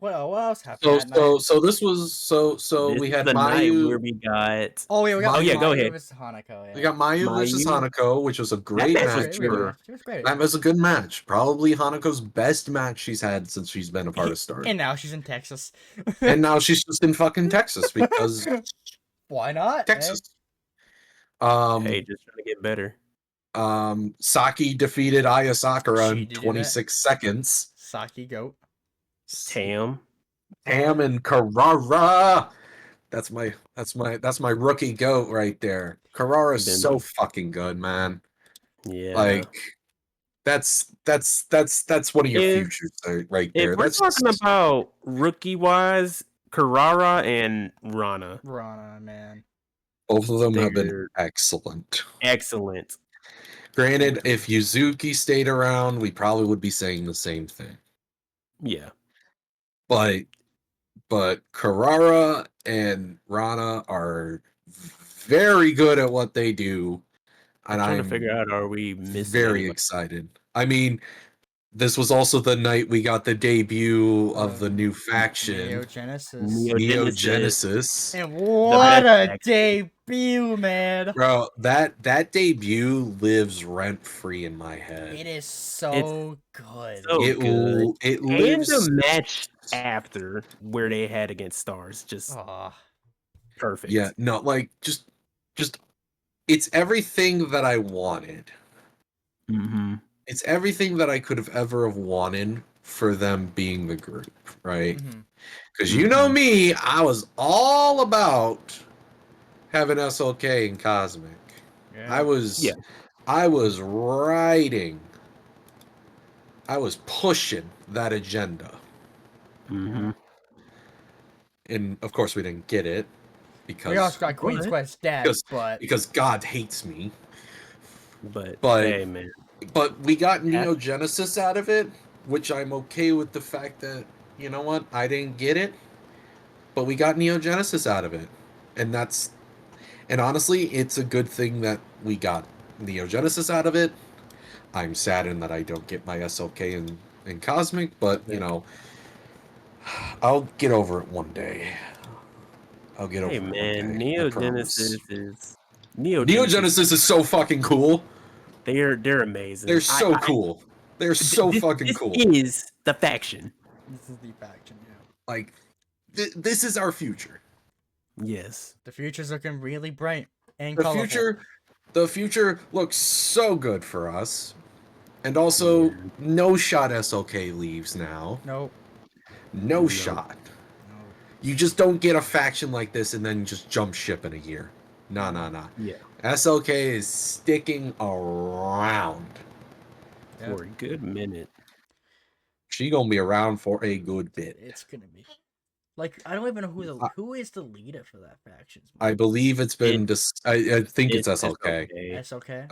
What else happened that night? So this was so This we is had the night Mayu. where we got. Oh yeah, we got Oh yeah, go Mayu ahead. versus Hanako. Yeah. We got Mayu versus Mayu. Hanako, which was a That great match It was was match. great. good. It was great. That was a good match. Probably Hanako's best match she's had since she's been a part of Stardom. And now she's in Texas. And now she's just in fucking Texas because Why not? Texas. Hey, just trying to get better. Saki defeated Aya Sakura She in did that. 26 seconds. Saki goat. Tam. Tam and Carrara. That's my rookie goat right there. Carrara's Been- so fucking good, man. Yeah. Like that's one of your If- futures right there. If we're That's talking about rookie wise, Carrara and Rana, Man. both of them have been they're excellent. excellent. Granted, if Yuzuki stayed around, we probably would be saying the same thing. Yeah. But Carrara and Rana are very good at what they do, and I'm trying I'm to figure out, are we missing very anybody? excited. I mean, this was also the night we got the debut of the new faction, Neo Genesis. Neo Genesis. And what best a debut, man! Bro, that debut lives rent free in my head. It is so good. So It good. It And lives. the match after where they had against Stars, just perfect. Yeah, no, like just it's everything that I wanted. Mm-hmm. It's everything that I could have ever have wanted for them being the group, right? Because you know me, I was all about having SLK and Cosmic. Yeah. I was riding I was pushing that agenda. Mm-hmm. And of course we didn't get it We also because got Queen's What? Quest dead, but because God hates me. But But hey, man, but we got Yeah. Neo Genesis out of it, which I'm okay with the fact that, you know what, I didn't get it, but we got Neo Genesis out of it. And honestly, it's a good thing that we got Neo Genesis out of it. I'm saddened that I don't get my SLK in Cosmic, but you know, I'll get over it one day. I'll get over hey, it one man, day. I promise. Neo Neo Genesis is so fucking cool. They're amazing. They're so cool. They're so fucking this cool. is the faction. this is the faction. Yeah. Like, this is our future. Yes. The future's looking really bright and The colorful. the future looks so good for us. And also, Yeah. no shot SLK leaves now. Nope. No Nope. shot. No. You just don't get a faction like this and then just jump ship in a year. Nah. Yeah. SLK is sticking around. Yep. For a good minute. She gonna be around for a good bit. It's gonna be. Like, I don't even know who is the leader for that faction. I believe it's been. I think it's SLK. That's okay.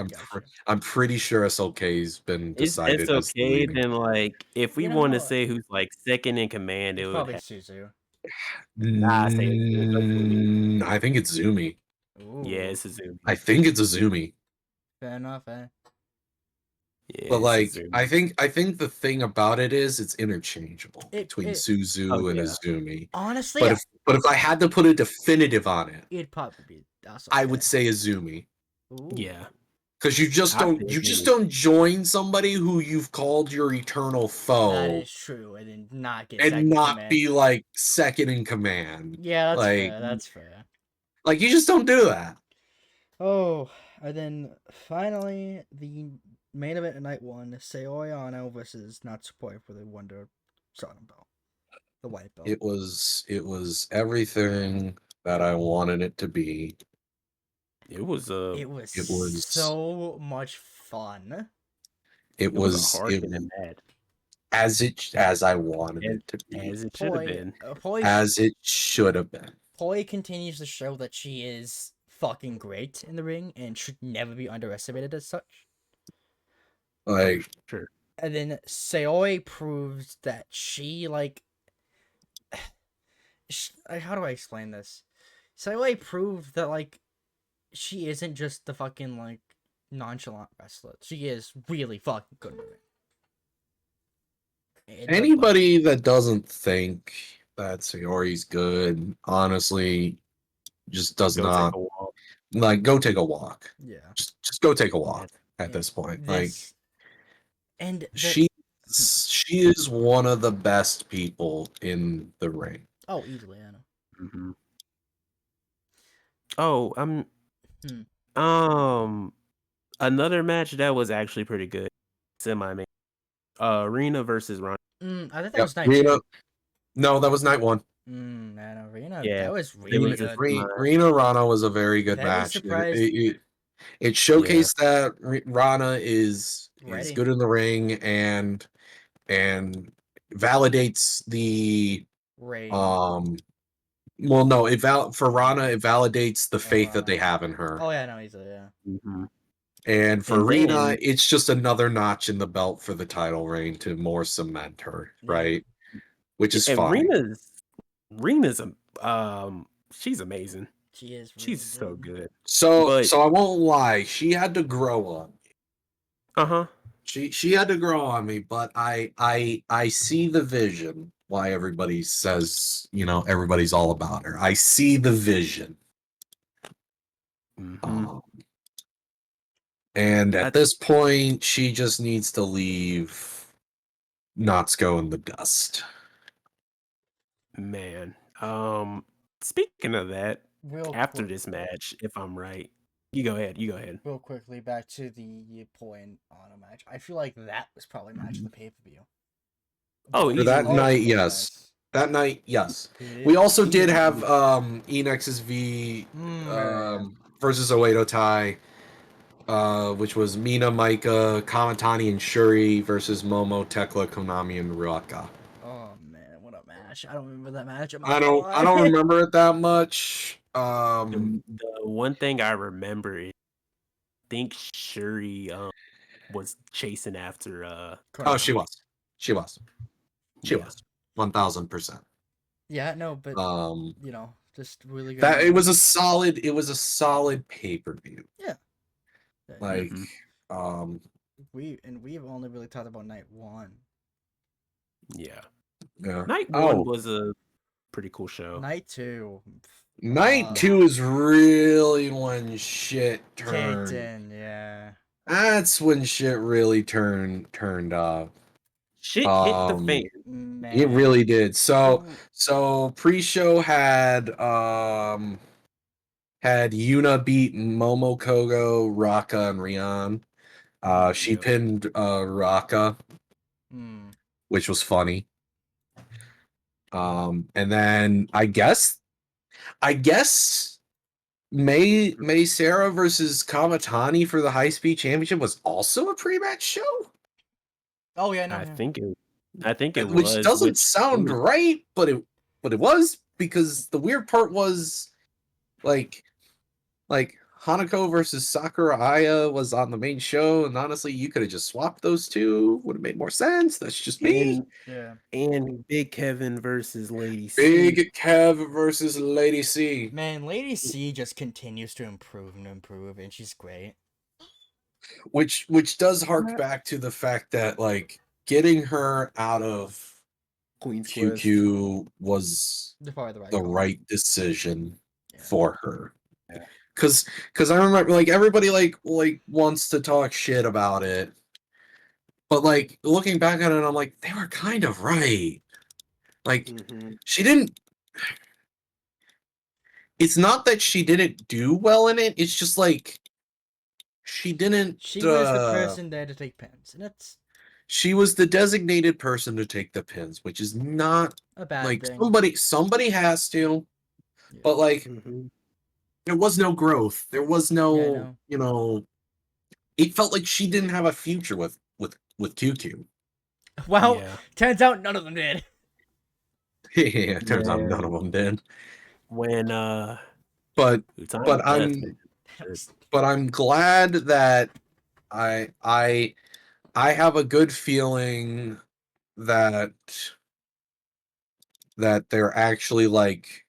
I'm pretty sure SLK's been It's decided as the okay. leading. Then, like, if we You want to know, say who's like second in command, it It's would probably have. Suzu. Nah, say it's I think it's Zumi. Ooh. Yeah, it's Azumi. I think it's Azumi. Fair enough, eh? Yeah, But it's like, Azumi. I think the thing about it is it's interchangeable between Suzu Oh, and yeah. Azumi. Honestly, But if I had to put a definitive on it, it'd probably be us. I would say Azumi. Ooh. Yeah. Because you just don't join somebody who you've called your eternal foe That is true, and then not get and second not command. be like second in command. Yeah, that's like, fair. That's fair. Like, you just don't do that. Oh, and then finally the main event of night one: Saori Ano versus Natsupoi for the Wonder Stardom belt, the white belt. It was everything that I wanted it to be. It was so much fun. It was a hard-hitting match. as I wanted it to be. As it should have been. As it should have been. Poi continues to show that she is fucking great in the ring and should never be underestimated as such. Like, Sure. And then Saori proves that she, like... how do I explain this? Saori proved that, like, she isn't just the fucking, like, nonchalant wrestler. She is really fucking good in the ring. Anybody that doesn't think that Saori's good, honestly, just does not. Like, go take a walk. Yeah. Just go take a walk at this point. She is one of the best people in the ring. Oh, easily, I know. Mm-hmm. Oh, another match that was actually pretty good. Semi-main. Rina versus Ronda. I think that was night two. No, that was night one. Man, Rina, Yeah, that was really good. Rina Rana was a very good match. It showcased that Rana is good in the ring and validates the well, no, for Rana it validates the faith that they have in her. Oh yeah, no, easily, yeah. Mm-hmm. And for Rina, it's just another notch in the belt for the title reign to more cement her, right? Which is fine. Rina's she's amazing. She is. Really she's so good. So I won't lie, she had to grow on me. Uh-huh. She had to grow on me, but I see the vision. Why everybody says, everybody's all about her. I see the vision. Mm-hmm. And at this point, she just needs to leave Natsuko in the dust. Man. Speaking of that, after this match, if I'm right, you go ahead. Real quickly, back to the Poi and Ano match. I feel like that was probably match of the pay-per-view. Oh, for that night, yes. That night, yes. We also did have Enex's V versus Oedo Tai. which was Mina, Maika, Kamatani, and Shuri versus Momo, Tekla, Konami, and Ruaka. Oh man, what a match! I don't remember that match. I don't remember it that much. The one thing I remember is I think Shuri was chasing after Oh, she was. yeah. 1000%. Yeah, no, but Um, you know, just really good. that it was a solid pay-per-view. Yeah. Like, Mhm. We've only really talked about night one. Yeah. yeah. Night one was a pretty cool show. Night two. Night 2 is really when shit turned. Kicked in, yeah. That's when shit really turned up. Shit hit the fan. Man. It really did. So pre-show had Yuna beat Momo Kogo, Raka, and Rian. She Yep. pinned Raka, which was funny. And then I guess May Sarah versus Kamatani for the high speed championship was also a pre-match show. Oh yeah, no. I think it was, which doesn't sound right, but it was, because the weird part was like Hanako versus Sakura Aya was on the main show, and honestly, you could have just swapped those two. Would have made more sense. That's just me. And Big Kevin versus Lady C. Big Kev versus Lady C. Man, Lady C just continues to improve, and she's great. Which does hark back to the fact that like getting her out of Queen's QQ was the right decision for her. Yeah. Cause I remember like everybody like wants to talk shit about it, but like looking back at it, I'm like, they were kind of right. Like she didn't. It's not that she didn't do well in it. It's just like she didn't. She was the person there to take pins, and it's. She was the designated person to take the pins, which is not a bad like thing. somebody has to, but like there was no growth. There was no, you know, it felt like she didn't have a future with QQ. Well, turns out none of them did. Yeah, turns out none of them did. When but I'm glad that I have a good feeling that they're actually like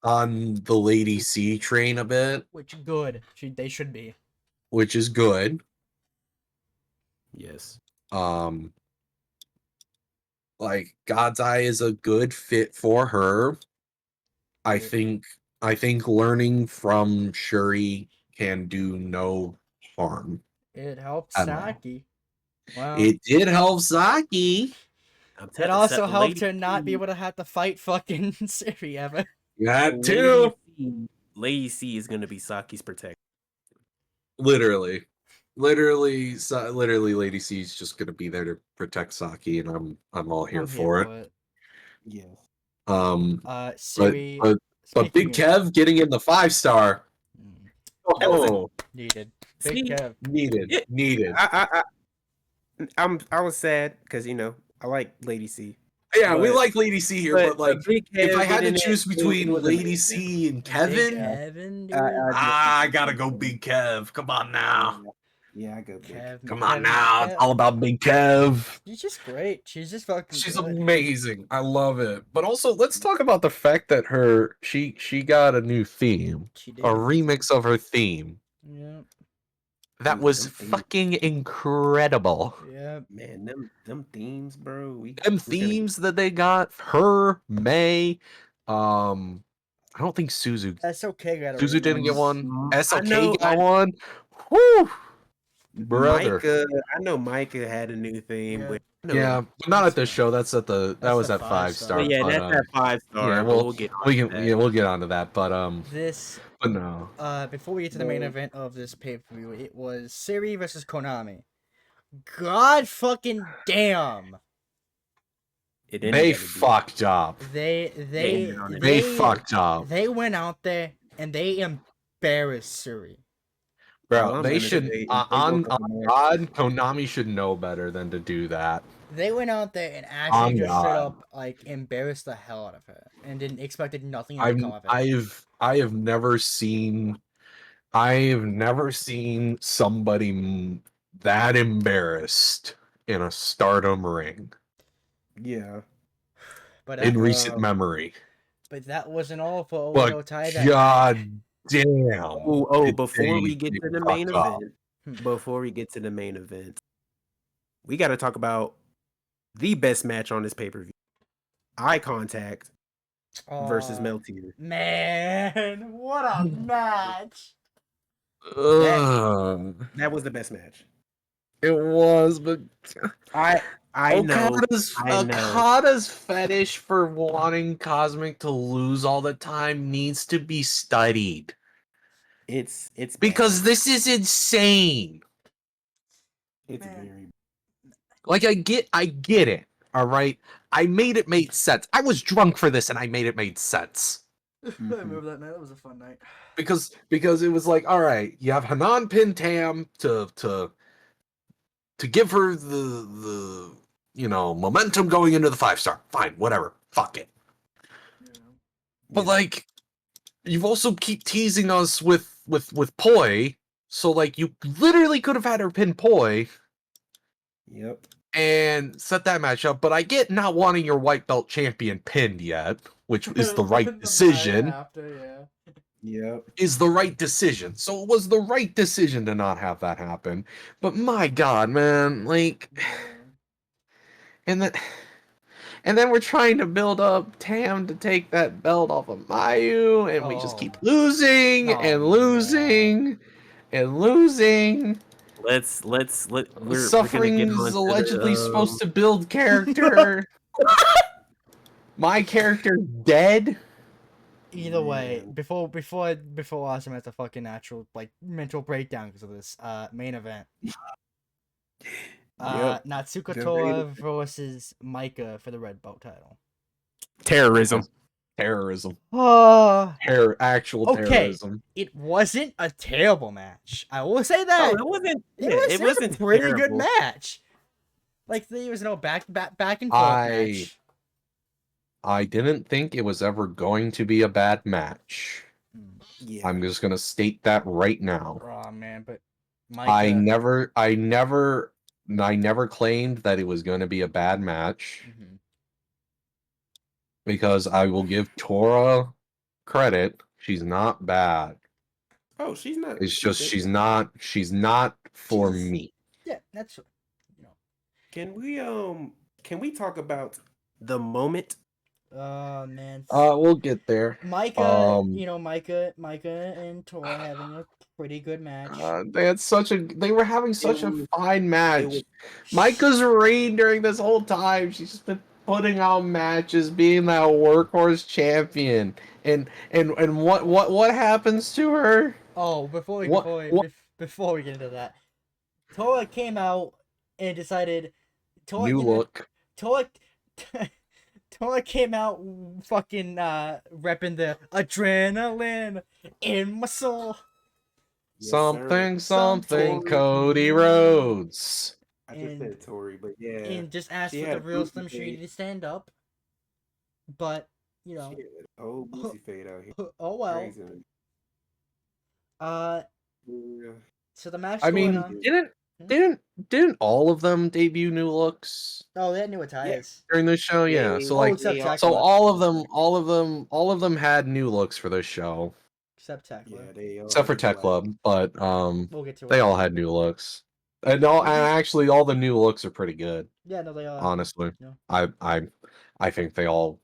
on the Lady C train a bit. Which good. They should be. Which is good. Yes. Like God's Eye is a good fit for her. I think learning from Shuri can do no harm. It helped Saki. Wow. It did help Saki. It also helped her not be able to have to fight fucking Siri ever. That too. Lady C is gonna be Saki's protector. Literally, Lady C is just gonna be there to protect Saki, and I'm all here for it. Yeah. Siri. But Big Kev getting in the 5-star. Oh, needed. Big Kev needed. I was sad because I like Lady C. Yeah, we like Lady C here, but like if I had to choose between Lady C and Kevin, I gotta go Big Kev. Come on now. Yeah, I go Big Kev. Come on now. It's all about Big Kev. She's just great. She's just fucking She's good. Amazing. I love it. But also, let's talk about the fact that she got a new theme. A remix of her theme. Yeah. That was fucking incredible. Yeah. Man, them themes, bro. Themes that they got, her, May, I don't think Suzu. SOK got a Suzu didn't get one. SOK got one. Whew. Brother. I know Micah had a new theme, but but not at this show. That was at 5-star. Yeah, that's at 5-star. Yeah, we'll get onto that. But but no. Before we get to the main event of this pay-per-view, it was Siri versus Konami. God fucking damn. They fucked up. They fucked up. They went out there and they embarrassed Siri. Bro, I'm they gonna should say on Invincible match. God, Konami should know better than to do that. They went out there and actually On just straight God. up like embarrassed the hell out of her and didn't expected nothing to I've come of it. I've never seen somebody that embarrassed in a Stardom ring Yeah. But in that, recent memory. but that wasn't all for But Oedo Tai that night. God damn! Oh, did before we they get to the fuck main up. event, we got to talk about the best match on this pay-per-view. Eye Contact versus Aw, Meltier. Man, what a match! That was the best match. It was, but I know. Okada's fetish for wanting Cosmic to lose all the time needs to be studied. It's Because bad. this is insane. It's Man. very Like I get it. All right. I made it make sense. I was drunk for this and I made it make sense. I remember that night. That was a fun night. Because it was like, all right, you have Hanan pin Tam to give her the momentum going into the 5-star. Fine, whatever. Fuck it. But like, you've also keep teasing us with Poi, so like you literally could have had her pin Poi. Yep. And set that match up, but I get not wanting your white belt champion pinned yet, which is the right decision. Yep. Is the right decision. So it was the right decision to not have that happen. But my God, man, like, and then we're trying to build up Tam to take that belt off of Mayu, and we just keep losing and losing and losing. We're Suffering's gonna get on allegedly supposed to build character. My character dead. Either way, before Awesome has a fucking actual like mental breakdown because of this main event. Natsuko Tora versus Micah for the red belt title. Terrorism. Actual terrorism. It wasn't a terrible match. I will say that. Oh, it wasn't. It was a pretty terrible. good match. Like there was no back and forth match. I didn't think it was ever going to be a bad match. Yeah. I'm just gonna state that right now. Oh man, but Micah... I never claimed that it was going to be a bad match. Because I will give Tora credit. She's not bad. Oh, she's not. It's just she's not for me. Yeah, that's Can we talk about the moment? Oh man. We'll get there. Micah, Micah and Tora having a pretty good match. They were having such a fine match. Micah's reign during this whole time, she's just been putting out matches, being that workhorse champion. And what happens to her? Oh, before we get into that, Tora came out and decided new look. Tora came out fucking repping the adrenaline in my soul. Yes, something, Cody Rhodes. I just said Tori, but yeah. And just asked for the real Slim Shady to stand up. But, you know. Oh, Boosie fade out here. Oh well. Crazy. Yeah. So the match. I mean, didn't all of them debut new looks? Oh, they had new attires during the show. Yeah, so like, so all of them had new looks for this show. Except Tech Club. Yeah, except for Tech Club, but we'll get to they all had new looks, and actually all the new looks are pretty good. Yeah, no, they all. Honestly, yeah. I think they all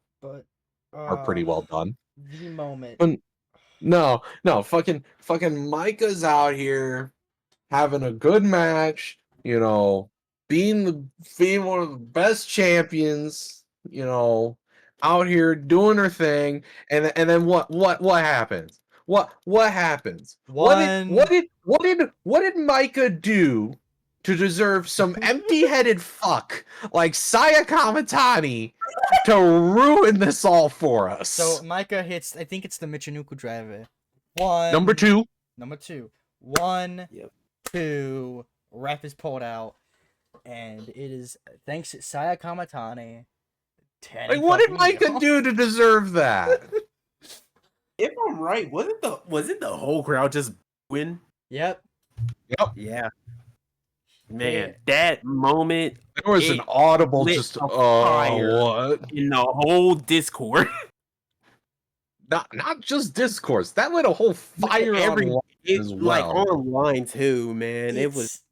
are pretty well done. The moment. But no, fucking Micah's out here having a good match, being one of the best champions, out here doing her thing, and then what happens? What happens? What did Micah do to deserve some empty-headed fuck like Saya Kamatani to ruin this all for us? So Micah hits, I think it's the Michinoku driver. Number two. 1, Yep. 2. Ref is pulled out, and it is thanks to Saya Kamatani. Like, what did Micah Micah do to deserve that? If I'm right, was it the whole crowd just win? Yep. Yeah. Man, Yeah. that moment There was it an audible lit just a fire what? in the whole Discord. Not just discourse. That lit a whole fire online as Like well. online too, man. It was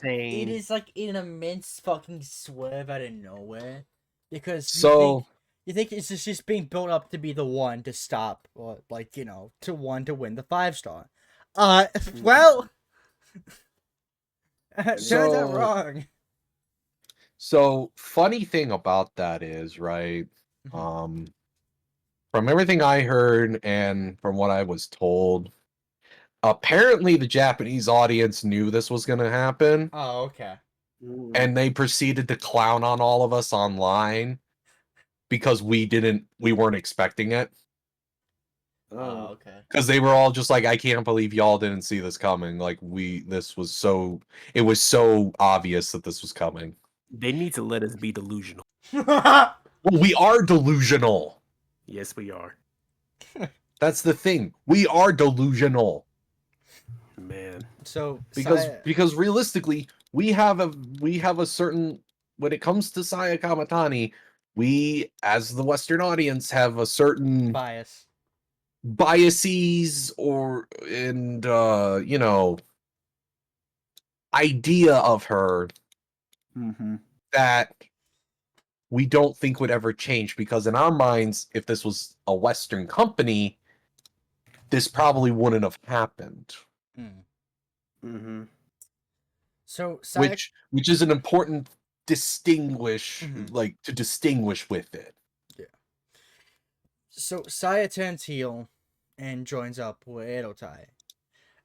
It insane. is like an immense fucking swerve out of nowhere, because So you think it's just being built up to be the one to stop, or like to win the 5-star. Well, turns out wrong. So funny thing about that is, right? Mhm. From everything I heard and from what I was told, apparently the Japanese audience knew this was going to happen, Oh, okay. and they proceeded to clown on all of us online because we weren't expecting it. Oh, okay. Because they were all just like, I can't believe y'all didn't see this coming. Like it was so obvious that this was coming. They need to let us be delusional. Well, we are delusional. Yes, we are. That's the thing. We are delusional. Man. So Because realistically, we have a certain, when it comes to Saya Kamatani, we as the Western audience have a certain biases idea of her that we don't think would ever change, because in our minds, if this was a Western company, this probably wouldn't have happened. So which is an important distinguish to distinguish with it. Yeah. So Saya turns heel and joins up with Edotai.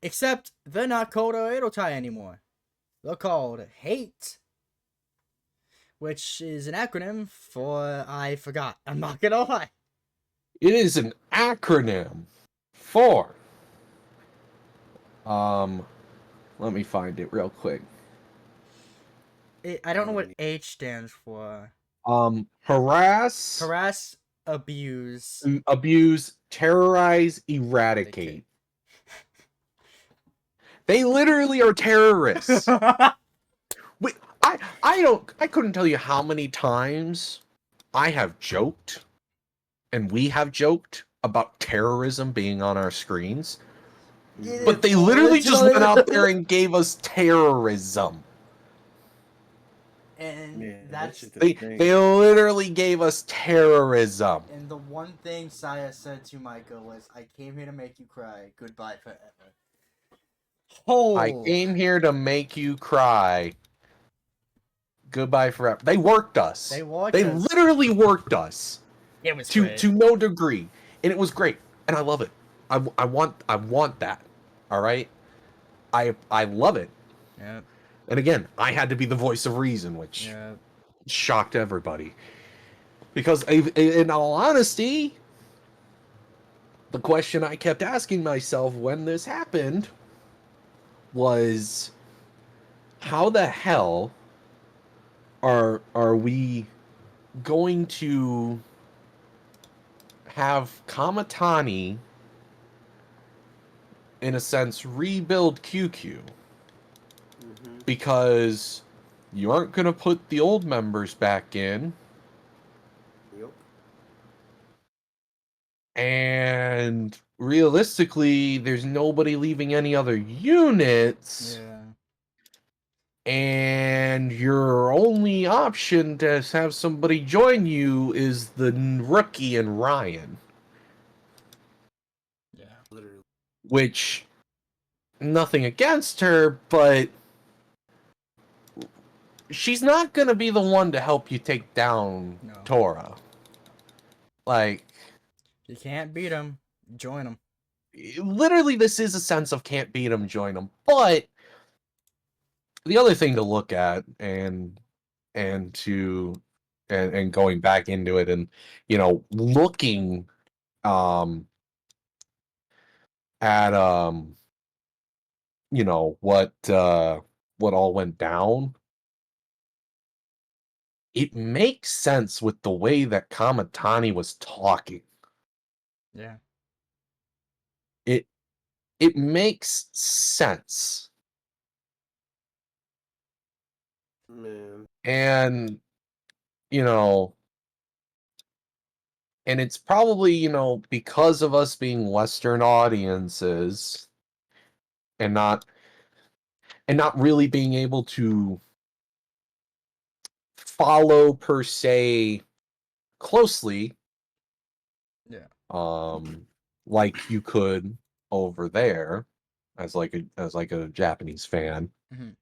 Except they're not called Edotai anymore. They're called HATE, which is an acronym for I forgot. I'm not gonna lie. It is an acronym for let me find it real quick. I don't know what H stands for. Harass, abuse, terrorize, eradicate. They literally are terrorists. Wait, I couldn't tell you how many times I have joked, and we have joked about terrorism being on our screens. But they literally just went out there and gave us terrorism. And they literally gave us terrorism. And the one thing Saya said to Micah was, "I came here to make you cry. Goodbye forever." Oh. I came here to make you cry. Goodbye forever. They worked us. They literally worked us. It was to no degree, and it was great, and I love it. I want that. All right, I love it. Yeah. And again, I had to be the voice of reason, which shocked everybody. Because in all honesty, the question I kept asking myself when this happened was, how the hell are we going to have Kamatani, in a sense, rebuild QQ? Because you aren't going to put the old members back in. Yep. And realistically, there's nobody leaving any other units. Yeah. And your only option to have somebody join you is the rookie and Ryan. Yeah. Literally. Which, nothing against her, but she's not going to be the one to help you take down Tora. Like, you can't beat him, join him. Literally, this is a sense of can't beat him, join him. But the other thing to look at and going back into it, and looking at what all went down, it makes sense with the way that Kamatani was talking. Yeah. It makes sense. Man. And and it's probably, because of us being Western audiences and not really being able to follow per se closely, Yeah. like you could over there as like a Japanese fan. Mhm.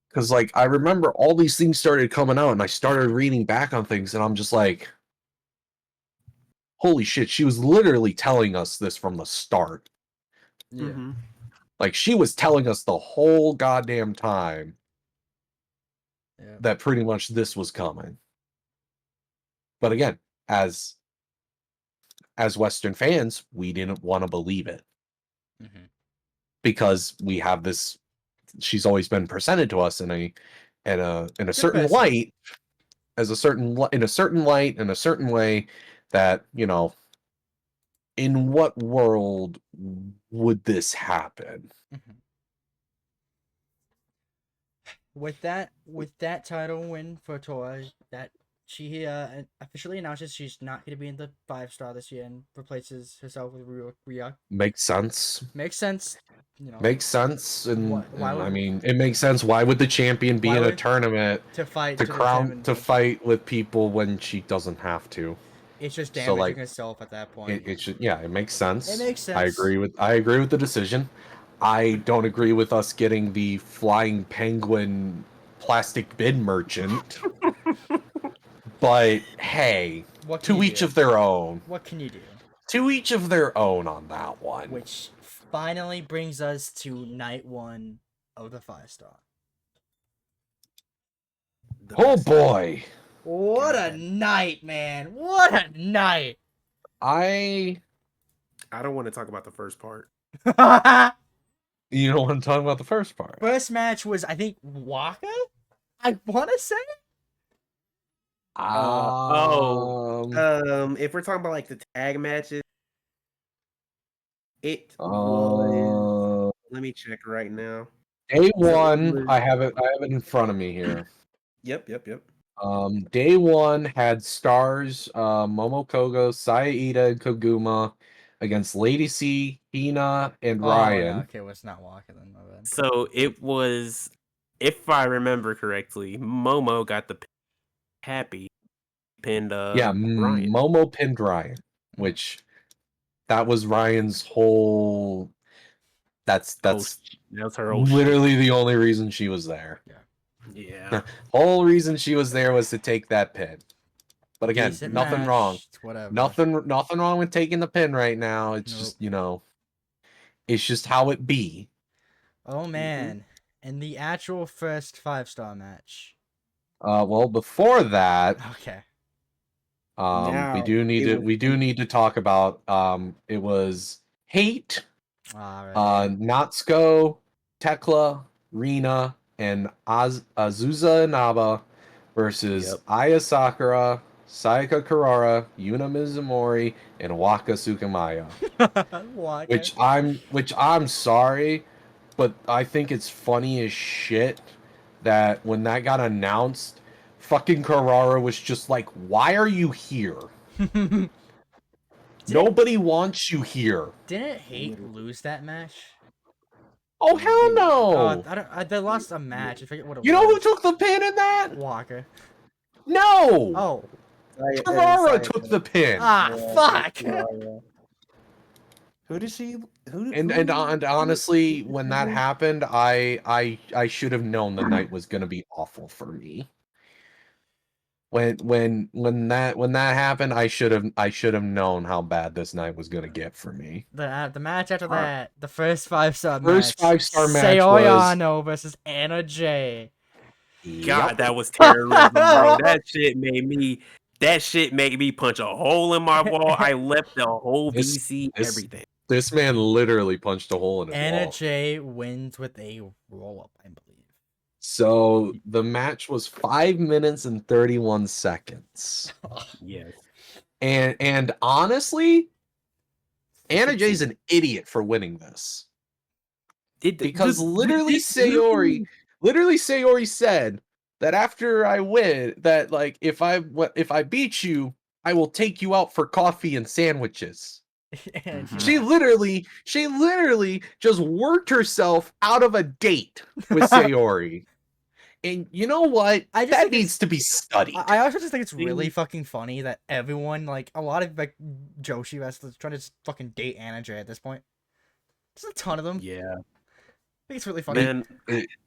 Because I remember all these things started coming out and I started reading back on things and I'm just like, holy shit, she was literally telling us this from the start. Yeah. Mm-hmm. She was telling us the whole goddamn time Yeah. that pretty much this was coming. But again, as Western fans, we didn't want to believe it. Mm-hmm. Because we have this, she's always been presented to us in a certain person. light, in a certain light, in a certain way that, in what world would this happen? Mm-hmm. With that title win for Tori, that she officially announces she's not going to be in the 5-star this year and replaces herself with Rhea. Makes sense. Makes sense. Makes sense, and, Why would, I mean, it makes sense. Why would the champion be in a tournament to fight to determine fight with people when she doesn't have to? It's just So, damaging herself at that point. It should, yeah, it makes sense. It makes sense. I agree with the decision. I don't agree with us getting the flying penguin plastic bin merchant. But hey, to each of their own. What can you do? To each of their own on that one. Which finally brings us to night 1 of the 5-star. Oh boy. What a night, man. What a night. I don't want to talk about the first part. You don't want to talk about the first part. First match was, I think, Waka? I want to say? If we're talking about the tag matches, it was. Let me check right now. Day 1, I have it in front of me here. Yep. Day 1 had stars Momokogo, Saya Ida, and Koguma against Lady C, Hina, and Ryan. No, okay, it was not Waka then. My bad. So it was, if I remember correctly, Momo got the happy pinned Ryan. Momo pinned Ryan, which that was Ryan's whole. That's her whole literally the only reason she was there. Yeah. The whole reason she was there was to take that pin. But again, Decent nothing match, wrong. Whatever. Nothing wrong with taking the pin right now. It's just, it's just how it be. Oh man. And the actual first 5-star match. Well, before that, okay. we do need to talk about it was Hate, Natsuko, Tekla, Rina, and Azusa Inaba versus Aya Sakura, Sayaka Kurara, Yuna Mizumori, and Waka Tsukumaya. Which I'm sorry, but I think it's funny as shit that when that got announced, fucking Kurara was just like, "Why are you here? Nobody wants you here." Didn't Hate lose that match? Oh hell no! They lost a match. I forget what it was. You know who took the pin in that? Walker. No. Oh. Kurara took the pin. Fuck. Who did she? And honestly, when that happened, I should have known the night was gonna be awful for me. When that happened, I should have known how bad this night was gonna get for me. The match after that, the first 5-star match. First 5-star match Saoyano versus Anna Jay. God, that was terrorism, bro. That shit made me punch a hole in my wall. I left the whole VC, everything. This man literally punched a hole in his Anna wall. Jay wins with a roll-up, I believe. So the match was 5 minutes and 31 seconds. Yes. And honestly, Anna Jay's an idiot for winning this. Because literally Sayori said that after I win, that like if I beat you, I will take you out for coffee and sandwiches. And Mhm. She literally just worked herself out of a date with Sayori. And you know what? I just That think needs to be studied. I also just think it's really See? fucking funny that everyone, like, a lot of, like, Joshi wrestlers trying to just fucking date Anna Jay at this point. There's a ton of them. Yeah. I think it's really funny. Man,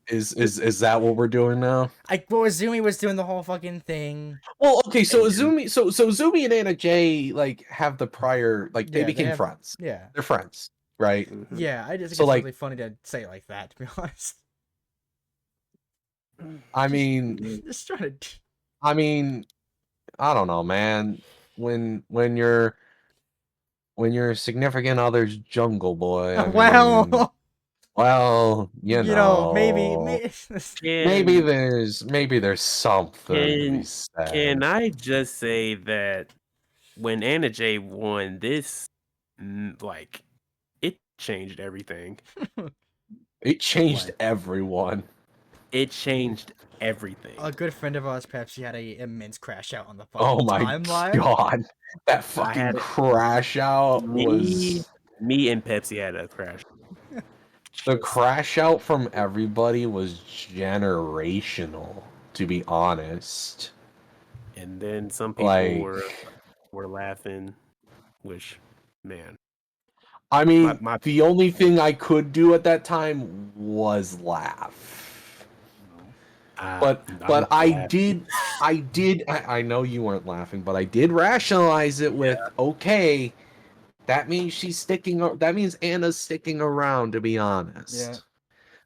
Is that what we're doing now? Well, Azumi was doing the whole fucking thing. Well, okay, so And then- Azumi and Anna Jay like have the prior like they Yeah, they became have- friends. Yeah. They're friends, right? Mhm. Yeah, I just think So, it's like- really funny to say it like that, to be honest. I mean, Just trying to... I don't know, man. When your significant other's Jungle Boy, I mean, well, well, you know, maybe... maybe there's something to be Can- said. Can I just say that when Anna Jay won this, like, it changed everything. It changed What? everyone. It changed everything. A good friend of ours, Pepsi, had a immense crash out on the Oh fucking my timeline. god, that I fucking had- crash out Me- was. Me and Pepsi had a crash. The crash out from everybody was generational, to be honest. And then some people Like, were laughing, which, man. I mean, my- the only thing I could do at that time was laugh. But I'm I laughing. did. I know you weren't laughing, but I did rationalize it with okay. That means she's sticking. That means Anna's sticking around. To be honest, Yeah.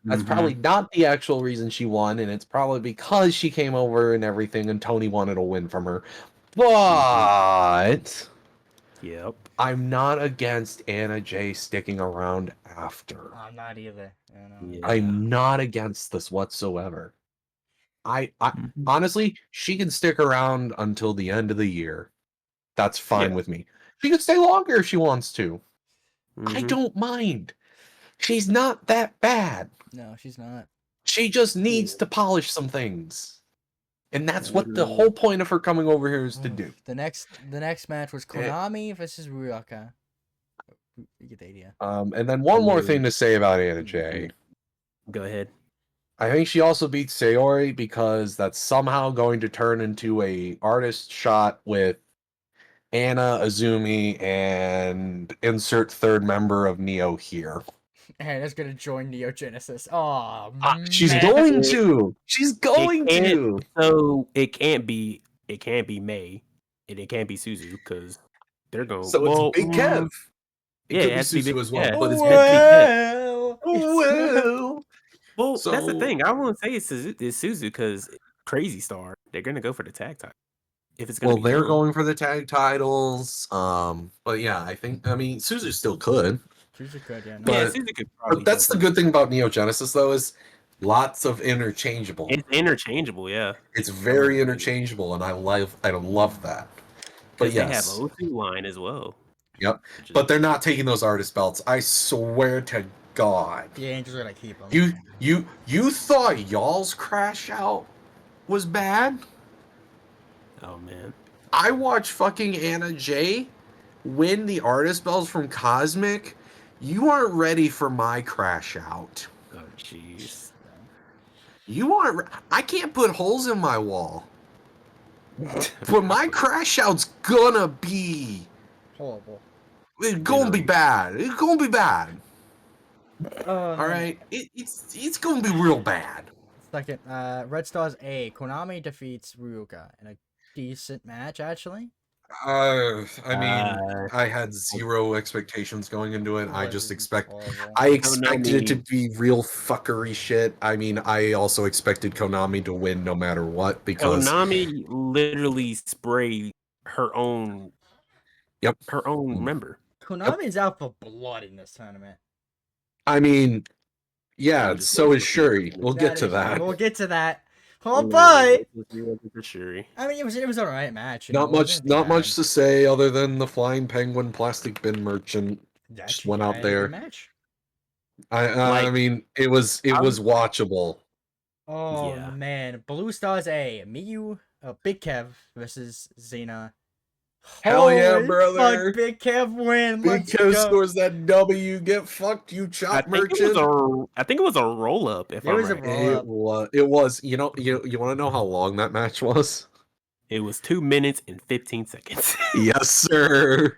that's Mhm. probably not the actual reason she won, and it's probably because she came over and everything, and Tony wanted a win from her. But Yep. I'm not against Anna Jay sticking around after. I'm not either. Yeah. I'm not against this whatsoever. I Mhm. honestly, she can stick around until the end of the year. That's fine Yeah. with me. She can stay longer if she wants to. I Mhm. don't mind. She's not that bad. No, she's not. She just needs to polish some things. And that's what the Literally. whole point of her coming over here is to Oof. do. The next match was Konami versus Ryuka. You get the idea. And then one more thing to say about Anna Jay. Go ahead. I think she also beat Sayori because that's somehow going to turn into a artist shot with Anna, Azumi, and insert third member of Neo here. Anna's gonna join Neo Genesis. Oh, She's man. going to. She's going can't- to. So it can't be May, and it can't be Suzu because they're going. So well, it's Big Kev. It yeah, could it be has to be Suzu Big as well, Kev. but it's Well, Well, Well, that's the So- thing. I won't say it's Suzu because Crazy Star. They're gonna go for the tag title. If it's gonna Well, be they're them. going for the tag titles. But yeah, I mean, Suzu still could. Suzu could, yeah. No. But- Yeah, Suzu could probably. But that's go the for good thing about Neo Genesis, though, is lots of interchangeable. It's interchangeable, yeah. It's very interchangeable, and I love that. But Because yes, they have O2 line as well. Yep. which is- but they're not taking those artist belts. I swear to God. The Angels are gonna keep them. You thought y'all's crash out was bad? oh man, I watched fucking Anna Jay win the artist belts from Cosmic. You aren't ready for my crash out. oh jeez. You aren't. I can't put holes in my wall. But my crash out's gonna be. Horrible. It's gonna be bad. It's gonna be bad. All All right. It's gonna be real bad. Second, Red Stars A. Konami defeats Ryuka in a decent match, actually. I mean, Uh, I had zero expectations going into it. I It just was expect. horrible. I expected it to Konami- be real fuckery shit. I mean, I also expected Konami to win no matter what because Konami literally sprayed her own. Yep. Her own member. Konami's out for blood in this tournament. I mean, yeah, just so wait is for Shuri. the- We'll get to is- that. We'll get to that. Oh, Yeah, but for Shuri. I mean, it was alright match. Not much, not much to say other than the flying penguin plastic bin merchant just went out there. Match. I Like, mean, it was watchable. Oh Yeah. man, Blue Stars A, Miyu, Big Kev versus Xena. Hell yeah, Holy brother. Fuck, Big Kev win. Big Let's Kev go. scores that W. Get fucked, you chop merchant. I think it was a roll up. If It I'm was a right. roll-up. It was. You know. You want to know how long that match was? It was 2 minutes and 15 seconds. Yes, sir.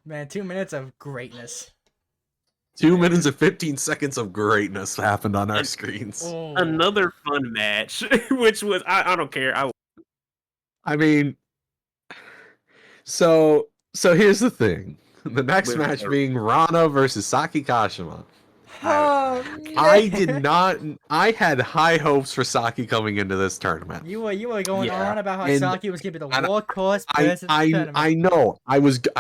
Man, 2 minutes of greatness. 2 minutes and 15 seconds of greatness happened on our And- screens. Oh. Another fun match, which was I don't care. I mean, so here's the thing. The next With match her- being Rana versus Saki Kashima. Oh, I man. did not. I had high hopes for Saki coming into this tournament. You were going Yeah. on about how And- Saki was gonna be the and workhorse person. I know. I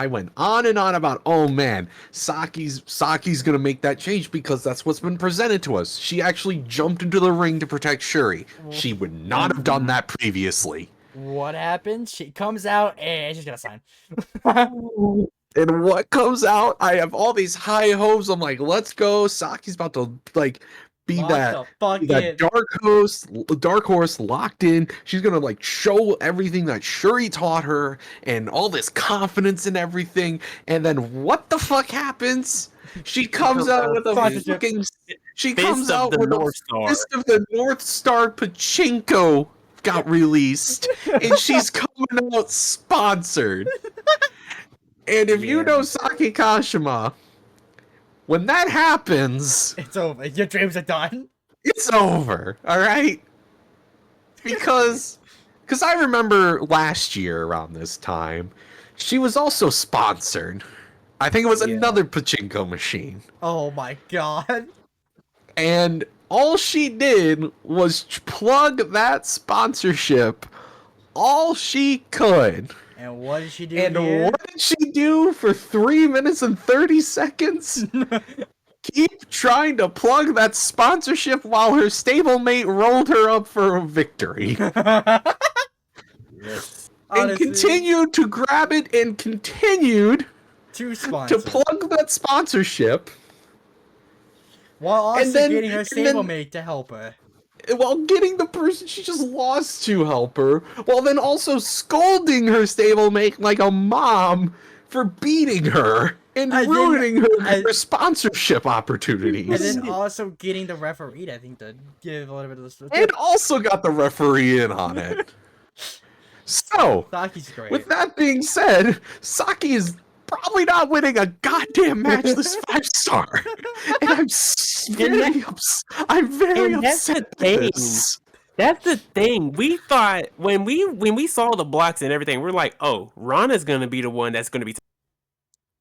went on and on about, oh man, Saki's gonna make that change because that's what's been presented to us. She actually jumped into the ring to protect Shuri. She would not have done that previously. What happens? She comes out and she's gonna sign. And what comes out, I have all these high hopes. I'm like, let's go. Saki's about to like be Lock that the fuck that in. dark horse locked in. She's gonna like show everything that Shuri taught her and all this confidence and everything. And then what the fuck happens? She comes out with a Sponsorship. fucking. She Fist comes of out the with North a Star. fist of the North Star Pachinko got released, and she's coming out sponsored. And if you Yeah. know Saki Kashima, when that happens, It's over. Your dreams are done. it's over, all right? Because I remember last year around this time, she was also sponsored. I think it was Yeah. another pachinko machine. Oh my god. And all she did was plug that sponsorship all she could. And what did she do? And here? what did she do for 3 minutes and 30 seconds? Keep trying to plug that sponsorship while her stablemate rolled her up for a victory. Yes. And Honestly, continued to grab it and continued two to sponsors. plug that sponsorship While also and then- getting her and then- stablemate to help her. while getting the person she just lost to help her, while then also scolding her stablemate like a mom for beating her and I didn't- ruining her, I- her sponsorship And opportunities. then also getting the referee, I think, to give a little bit of this. And also got the referee in on it. So, Saki's great. with that being said, Saki is probably not winning a goddamn match this 5-star. And I'm very and that's the upset with thing. this. That's the thing. We thought when we saw the blocks and everything, we're like, oh, Rana's gonna be the one that's gonna be.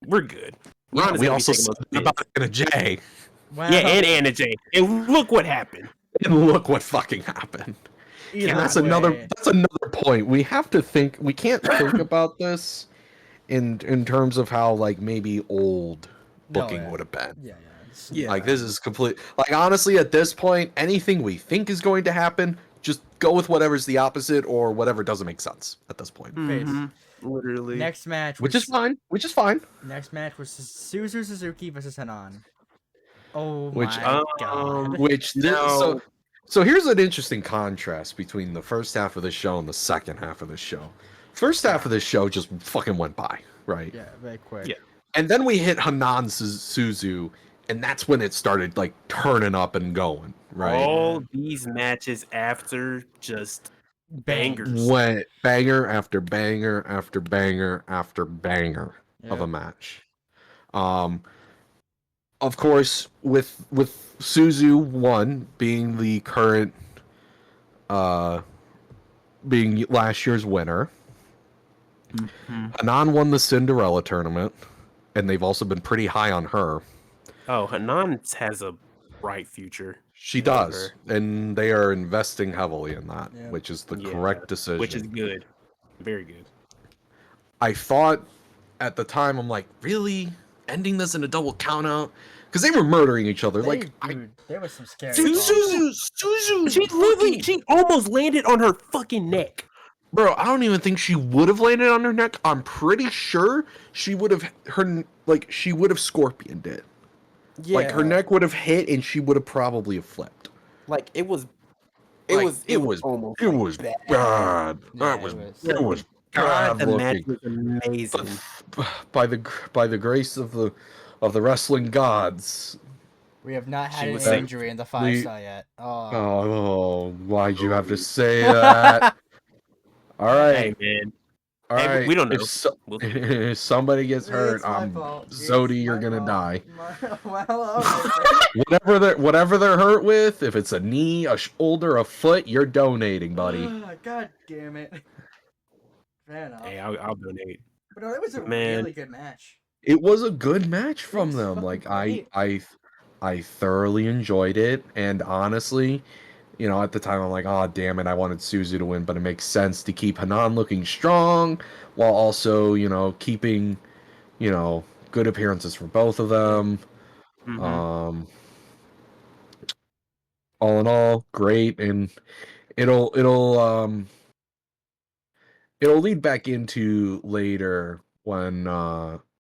We're good. Yeah, Rana's we gonna be also taking said those bids. about Anna Jay. Well, Yeah, and Anna Jay. And look what happened. And look what fucking happened. either And that's way. another point. We have to think. We can't think about this in terms of how like maybe old No, booking yeah. would have been. Yeah, it's- Yeah. Like this is complete. Like honestly, at this point, anything we think is going to happen, just go with whatever's the opposite or whatever doesn't make sense at this point. Face. Literally. Next match, Which is fine. Which is fine. Next match was Suzu Suzuki versus Hanan. Oh Which, my god. Which this, No. so here's an interesting contrast between the first half of the show and the second half of the show. First half of the show just fucking went by, right? Yeah, very quick. Yeah. And then we hit Hanan Suzu, and that's when it started like turning up and going, right? All these matches after just bangers. Went banger after banger after banger after banger of Yeah. a match. Of course, with Suzu 1 being the current being last year's winner. Hanan won the Cinderella tournament, and they've also been pretty high on her. Oh, Hanan has a bright future. She does, and they are investing heavily in that, Yeah. which is the Yeah, correct decision. Which is good. Very good. I thought at the time, I'm like, really? ending this in a double countout because they were murdering each other. Dude, there was some scary Dude, stuff. She she almost landed on her fucking neck. Bro, I don't even think she would have landed on her neck. I'm pretty sure she would have she would have scorpioned it. Yeah, Like her neck would have hit and she would have probably have flipped. like it was Almost bad. bad. Yeah, It was God, bad the match looking. was amazing. By the grace of the wrestling gods. We have not had She an was injury in the 5-star yet. Oh, Oh, why'd you have to say that? All right. Hey man, All hey, right. we don't know. If somebody gets hurt, It's my fault. Zodi, It's you're my gonna fault. die. Well, okay. Whatever they're hurt with, if it's a knee, a shoulder, a foot, you're donating, buddy. God damn it. Fair enough. Hey, I'll donate. But no, it was a Man. really good match. It was a good match from It's them. fucking Like great. I thoroughly enjoyed it, and honestly, you know, at the time I'm like, oh damn it, I wanted Suzu to win, but it makes sense to keep Hanan looking strong while also, you know, keeping, you know, good appearances for both of them. Mhm. All in all, great, and it'll lead back into later when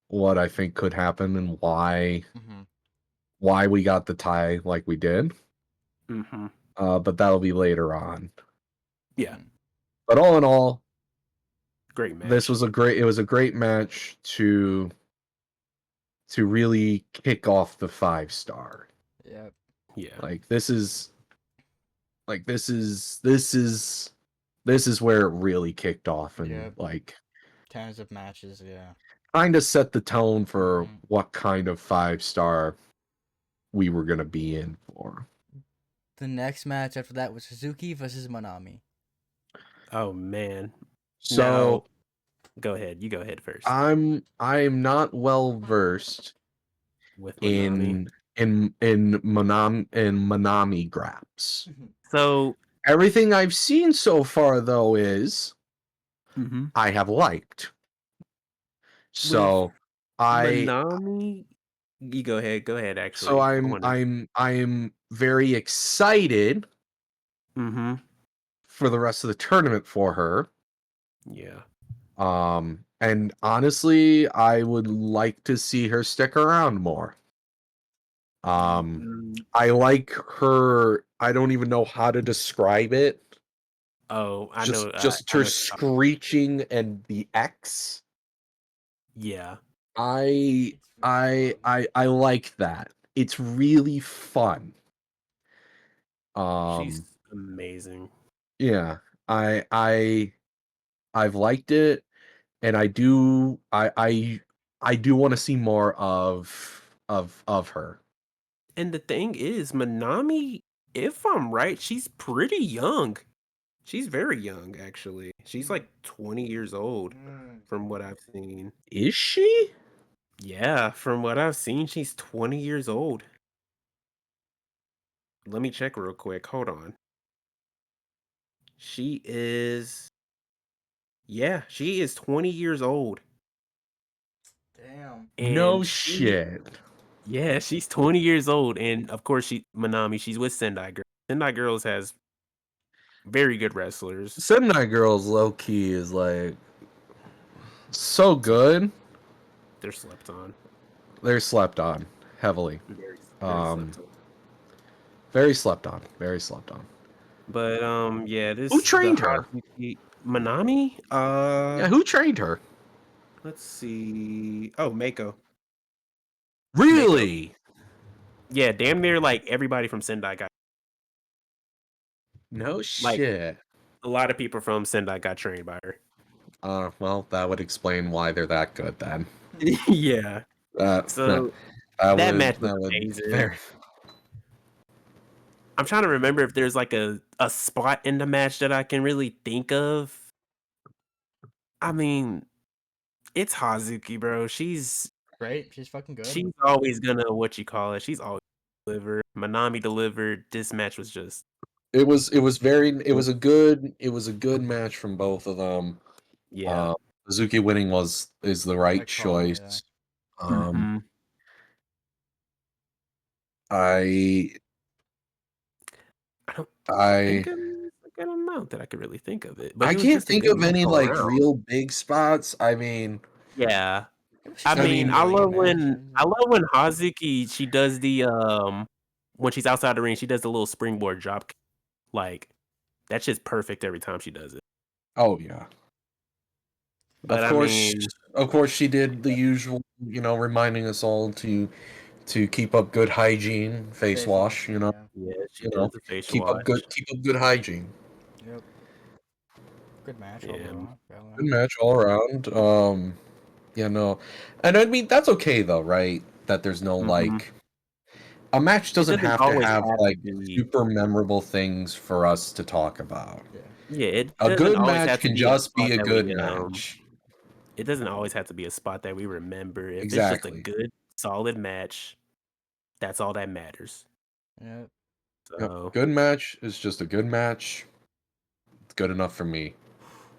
what I think could happen and why we got the tie like we did. Mhm. But that'll be later on. Yeah, But all in all, great match. it was a great match to really kick off the 5-star. Yep. Yeah. Like this is where it really kicked off and Yep. like Tons of matches, yeah. kind of set the tone for Mhm. what kind of 5-star we were gonna be in for. The next match after that was Suzuki versus Manami. Oh man. So Now, go ahead. You go ahead first. I'm not well versed With Manami. in Manami graps. So Everything I've seen so far though is I have liked. So Manami, you go ahead. Go ahead. Actually, so I wanna- I'm very excited for the rest of the tournament for her. Yeah. And honestly, I would like to see her stick around more. I like her. I don't even know how to describe it. Oh, I Just know. just I her know- screeching and the X. Yeah. I like that. It's really fun. She's amazing. Yeah. I've liked it, and I do want to see more of her. And the thing is, Manami, if I'm right, she's pretty young. She's very young, actually. She's like 20 years old from what I've seen. Is she? Yeah, from what I've seen, she's 20 years old. Let me check real quick. Hold on. She is 20 years old. Damn. No And shit. Yeah, she's 20 years old. And of course, Manami, she's with Sendai Girls. Sendai Girls has very good wrestlers. Sendai Girls low key is like so good. They're slept on. They're slept on heavily. Very Um, slept on. Very slept on. Very slept on. But yeah, this Who trained the her? Manami? Yeah, who trained her? Let's see. Oh, Mako. Really? Yeah, damn near like everybody from Sendai got. No Like- shit. A lot of people from Sendai got trained by her. Well, that would explain why they're that good then. Yeah. So that match was amazing. I'm trying to remember if there's like a spot in the match that I can really think of. I mean, it's Hazuki, bro. She's Great. She's fucking good. always gonna she's always delivered. Manami delivered. This match was just It was a good match from both of them. yeah. Suzuki winning is the right Right call, yeah. choice. Mhm. I I don't I think of a good amount that I could really think of it, but I it was can't just a think good of match any all like around. real big spots. I mean, Yeah. It was I just a mean, really good match. I love when Hazuki she does the when she's outside the ring, she does the little springboard drop. Like that shit's perfect every time she does it. oh yeah. But I mean, Of course, she did the usual, reminding us all to keep up good hygiene, face wash, Yeah. yeah, she you does know, the facial wash. keep up good hygiene. Yep. Good match Yeah. overall. Good match all around. Yeah, no, and I mean that's okay though, right? That there's no Mhm. like a match It doesn't doesn't have to always have have to like be. super memorable things for us to talk about. Yeah. Yeah, it A doesn't good always match have to can be a just spot be a that good we match. it doesn't always have to be a spot that we remember. If it's just a Exactly. good, solid match, that's all that matters. Yep. Yep. So Good match is just a good match. It's good enough for me.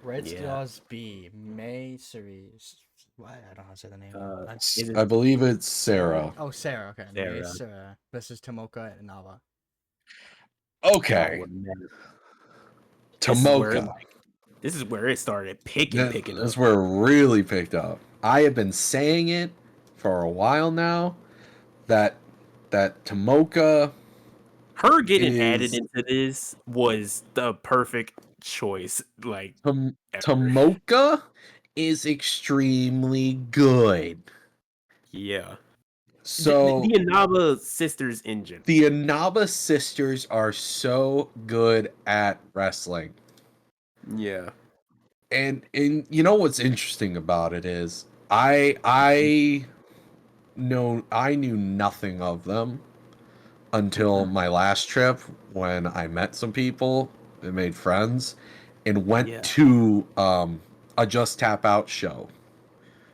Red yeah. Stars B May series. What? I don't know how to say the name. Is I it believe it's Sarah. Oh, Sarah. Okay, May Sarah? Sarah versus Tomoka and Nava. Okay, Oh man, Tomoka. this is where it started picking up. That's where it really picked up. I have been saying it for a while now that Tomoka Her getting added is into this was the perfect choice. Like ever. Tomoka is extremely good. Yeah. So The Inaba sisters engine. the Inaba sisters are so good at wrestling. Yeah. And you know what's interesting about it is I knew nothing of them until my last trip when I met some people and made friends and went Yeah. to a Just Tap Out show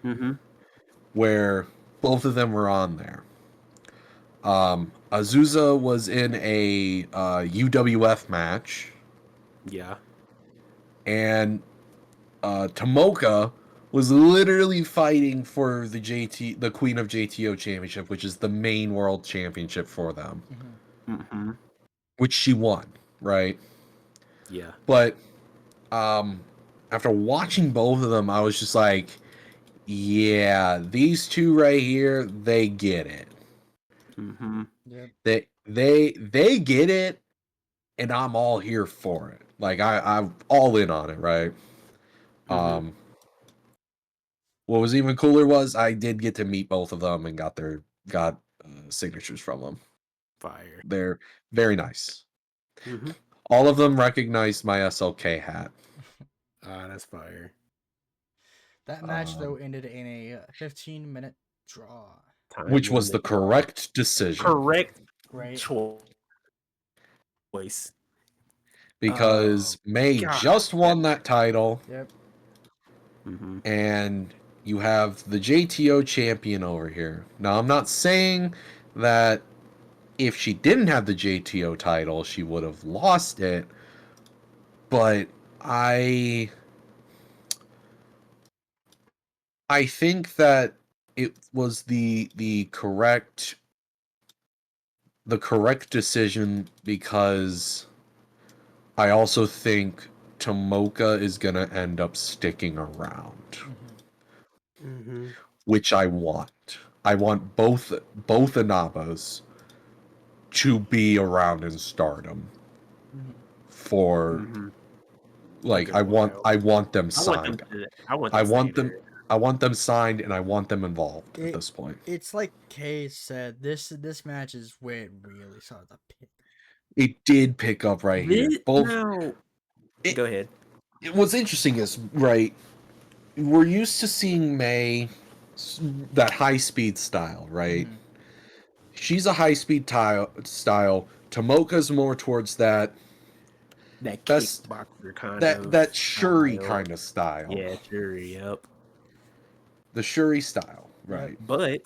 Mm-hmm. where both of them were on there. Azusa was in a UWF match, Yeah. and Tomoka was literally fighting for the Queen of JTO championship, which is the main world championship for them, Mm-hmm. which she won, right? Yeah. But after watching both of them, I was just like, yeah, these two right here, they get it. Mm-hmm. Yep. They get it, and I'm all here for it. Like I'm all in on it, right? Mm-hmm. What was even cooler was I did get to meet both of them and got signatures from them. Fire. They're very nice. Mm-hmm. All of them recognized my SLK hat. That's fire. That match though ended in a 15-minute draw. Which was the correct decision. Correct Right. choice. Because May God. just won that title, Yep. Mm-hmm. and you have the JTO champion over here. Now, I'm not saying that if she didn't have the JTO title, she would have lost it, but I think that it was the correct decision, because I also think Tomoka is gonna end up sticking around, Mm-hmm. which I want. I want both Inabas to be around in Stardom for like I want them signed. I want them signed, and I want them involved at this point. It's like Kay said. This match is where it really started to pick. It did pick up right here. Both. Go ahead. What's interesting is, right, we're used to seeing May that high speed style, right? She's a high speed style. Tomoka's more towards that Kickboxer kind of that Shuri style. kind of style. Yeah, Shuri. Yep. The Shuri style, right? But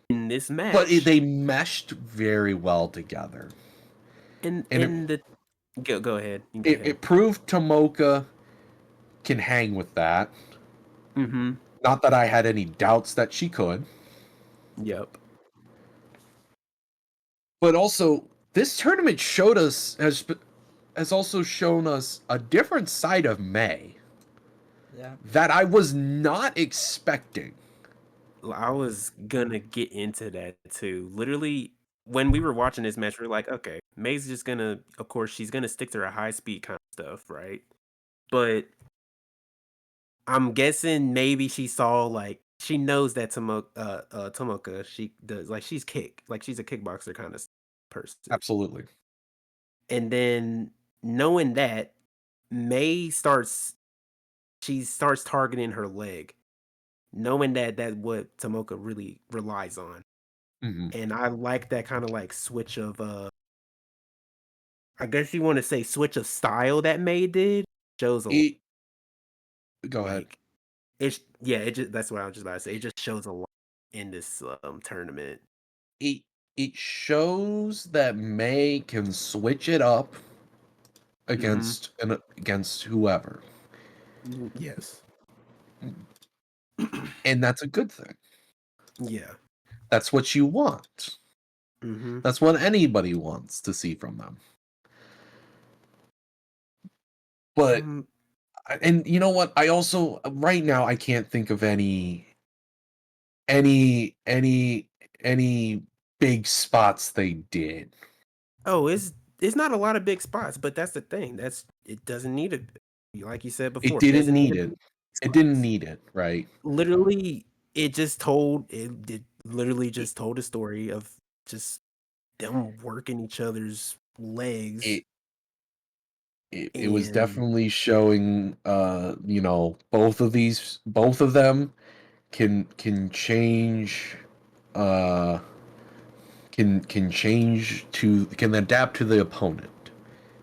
in this match, they meshed very well together. Go ahead. It proved Tomoka can hang with that. Mm-hmm. Not that I had any doubts that she could. Yep. But also, this tournament has also shown us a different side of May Yeah. that I was not expecting. I was gonna get into that too. Literally, when we were watching this match, we are like, okay, May's just gonna, of course, she's gonna stick to her high speed kind of stuff, right? But I'm guessing maybe she saw like she knows that Tomoka, she does like she's she's a kickboxer kind of person. Absolutely. And then knowing that, she starts targeting her leg, knowing that that's what Tomoka really relies on. Mhm. And I like that kind of like switch of I guess you want to say switch of style that May did. Shows a Go ahead. like it just that's what I was just about to say. It just shows a lot in this tournament. It shows that May can switch it up against against whoever, Yes. and that's a good thing. Yeah. That's what you want. Mm-hmm. That's what anybody wants to see from them. But and you know what? I also right now I can't think of any big spots they did. Oh, it's not a lot of big spots, but that's the thing. It doesn't need it. Like you said before, It didn't doesn't need a it. big It didn't spots. need it, right? Literally, it literally just told a story of just them working each other's legs. It was And definitely showing you know, both of them can change can adapt to the opponent.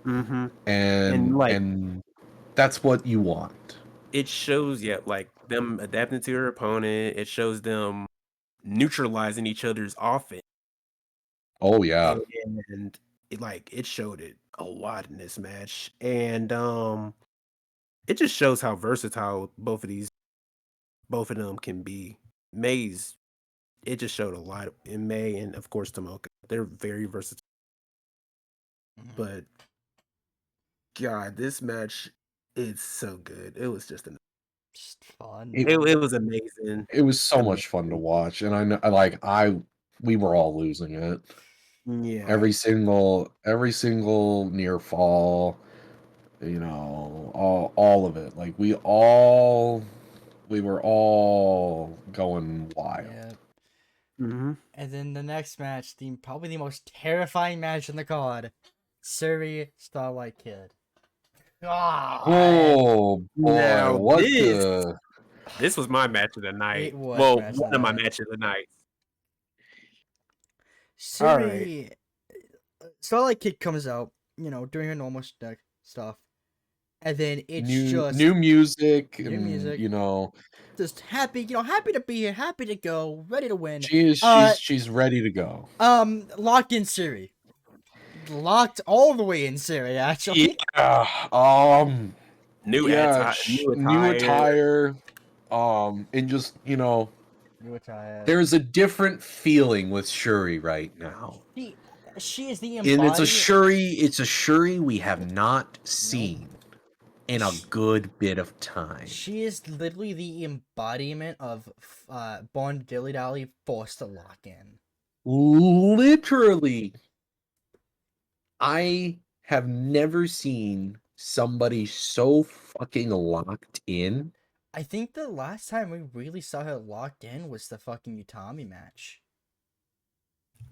mm-hmm. And like And that's what you want. it shows, yeah, like them adapting to their opponent. It shows them neutralizing each other's offense. Oh yeah. And it showed it a lot in this match. And it just shows how versatile both of them can be. May's it just showed a lot in May and of course Tomoka. They're very versatile. But God, this match is so good. It was just Just fun. it was amazing. It was so much fun to watch, and I know we were all losing it. Yeah. Every single near fall, you know, all of it. Like we were all going wild. Yeah. Mm-hmm. And then the next match, probably the most terrifying match in the card, Suri Starlight Kid. God. Oh boy, Now what this the this was my match of the night. It was Well, match of one the of my night. matches of the night. Suri, Starlight Kid comes out, you know, doing her normal stuff, and then it's just new music new and music. you know, just happy, happy to be here, happy to go, ready to win. She's ready to go. Locked in Suri. Locked all the way in Suri, actually. Yeah. New attire. And just, you know, New attire. there's a different feeling with Shuri right now. She is the And it's a embodiment. Shuri we have not seen in a good bit of time. She is literally the embodiment of Bond Dilly Dally forced to lock in. Literally. I have never seen somebody so fucking locked in. I think the last time we really saw her locked in was the fucking Utami match.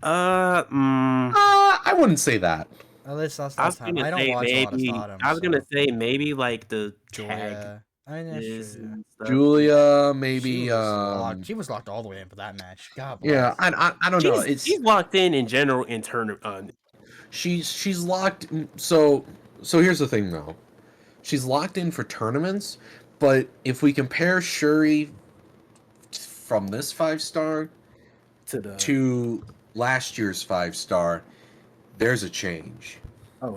I wouldn't say that. At least last time. I don't watch a lot of Stardom. I was gonna say maybe like the Julia. I mean, that's true. Julia, maybe. She was locked all the way in for that match. God bless. Yeah, I don't know. She's locked in general in tournament. She's locked. So here's the thing though, she's locked in for tournaments. But if we compare Shuri from this 5-star to last year's 5-star, there's a change.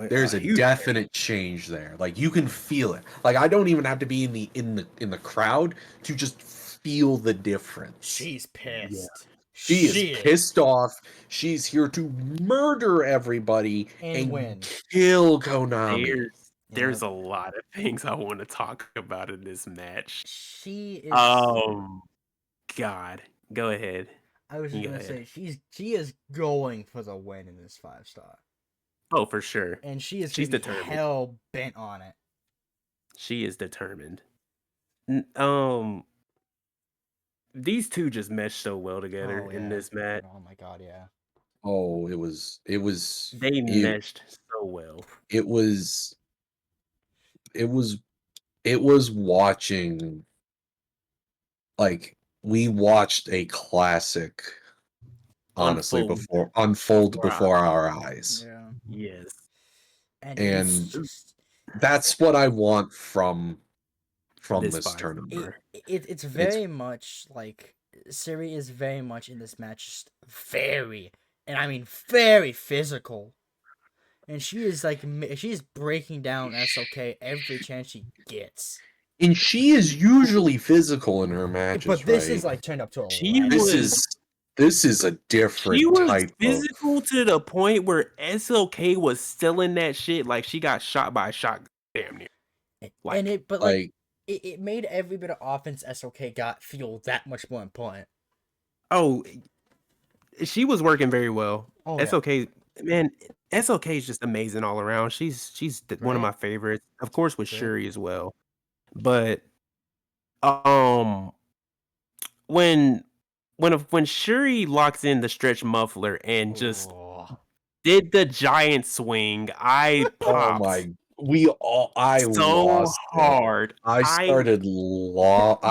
There's a definite change there. Like you can feel it. Like I don't even have to be in the crowd to just feel the difference. She's pissed. She is pissed off. She's here to murder everybody and win. kill Konami. There's a lot of things I want to talk about in this match. She is. God, go ahead. I was just gonna say she is going for the win in this 5-star. Oh, for sure. And she's determined. Hell bent on it. She is determined. These two just meshed so well together in this match. Oh my god, yeah. Oh, it was They meshed so well. It was watching, like, we watched a classic honestly unfold before our eyes. Yeah. Yes. And that's what I want from this tournament. It's very much like Syuri is very much in this match, just very, and I mean very physical, and she is like she's breaking down SOK every chance she gets. And she is usually physical in her matches, but this right? is like turned up to a This is a different she was type physical to the point where SOK was selling that shit like she got shot by a shotgun, damn near. It made every bit of offense SOK got feel that much more important. Oh, she was working very well. SOK, man, SOK is just amazing all around. She's one of my favorites, of course, with Syuri as well. But when Syuri locks in the stretch muffler and just did the giant swing, I popped. Oh my! I lost hard. It. I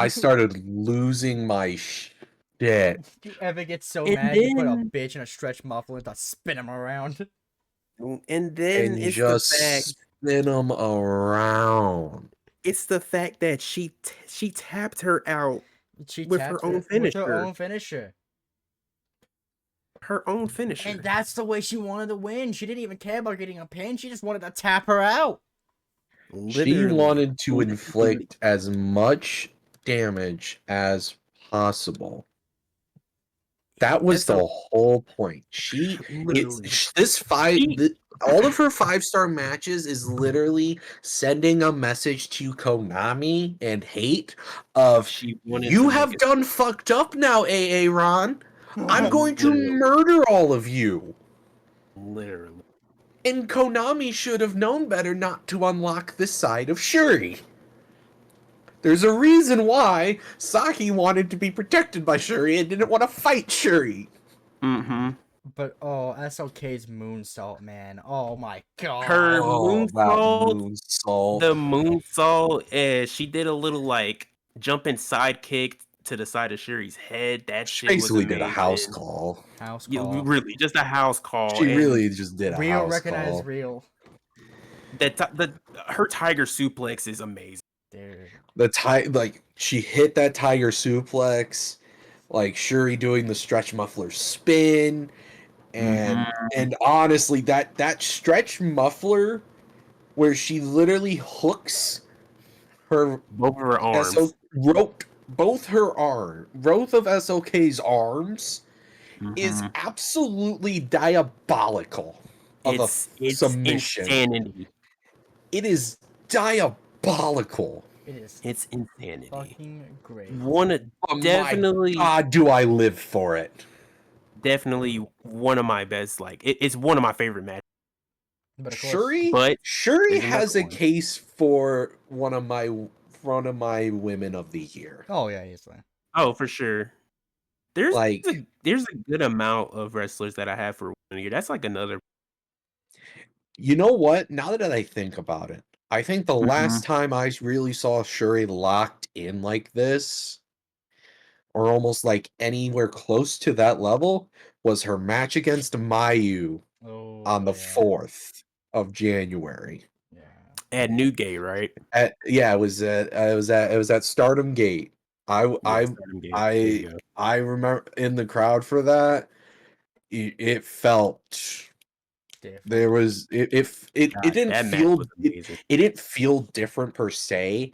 started losing my shit. Do you ever get so mad you put a bitch in a stretch muffler and spin him around? And then it's just the fact spin them around. It's the fact that she tapped her out with her own finisher. Her own finisher. And that's the way she wanted to win. She didn't even care about getting a pin. She just wanted to tap her out. She wanted to inflict as much damage as possible. That was the whole point. All of her 5-star matches is literally sending a message to Konami and Hate of you have done fucked up now, AA Ron. I'm going to murder all of you. Literally. And Konami should have known better not to unlock this side of Syuri. There's a reason why Saki wanted to be protected by Syuri and didn't want to fight Syuri. Mm-hmm. But SOK's moonsault, man. Oh my god. Her moonsault. The moonsault, she did a little like jumping side kick to the side of Syuri's head. That shit basically was did a house call. Really, just a house call. She really just did a house call. Recognize real. Her tiger suplex is amazing. Dude. She hit that tiger suplex, like Syuri doing the stretch muffler spin, and honestly, that stretch muffler where she literally hooks both of her arms, both of SOK's arms, is absolutely diabolical of a submission. Insanity. It is diabolical. It is. It's insanity. Fucking great. Definitely. God, do I live for it? Definitely one of my best. It's one of my favorite matches. Syuri has a case for one of my women of the year. Oh yeah, easily. Oh, for sure. There's a good amount of wrestlers that I have for 1 year. That's like another. You know what? Now that I think about it, I think the last time I really saw Syuri locked in like this, or almost like anywhere close to that level, was her match against Mayu on the 4th of January. Yeah. At Newgate, right? It was at Stardom Gate. I remember in the crowd for that. It felt there was it didn't feel different per se,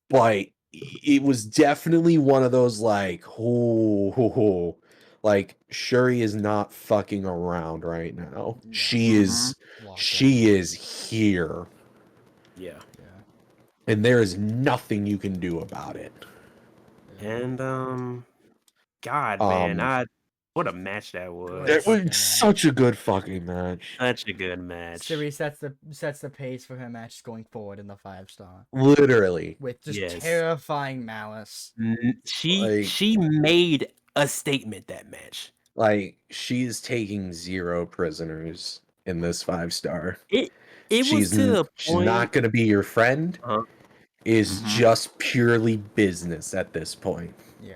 but it was definitely one of those like like Shuri is not fucking around right now. No. She is Locked she is here, Yeah. in. and there is nothing you can do about it. Yeah. And God, man, Um, what a match that was. It fucking was such a good fucking match. Such a good match. Siri sets the pace for her matches going forward in the 5-star Literally. with just Yes. terrifying malice. She made a statement that match. Like, she's taking 0 prisoners in this 5-star. It was to the She's point. not going to be your friend. Uh-huh. Is Mhm. just purely business at this point. Yeah.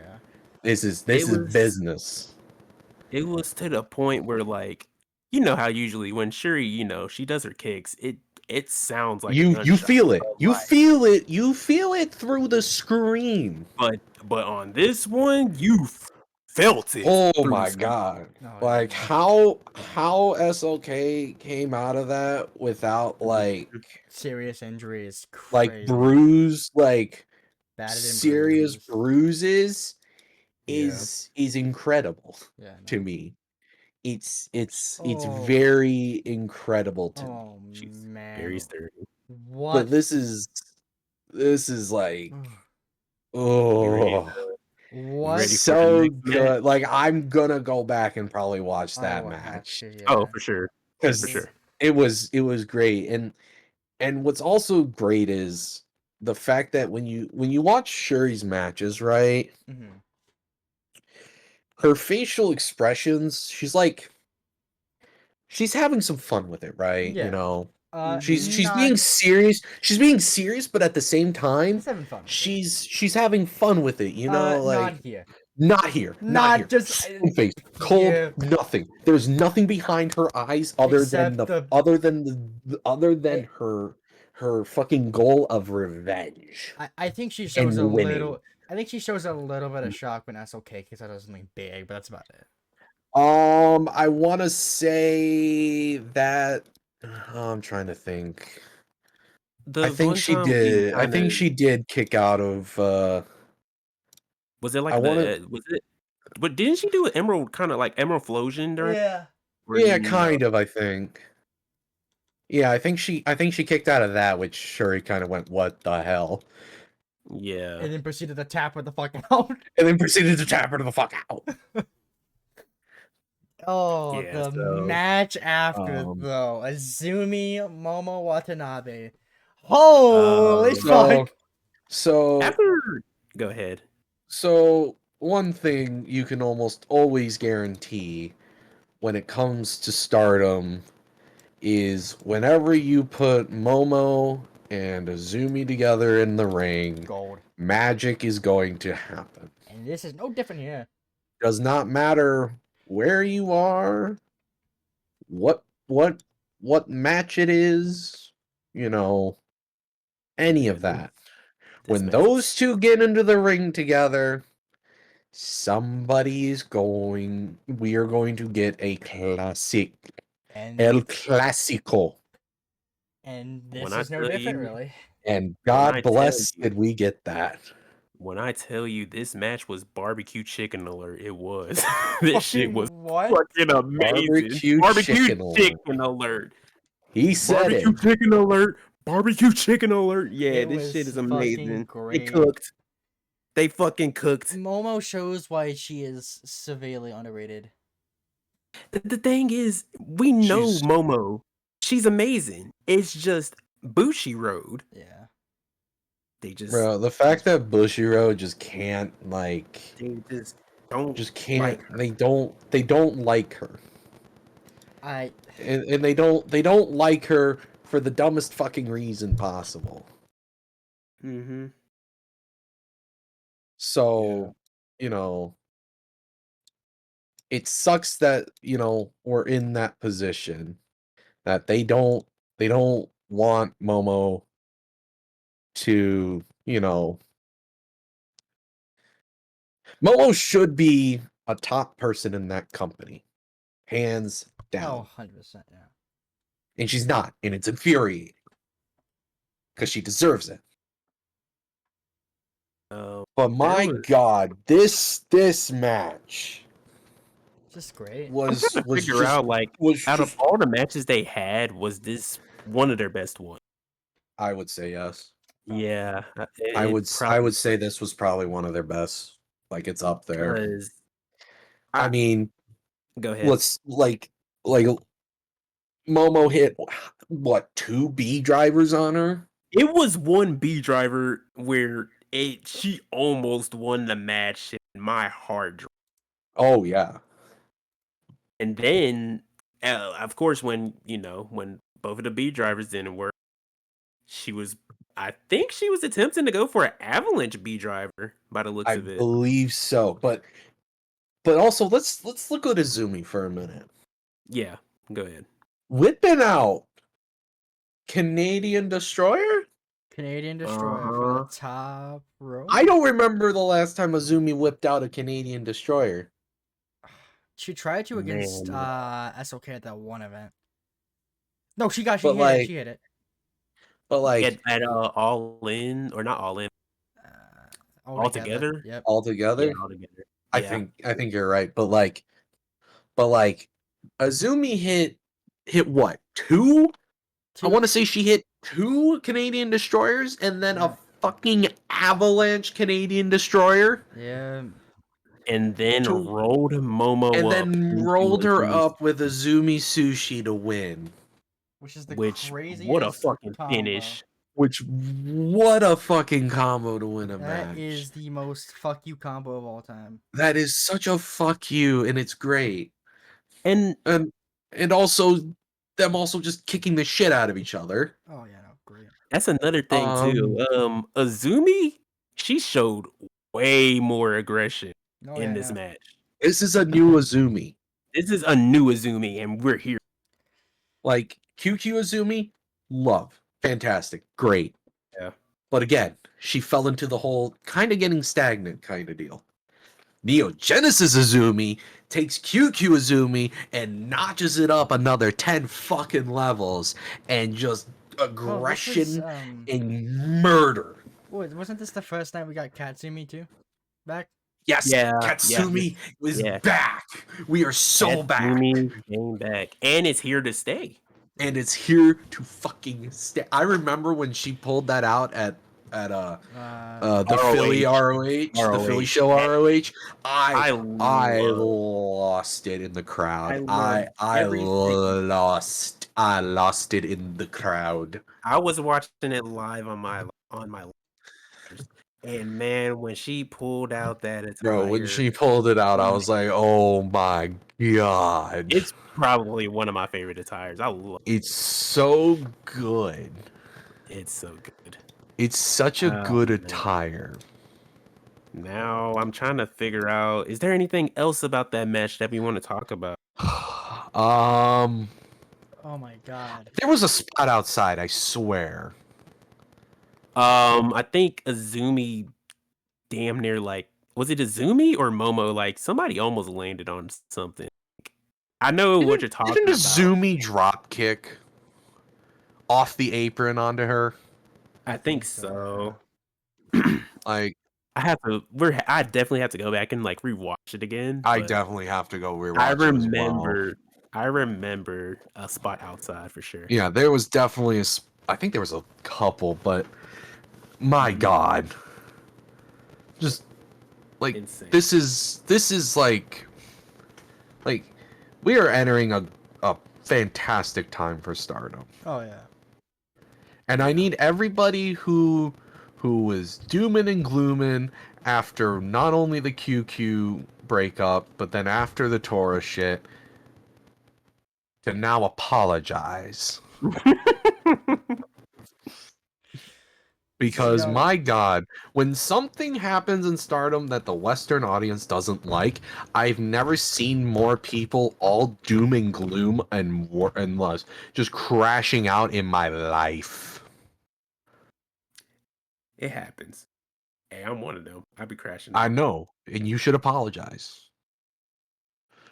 This is was- business. It was to the point where, like, you know how usually when Shuri, she does her kicks, it sounds like a You gunshot, feel it. but, You like, feel it. You feel it through the screen. but on this one, you felt it. Oh through my the god. Oh, Like yeah. how SLK came out of that without like Serious injury is crazy. like bruise like Battered and serious bruised. bruises Yeah. is incredible Yeah. to no. me. It's Oh. very incredible to me. Oh She's man. very sturdy. What? But this is like You ready oh to- What? ready for the so next match? good. Like I'm gonna go back and probably watch I that will have match. to, yeah. Oh, for sure. Because For sure. it was great. And what's also great is the fact that when you watch Shuri's matches, right? Mhm. Her facial expressions, she's having some fun with it, right? Yeah. You know, Uh, she's not- being serious. She's being serious, but at the same time, Just having fun. with it. she's having fun with it. You know, like not here. not here, Not here. just- Stone face, cold, Yeah. nothing. There's nothing behind her eyes other than Except other than Eh. her fucking goal of revenge. I think she shows a winning. little. I think she shows a little bit of shock when SLK kicks out of something big, but that's about it. I want to say that I'm trying to think. The I think one she time we did. I think kinda- she did kick out of. Was it like I the? wanna- Was it? But didn't she do an emerald kind of like emerald flosion during? Yeah. or Yeah, no? kind of. I think. Yeah, I think she kicked out of that, which Shuri kind of went, "What the hell?" Yeah. And then proceeded to tap her the fuck out. And then proceeded to tap her to the fuck out. Oh, Yeah, the so, match after um, though, Azumi Momo Watanabe. Holy So- fuck! So After, go ahead. So one thing you can almost always guarantee when it comes to Stardom is whenever you put Momo and Azumi together in the ring, Gold. magic is going to happen. And this is no different here. Does not matter where you are, what match it is, any of that. This When match those two get into the ring together, we are going to get a classic. And El Clásico. this When I is no tell different, you- really. And I God tell bless you- did we get that. When I tell you this match was barbecue chicken alert, it was. This shit Fucking was what? fucking amazing. Barbecue chicken alert. He said Barbecue it. chicken alert. Barbecue chicken alert. Yeah, It this was shit is fucking amazing. They great. cooked. They fucking cooked. Momo shows why she is severely underrated. The thing is, we know She's- Momo. She's amazing. It's just Bushi Road. Yeah. They just, Bro, the fact that Bushiroad just can't they just don't. just can't like her. they don't like her. I And they don't like her for the dumbest fucking reason possible. Mm-hmm. So, it sucks that, we're in that position that they don't want Momo to, Momo should be a top person in that company. Hands down. 100%, yeah. And she's not, and it's infuriating. Because she deserves it. But my was- god, this match Just great. was Figure just out like was out of just, all the matches they had, was this one of their best ones? I would say yes. Yeah, I it would probably say this was probably one of their best. Like it's up there. was. I mean, Go ahead. let's like Momo hit what 2 B drivers on her? It was one B driver where she almost won the match, and my heart dropped. Oh yeah. And then, of course, when both of the B drivers didn't work, I think she was attempting to go for an Avalanche B driver by the looks I of it. believe so. But also let's look at Izumi for a minute. Yeah, go ahead. Whipping out Canadian Destroyer? Canadian Destroyer from the top row. I don't remember the last time Izumi whipped out a Canadian Destroyer. She tried to against Man. SOK at that one event. No, she hit it. But like At All In, or not All In, All Together? Yep. all together. Yeah, All Together. I Yeah. think you're right. But like Azumi hit what? 2? I want to say she hit 2 Canadian Destroyers and then a fucking Avalanche Canadian Destroyer. Yeah. And then To- rolled Momo and up. then rolled her up with Azumi Sushi to win. Which is the craziest. What a fucking combo. finish. What a fucking combo to win a match. That is the most fuck you combo of all time. That is such a fuck you, and it's great. And also them also just kicking the shit out of each other. Oh yeah, no, great. that's another thing too. Azumi, she showed way more aggression in this match. This is a new Azumi. This is a new Azumi, and we're here. Like QQ Azumi, love, fantastic, great. Yeah. But again, she fell into the whole kind of getting stagnant kind of deal. Neo Genesis Azumi takes QQ Azumi and notches it up another 10 fucking levels and just aggression and murder. Wasn't this the first night we got Katsumi too? Back? Yes, Yeah, Katsumi was back. We are so back. Katsumi came back, and it's here to stay. And it's here to fucking stay. I remember when she pulled that out at the ROH. Philly ROH, the Philly show ROH. I lost it in the crowd. I lost it in the crowd. I was watching it live on my and man, when she pulled out that attire, Bro, when she pulled it out, I was like, oh my god. It's probably one of my favorite attires. I love it. It's so good. It's so good. It's such a good attire. Now I'm trying to figure out, is there anything else about that match that we want to talk about? Oh my god. There was a spot outside, I swear. I think Azumi damn near was it Azumi or Momo? Like somebody almost landed on something. I know what you're talking about. Didn't Azumi drop kick off the apron onto her? I think so. Like I definitely have to go back and like rewatch it again. I definitely have to go rewatch I remember a spot outside for sure. Yeah, there was definitely I think there was a couple, but my god. Just like insane. This is like we are entering a fantastic time for Stardom. Oh yeah. And I need everybody who was dooming and glooming after not only the QQ breakup, but then after the Tora shit, to now apologize. Because my god, when something happens in Stardom that the Western audience doesn't like, I've never seen more people all doom and gloom and lust just crashing out in my life. It happens. Hey, I'm one of them. I'd be crashing. I know, and you should apologize.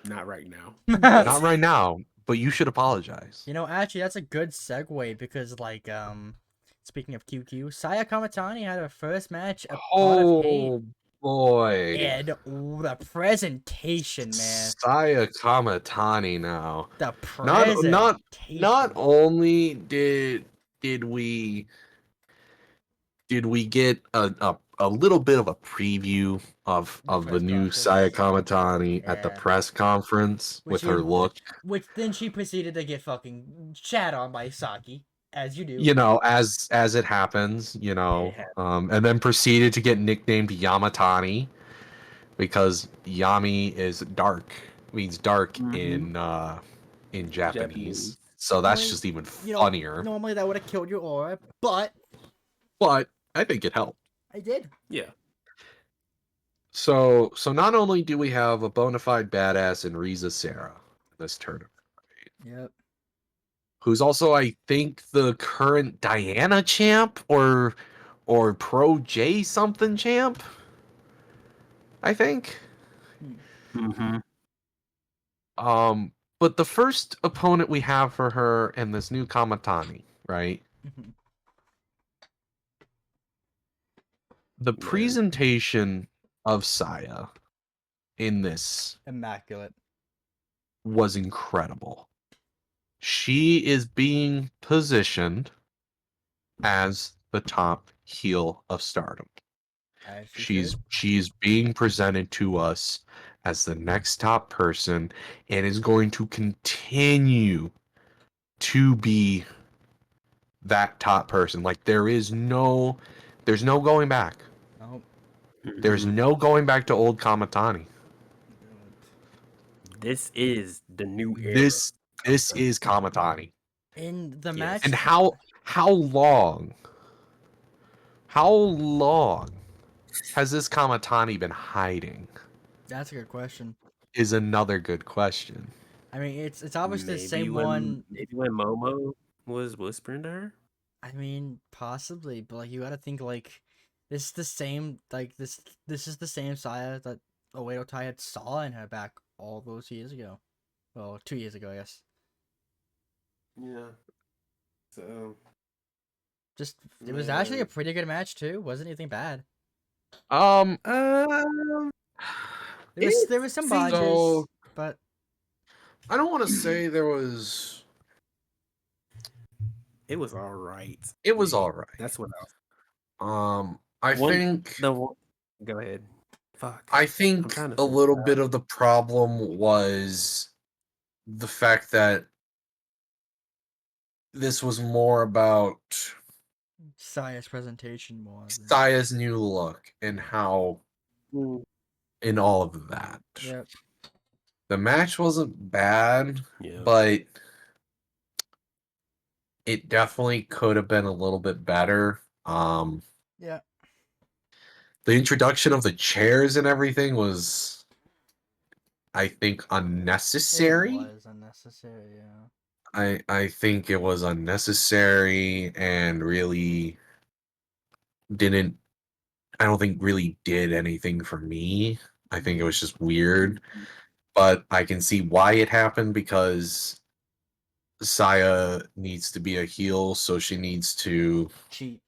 Not right now. Not right now, but you should apologize. You know, actually, that's a good segue because, speaking of QQ, Saya Kamatani had her first match of Pot of Hate boy. And the presentation, man. Saya Kamatani now. The Not presentation. only did we get a little bit of a preview of The the press new conference. Saya Kamatani at the Yeah. press conference Which with her look. Which then she proceeded to get fucking shat on by Saki, as you do. You know, as it happens, you know, and then proceeded to get nicknamed Yamatani because Yami is dark, means dark in Japanese. So that's Normally, just even you know, funnier. normally that would have killed your aura, but But I think it helped. I did. Yeah. So not only do we have a bona fide badass in Riza Sarah in this tournament, Yep. who's also, I think, the current Diana champ or Pro J something champ. I think. Mm-hmm. But the first opponent we have for her in this new Kamatani, right? Mhm. The Yeah. presentation of Saya in this Immaculate. was incredible. She is being positioned as the top heel of Stardom. As she should. She's being presented to us as the next top person and is going to continue to be that top person. Like there's no going back. Nope. There's Mhm. no going back to old Kamatani. This is the new era. This is Kamatani. In the Yes. match, And how long has this Kamatani been hiding? that's a good question. Is another good question. I mean, it's obviously the same one. Maybe when Momo was whispering to her. I mean, possibly, but like you gotta think like this is the same like this is the same Saya that Oedo Tai had saw in her back all those years ago. Well, 2 years ago, I guess. Yeah. So Just it was actually a pretty good match too. Wasn't anything bad. Um, There was some bodges, so but I don't want to say there was. it was all right. It was all right. That's what I was. I Go ahead. Fuck. I I'm think trying to a think little about bit of the problem was the fact that this was more about Saya's presentation was. Saya's new look and how in all of that. Yep. The match wasn't bad, Yeah. but it definitely could have been a little bit better. Yeah. The introduction of the chairs and everything was, I think, unnecessary. It was unnecessary, yeah. I think it was unnecessary and really didn't, I don't think really did anything for me. I think it was just weird, but I can see why it happened because Saya needs to be a heel, so she needs to Cheat.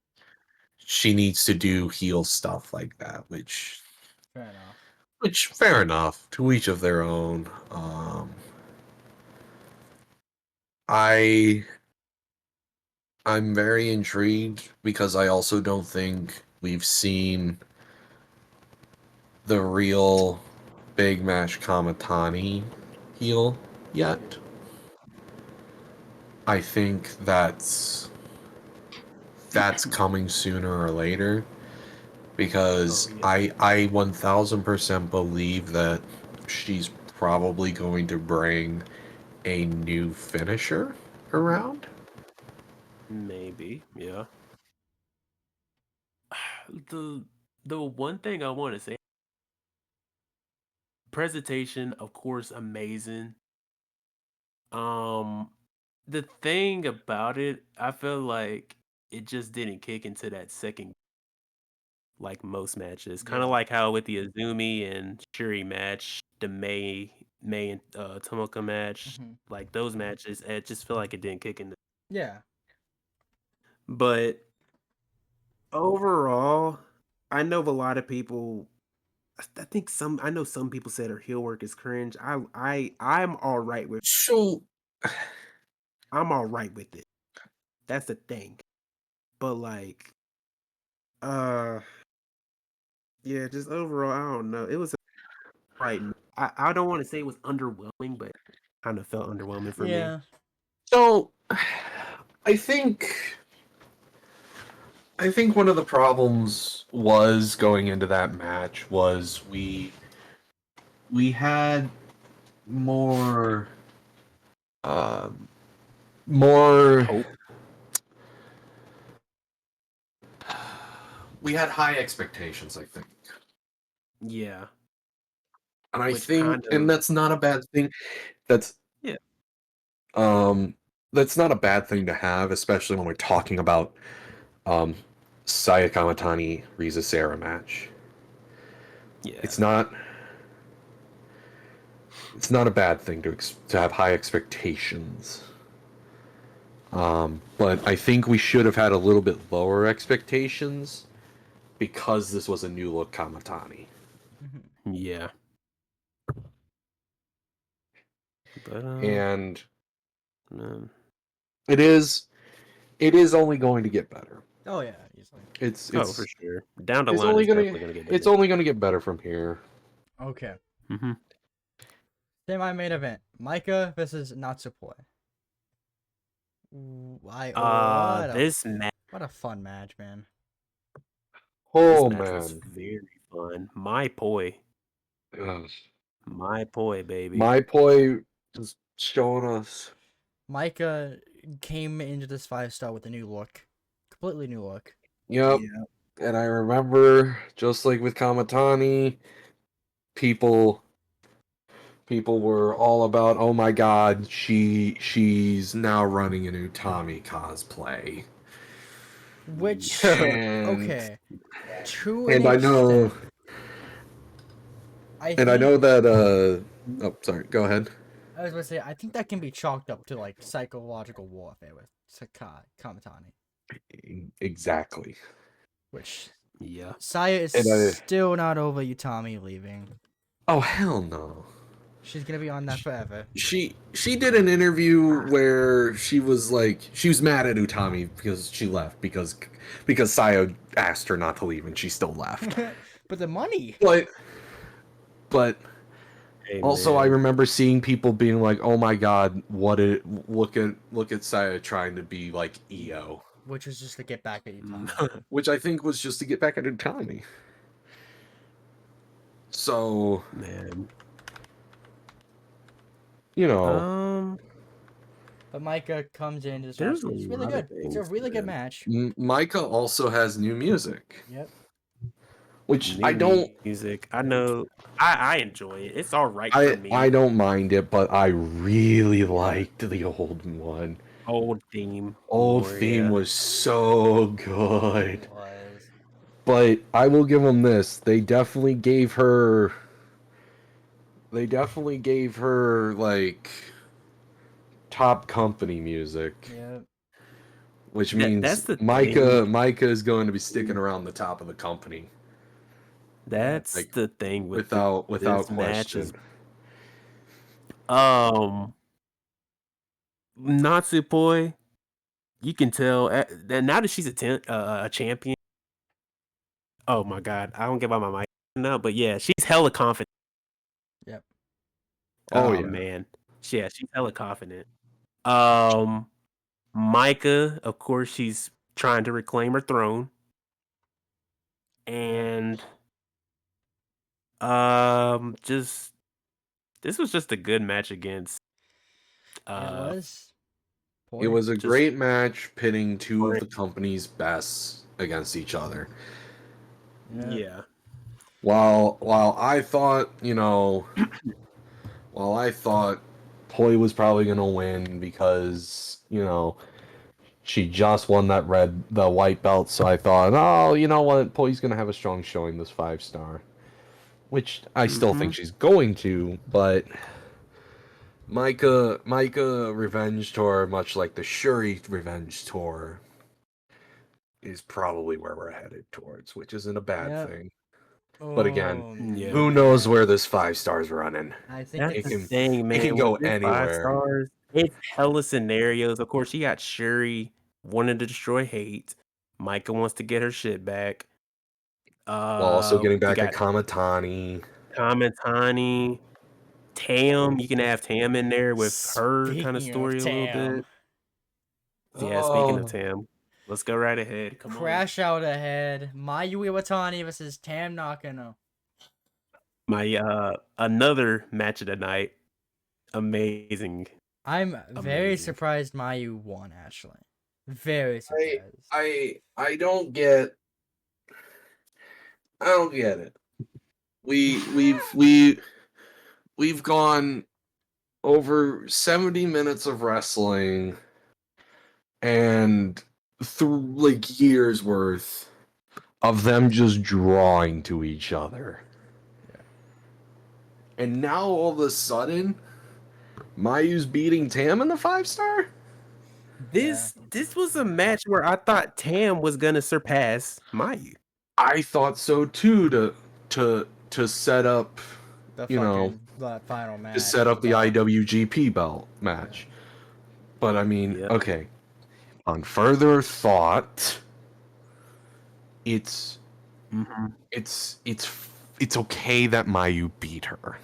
do heel stuff like that, which Fair enough. fair enough, to each of their own. I'm very intrigued because I also don't think we've seen the real Big Match Kamatani heel yet. I think that's coming sooner or later because I 1000% believe that she's probably going to bring a new finisher around. Maybe. Yeah. The one thing I want to say, presentation, of course, amazing. The thing about it, I feel like it just didn't kick into that second, like most matches. Kind of Yeah. like how with the Azumi and Shuri match, the May and Tomoka match, Mhm. like those matches, it just feel like it didn't kick into. Yeah. But overall, I know a lot of people I think I know some people said her heel work is cringe. I'm all right with So I'm all right with it. That's the thing. But like, uh, yeah, just overall, I don't know. It was right. I don't want to say it was underwhelming, but kind of felt underwhelming for me. Yeah. So I think one of the problems was going into that match was we had more more Hope. we had high expectations, I think. Yeah. And I Which think kind and of that's not a bad thing. That's yeah. that's not a bad thing to have, especially when we're talking about Saya Kamatani Riza Sarah match. Yeah. It's not a bad thing to have high expectations. But I think we should have had a little bit lower expectations because this was a new look Kamatani. Yeah. But And man. it is only going to get better. Oh yeah, easily. It's For sure. Down the it's line, only it's gonna definitely gonna get better. it's only gonna get better from here. Okay. Mm-hmm. Semi-main event: Micah versus Natsupoi. This match. What a fun match, man. Oh This match was man, very fun. My boy, Ugh. baby. My boy just showing us. Micah came into this 5-star with a new look, completely new look. Yep. Yeah. And I remember, just like with Kamatani, people were all about, oh my god, she's now running a new Tommy cosplay. Which And, okay, to and an I know extent. and I know that oh sorry, go ahead. I was gonna say I think that can be chalked up to like psychological warfare with Kamatani, Exactly. which Yeah. Saya is And still not over Utami leaving. oh hell no. She's gonna be on that forever. She did an interview where she was like she was mad at Utami because she left because Sayo asked her not to leave and she still left. But the money. But Hey, also I man. remember seeing people being like, "Oh my god, look at Saya trying to be like EO," Which was just to get back at Utami. which I think was just to get back at Utami. So, Man. you know, But Micah comes in to this match. There's a It's really lot of good. It's a things, really good man. match. Micah also has new music, Yep. which New I don't music. I know. I enjoy it. It's all right for me. I don't mind it, but I really liked the old one. Old theme. Old more, theme yeah. was so good. It was. But I will give them this. They definitely gave her like top company music, Yep. which That's means the thing. Micah is going to be sticking around the top of the company. That's Like the thing with without this match question. is Natsupoi. You can tell that now that she's a champion. Oh my god, I don't get on my mic now, but yeah, she's hella confident. Yep. Oh Oh yeah. man, she's hella confident. Micah, of course, she's trying to reclaim her throne, and just this was just a good match against. It was. It was a just great match pitting two of great. the company's best against each other. Yeah. While I thought, Poi was probably gonna win because, she just won the white belt, so I thought, oh, you know what, Poi's gonna have a strong showing this 5-star. Which I still think she's going to, but Micah Revenge Tour, much like the Shuri Revenge Tour, is probably where we're headed towards, which isn't a bad Yep. thing. But again, Yeah. who knows where this 5 stars running? I think That's It the can- thing, man. can go with this 5 anywhere. stars, it's hella scenarios. Of course, you got Shuri wanting to destroy Hate. Micah wants to get her shit back. While also getting You back got at Kamatani. Kamatani, Tam. You can have Tam in there with her kind of Speaking story a little Tam, bit. Yeah, speaking of Oh. Tam, let's go right ahead. Come Crash Out ahead. Mayu Iwatani versus Tam Nakano. on. My another match of the night. Amazing. I'm very Amazing. surprised Mayu won, actually. Very surprised. I don't get it. We've gone over 70 minutes of wrestling and through like years worth of them just drawing to each other. And now all of a sudden Mayu's beating Tam in the 5 star? This was a match where I thought Tam was gonna surpass Mayu. I thought so too to set up The you know, the final match. to set up the IWGP belt match. But I mean, Yep. okay. On further thought, it's okay that Mayu beat her.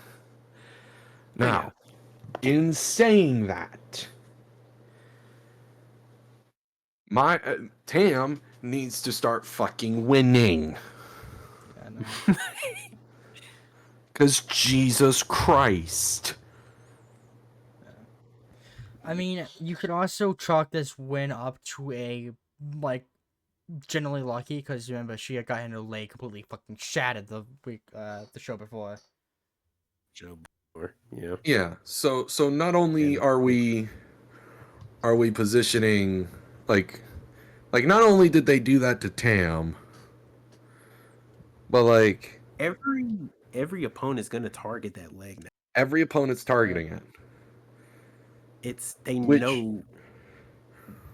Now, in saying that, Tam needs to start fucking winning. Yeah, no. Cause Jesus Christ. I mean, you could also chalk this win up to a, like, generally lucky, because remember, she had gotten her leg completely fucking shattered the show before. Yeah. Yeah. So not only Yeah. are we positioning like not only did they do that to Tam, but like Every opponent's gonna target that leg now. every opponent's targeting it. They Which- know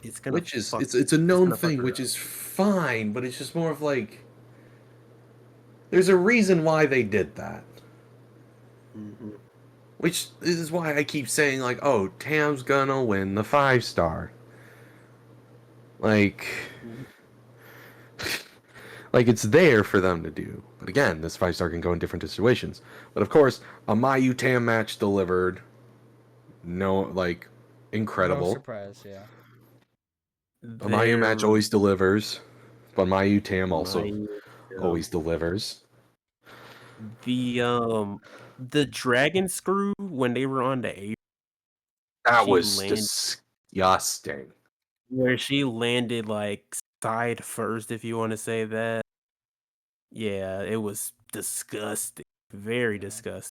it's gonna Which is fuck- it's a known gonna fuck thing, her which up. is fine, but it's just more of like there's a reason why they did that. Mhm. Which is why I keep saying like, oh, Tam's gonna win the 5 star. Like it's there for them to do. But again, this 5 star can go in different situations. But of course, a Mayu Tam match delivered. No, like, incredible. No surprise, yeah. A Mayu match always delivers. But Mayu Tam also Mayu, always delivers. the dragon screw when they were on the apron, That she was landed- disgusting. where she landed like side first, if you want to say that. Yeah, it was disgusting. Very disgusting.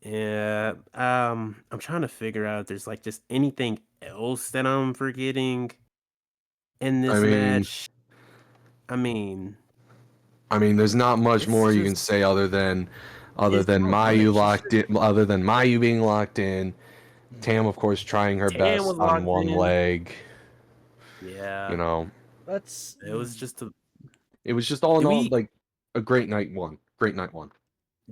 Yeah, I'm trying to figure out if there's like just anything else that I'm forgetting in this match. I mean, there's not much It's more you can just- say other than It's not Mayu much. locked in, other than Mayu being locked in. Tam, of course, trying her Tam best was on locked one in. leg. yeah, You know, Let's. it was just a. it was just all in Do all we- like a great night one. Great night one.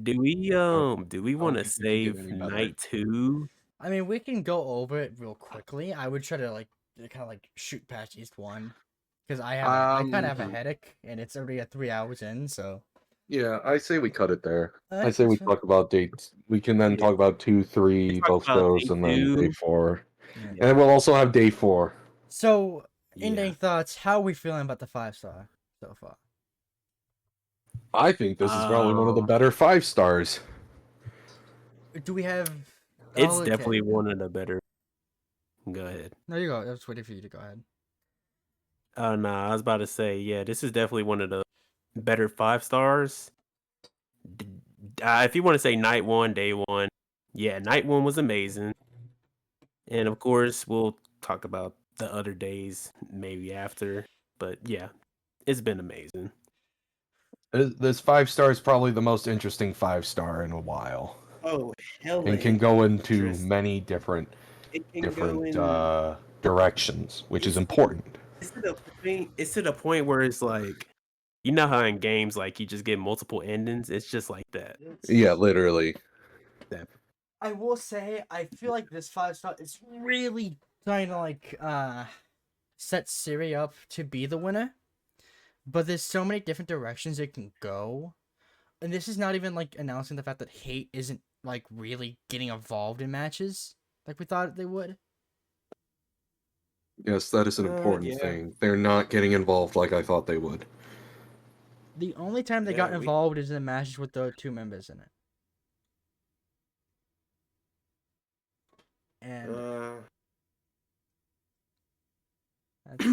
Do we want to think we can get save any better. night 2? I mean, we can go over it real quickly. I would try to like kind of like shoot past each one, because I kind of have a headache, and it's already at 3 hours in. So Yeah, I say we cut it there. Alright, I say we that's fine. talk about dates. We can then Yeah. talk about 2, 3, talk both about shows, day and then day 2. 4. Yeah. And then we'll also have day 4. So ending Yeah. thoughts. How are we feeling about the 5 star so far? I think this is probably one of the better 5 stars. Do we have? It's Oh, okay. definitely one of the better. Go ahead. No, you go. I was waiting for you to go ahead. Oh no, I was about to say, yeah, this is definitely one of the better 5 stars. If you want to say night 1, day 1, yeah, night 1 was amazing. And of course, we'll talk about the other days maybe after. But yeah, it's been amazing. This 5 star is probably the most interesting 5 star in a while. Oh, hell! And can go into many different directions, which is important. It's to the point where it's like You know how in games like you just get multiple endings? It's just like that. Yeah, literally. I will say, I feel like this 5-star is really trying to like set Siri up to be the winner. But there's so many different directions it can go. And this is not even like announcing the fact that Hate isn't like really getting involved in matches like we thought they would. Yes, that is an important Yeah. thing. They're not getting involved like I thought they would. The only time they Yeah, got we- involved is in matches with the 2 members in it. And that's,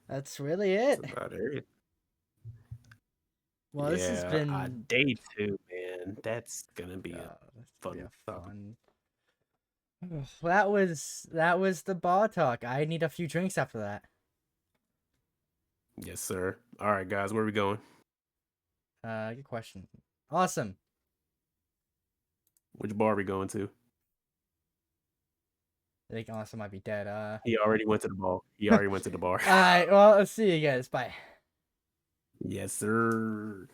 that's really it. That's about it. Well, this has been day 2, man. That's gonna be a that's fun gonna be topic. fun. That was the bar talk. I need a few drinks after that. Yes, sir. All right, guys, where are we going? Good question. Awesome. Which bar are we going to? I think Awesome might be dead. He already went to the bar. He already went to the bar. Alright, well, let's see you guys. Bye. Yes, sir.